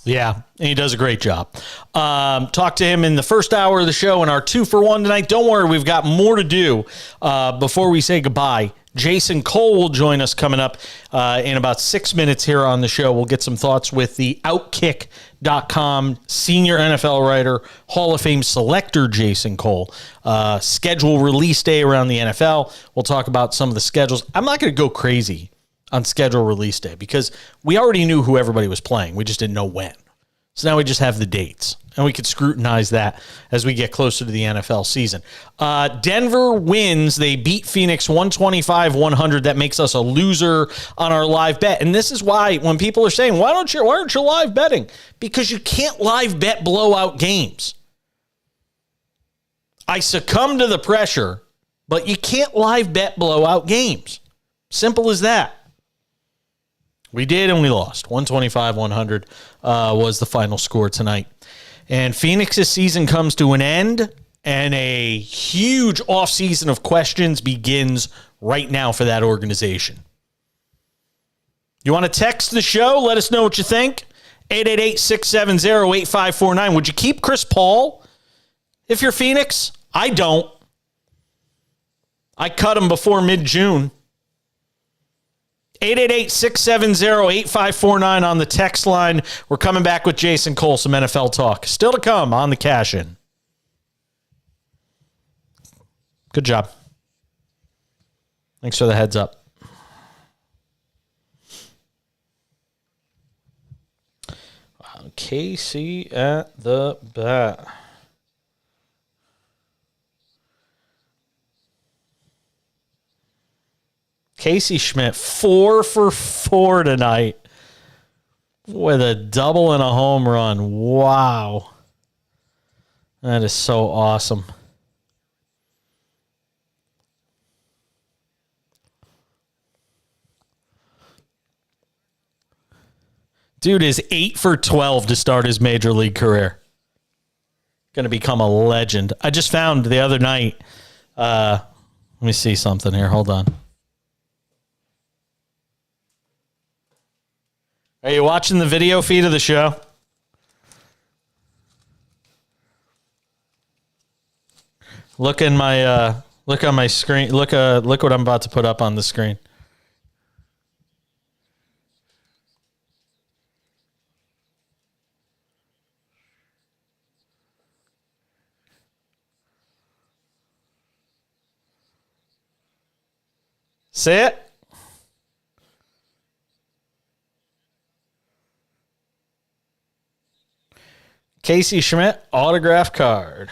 Yeah, and he does a great job. Talked to him in the first hour of the show in our 2-for-1 tonight. Don't worry, we've got more to do before we say goodbye. Jason Cole will join us coming up in about 6 minutes here on the show. We'll get some thoughts with the Outkick.com senior NFL writer, Hall of Fame selector Jason Cole. Schedule release day around the NFL. We'll talk about some of the schedules. I'm not going to go crazy on schedule release day because we already knew who everybody was playing. We just didn't know when. So now we just have the dates, and we could scrutinize that as we get closer to the NFL season. Denver wins. They beat Phoenix 125-100. That makes us a loser on our live bet. And this is why when people are saying, why aren't you live betting? Because you can't live bet blowout games. I succumb to the pressure, but you can't live bet blowout games. Simple as that. We did, and we lost. 125-100 was the final score tonight. And Phoenix's season comes to an end, and a huge offseason of questions begins right now for that organization. You want to text the show? Let us know what you think. 888-670-8549. Would you keep Chris Paul if you're Phoenix? I don't. I cut him before mid-June. 888-670-8549 on the text line. We're coming back with Jason Cole, some NFL talk. Still to come on the Cash In. Good job. Thanks for the heads up. Wow, Casey at the bat. Casey Schmidt, 4 for 4 tonight with a double and a home run. Wow. That is so awesome. Dude is 8 for 12 to start his major league career. Going to become a legend. I just found the other night. Let me see something here. Hold on. Are you watching the video feed of the show? Look on my screen. Look what I'm about to put up on the screen. See it? Casey Schmidt autograph card.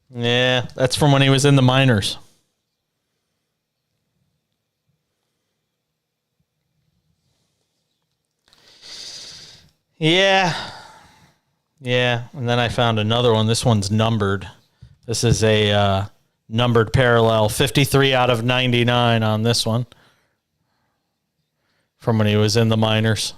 Yeah, that's from when he was in the minors. Yeah. And then I found another one. This one's numbered. This is a numbered parallel. 53 out of 99 on this one. From when he was in the minors.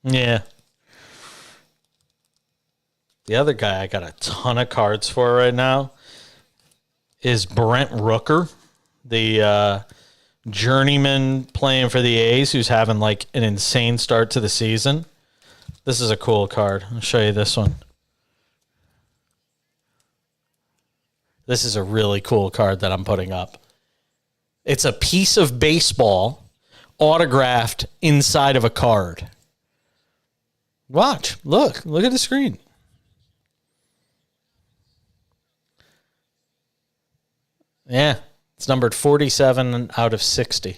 Yeah. The other guy I got a ton of cards for right now is Brent Rooker, the journeyman playing for the A's who's having like an insane start to the season. This is a cool card. I'll show you this one. This is a really cool card that I'm putting up. It's a piece of baseball autographed inside of a card. Watch. Look at the screen. Yeah, it's numbered 47 out of 60.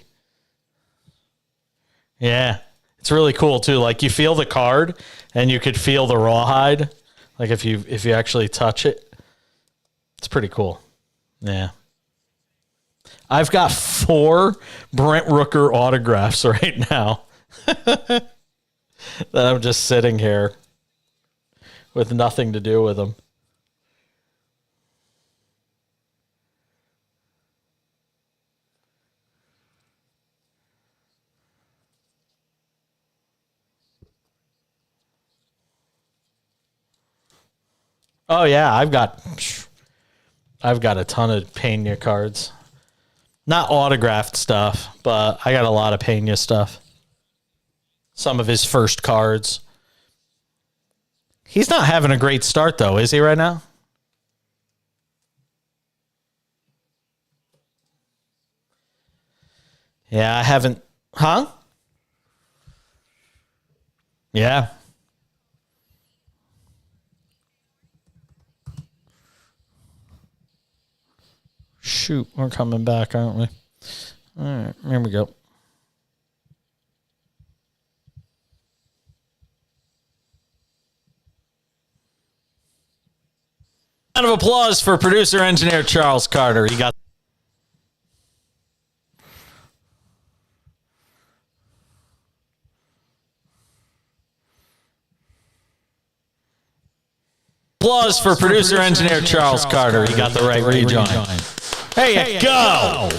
Yeah, it's really cool too. Like you feel the card and you could feel the rawhide. Like if you actually touch it, it's pretty cool. Yeah. I've got 4 Brent Rooker autographs right now. That I'm just sitting here with nothing to do with them. Oh yeah, I've got a ton of Pena cards. Not autographed stuff, but I got a lot of Pena stuff. Some of his first cards. He's not having a great start though, is he right now? Yeah, I haven't. Huh? Yeah. Shoot, we're coming back, aren't we? All right, here we go. Round of applause for producer engineer Charles Carter. He got applause for producer engineer Charles Carter. He got the right rejoin. There you go.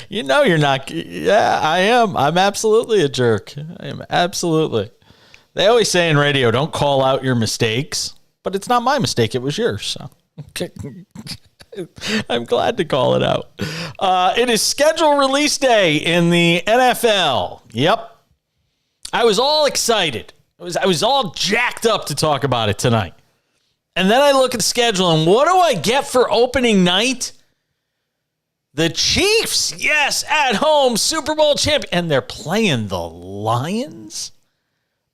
You know you're not. Yeah, I am. I'm absolutely a jerk. I am absolutely. They always say in radio, don't call out your mistakes, but it's not my mistake. It was yours. So I'm glad to call it out. It is schedule release day in the NFL. Yep. I was all excited. I was all jacked up to talk about it tonight. And then I look at the schedule, and what do I get for opening night? The Chiefs, yes, at home, Super Bowl champion. And they're playing the Lions?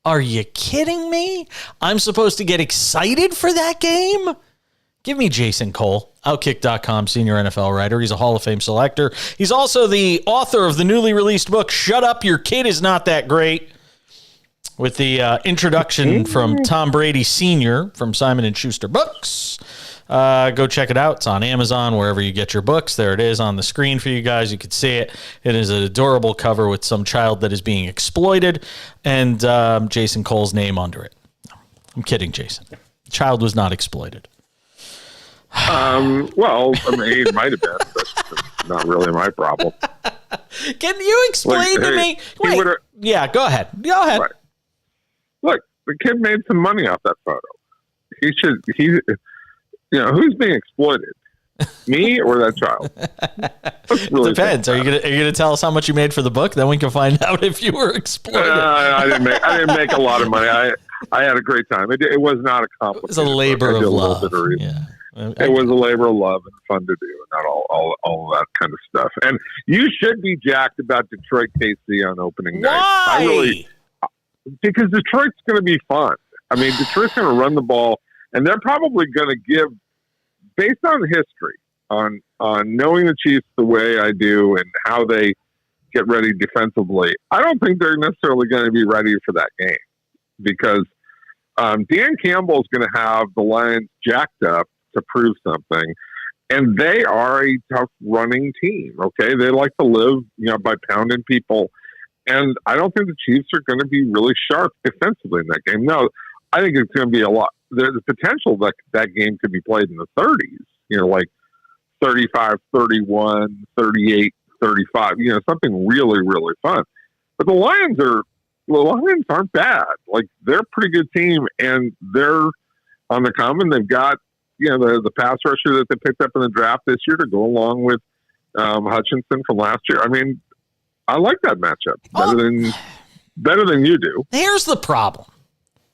Are you kidding me? I'm supposed to get excited for that game? Give me Jason Cole, Outkick.com senior NFL writer. He's a Hall of Fame selector. He's also the author of the newly released book, Shut Up, Your Kid Is Not That Great, with the introduction from Tom Brady Sr. from Simon & Schuster Books. Go check it out. It's on Amazon, wherever you get your books. There it is on the screen for you guys. You can see it. It is an adorable cover with some child that is being exploited and Jason Cole's name under it. I'm kidding, Jason. The child was not exploited. Well, I mean, it might have been, but it's not really my problem. Can you explain to me? Wait, yeah, go ahead. Go ahead. Right. Look, the kid made some money off that photo. Who's being exploited? Me or that child? Really it depends. Are you gonna tell us how much you made for the book? Then we can find out if you were exploited. I didn't make a lot of money. I had a great time. It was not a complicated. It was a labor of love. It was a labor of love and fun to do, and not all that kind of stuff. And you should be jacked about Detroit KC on opening night. Why? Because Detroit's going to be fun. I mean, Detroit's going to run the ball, and they're probably going to give, based on history, on knowing the Chiefs the way I do and how they get ready defensively. I don't think they're necessarily going to be ready for that game because Dan Campbell is going to have the Lions jacked up to prove something, and they are a tough running team. Okay, they like to live, by pounding people. And I don't think the Chiefs are going to be really sharp defensively in that game. No, I think it's going to be a lot. There's a potential that that game could be played in the 30s, like 35, 31, 38, 35, something really, really fun. But the Lions aren't bad. Like, they're a pretty good team, and they're on the common. They've got, the pass rusher that they picked up in the draft this year to go along with Hutchinson from last year. I mean, I like that matchup better than you do. Here's the problem.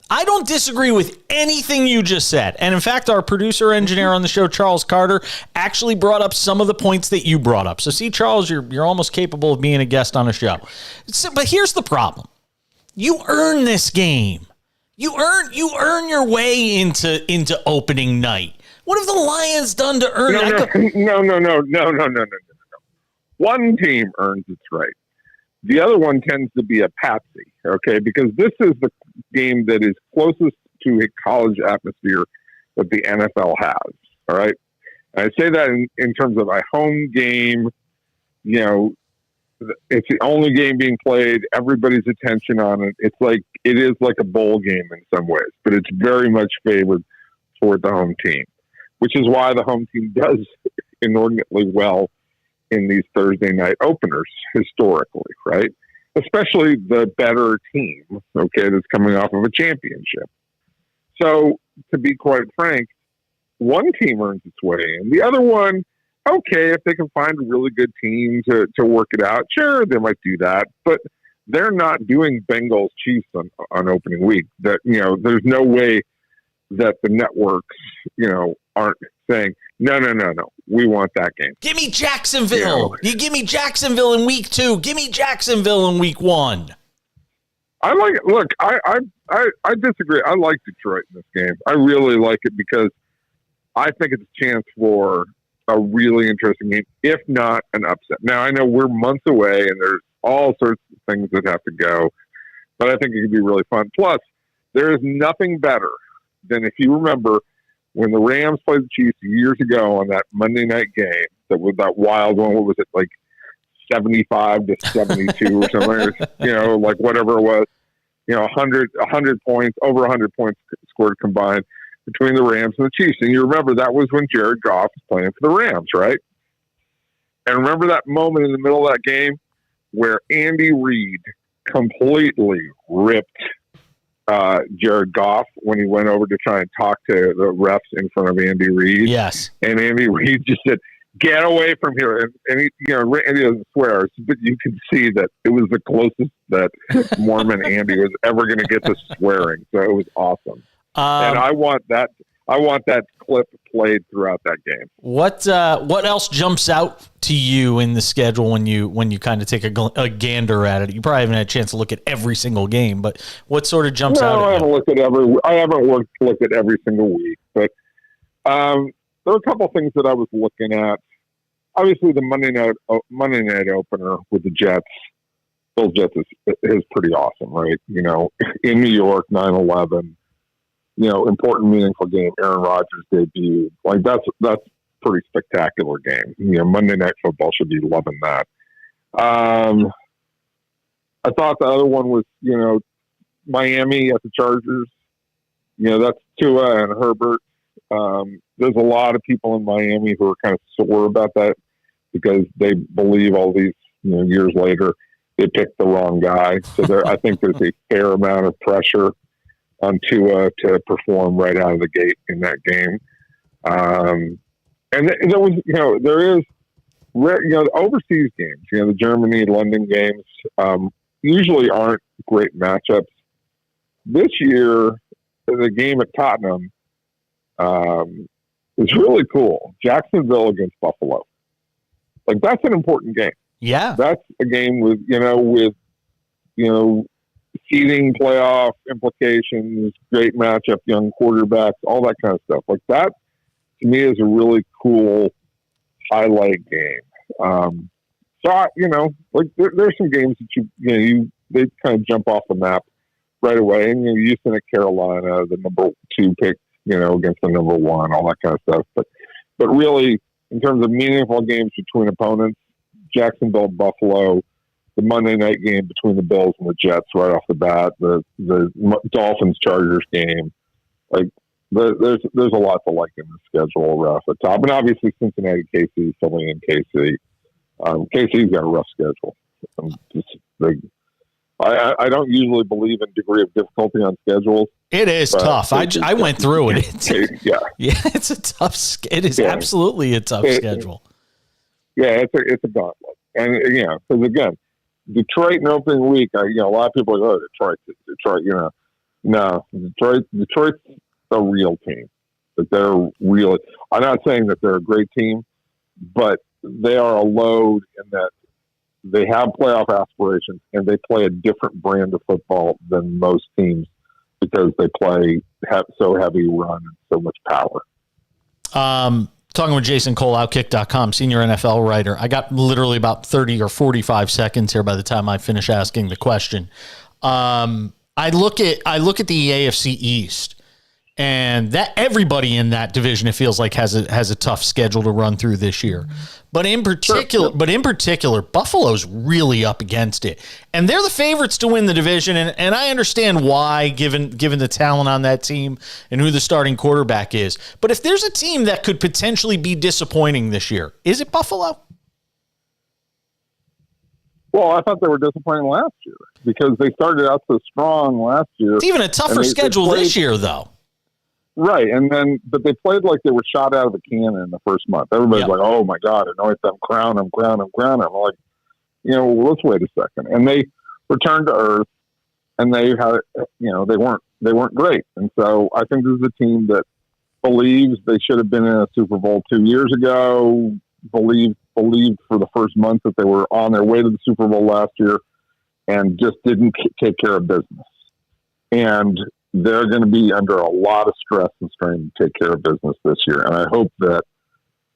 I don't disagree with anything you just said. And in fact, our producer engineer on the show, Charles Carter, actually brought up some of the points that you brought up. So see, Charles, you're almost capable of being a guest on a show. But here's the problem. You earn this game. You earn your way into opening night. What have the Lions done to earn it? No. One team earns its right. The other one tends to be a patsy, okay? Because this is the game that is closest to a college atmosphere that the NFL has, all right? And I say that in terms of a home game, it's the only game being played, everybody's attention on it. It is like a bowl game in some ways, but it's very much favored toward the home team, which is why the home team does inordinately well in these Thursday night openers historically, right? especially the better team, okay, that's coming off of a championship. So, to be quite frank, one team earns its way in. The other one, okay, if they can find a really good team to work it out, sure, they might do that. But they're not doing Bengals Chiefs on opening week. That, there's no way that the networks, aren't saying, no, we want that game. Give me Jacksonville. You give me Jacksonville in week 2. Give me Jacksonville in week 1. I like it. Look, I disagree. I like Detroit in this game. I really like it because I think it's a chance for a really interesting game, if not an upset. Now, I know we're months away and there's all sorts of things that have to go, but I think it could be really fun. Plus, there is nothing better than, if you remember, when the Rams played the Chiefs years ago on that Monday night game, that was that wild one. What was it, like 75-72 or something? Like whatever it was. 100 points, over 100 points scored combined between the Rams and the Chiefs. And you remember that was when Jared Goff was playing for the Rams, right? And remember that moment in the middle of that game where Andy Reid completely ripped Jared Goff when he went over to try and talk to the refs in front of Andy Reid. Yes. And Andy Reid just said, "Get away from here." And he, Andy doesn't swear, but you can see that it was the closest that Mormon Andy was ever going to get to swearing. So it was awesome. And I want that clip played throughout that game. What else jumps out to you in the schedule when you kind of take a gander at it? You probably haven't had a chance to look at every single game, but what sort of jumps out? I haven't looked at every single week, but there are a couple of things that I was looking at. Obviously, the Monday night opener with the Jets, Bills Jets is pretty awesome, right? In New York, 9/11. Important, meaningful game. Aaron Rodgers debut. Like that's pretty spectacular game. Monday Night Football should be loving that. I thought the other one was, Miami at the Chargers. That's Tua and Herbert. There's a lot of people in Miami who are kind of sore about that because they believe all these, years later they picked the wrong guy. So I think there's a fair amount of pressure on Tua to perform right out of the gate in that game. And there was, there is, the overseas games, the Germany, London games, usually aren't great matchups. This year, the game at Tottenham is really cool. Jacksonville against Buffalo. Like, that's an important game. Yeah. That's a game with seeding, playoff implications, great matchup, young quarterbacks, all that kind of stuff. Like that, to me, is a really cool highlight game. There's some games that they kind of jump off the map right away. And Houston at Carolina, the number 2 pick, against the number 1, all that kind of stuff. But really, in terms of meaningful games between opponents, Jacksonville, Buffalo, the Monday night game between the Bills and the Jets right off the bat, the Dolphins Chargers game, like there's a lot to like in the schedule right off the top, and obviously Cincinnati, KC, filling in KC. KC's got a rough schedule. I don't usually believe in degree of difficulty on schedules. It is tough. I went through it. It's a tough. It is absolutely a tough schedule. Yeah, it's a gauntlet, and because again, Detroit in opening week, a lot of people are like, oh, Detroit, no, Detroit's a real team. That they're really. I'm not saying that they're a great team, but they are a load in that they have playoff aspirations and they play a different brand of football than most teams because they play so heavy run and so much power. Talking with Jason Cole, Outkick.com, senior NFL writer. I got literally about 30 or 45 seconds here by the time I finish asking the question. I look at the AFC East, and that everybody in that division, it feels like, has a tough schedule to run through this year. But in particular, Buffalo's really up against it, and they're the favorites to win the division. And I understand why, given the talent on that team and who the starting quarterback is. But if there's a team that could potentially be disappointing this year, is it Buffalo? Well, I thought they were disappointing last year because they started out so strong last year. It's even a tougher schedule this year, though. Right, but they played like they were shot out of a cannon in the first month. Everybody's like, "Oh my God, anoint them, crown them, crown them, crown them." I'm like, let's wait a second. And they returned to earth, and they had, they weren't great. And so I think this is a team that believes they should have been in a Super Bowl 2 years ago. Believed for the first month that they were on their way to the Super Bowl last year, and just didn't take care of business. And they're going to be under a lot of stress and strain to take care of business this year. And I hope that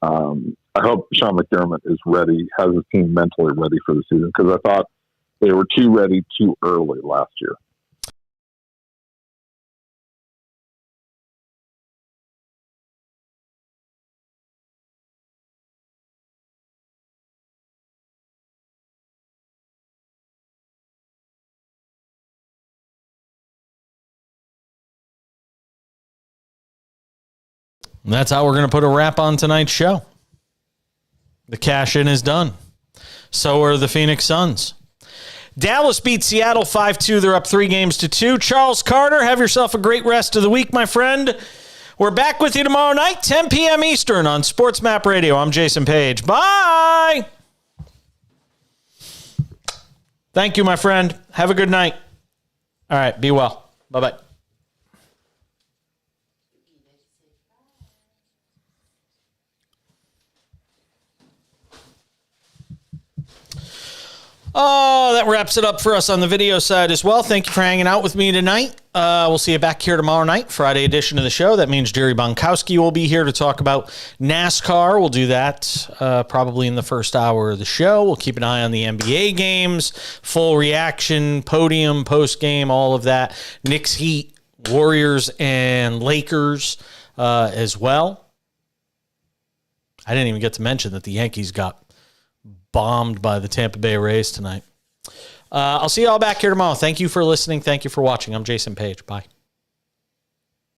Sean McDermott is ready, has his team mentally ready for the season, because I thought they were too ready too early last year. And that's how we're going to put a wrap on tonight's show. The cash-in is done. So are the Phoenix Suns. Dallas beat Seattle 5-2. They're up 3-2. Charles Carter, have yourself a great rest of the week, my friend. We're back with you tomorrow night, 10 p.m. Eastern on SportsMap Radio. I'm Jason Page. Bye! Thank you, my friend. Have a good night. All right, be well. Bye-bye. Oh, that wraps it up for us on the video side as well. Thank you for hanging out with me tonight. We'll see you back here tomorrow night, Friday edition of the show. That means Jerry Bonkowski will be here to talk about NASCAR. We'll do that probably in the first hour of the show. We'll keep an eye on the NBA games, full reaction, podium, post-game, all of that. Knicks, Heat, Warriors, and Lakers as well. I didn't even get to mention that the Yankees got bombed by the Tampa Bay Rays tonight. I'll see you all back here tomorrow. Thank you for listening. Thank you for watching. I'm Jason Page. Bye.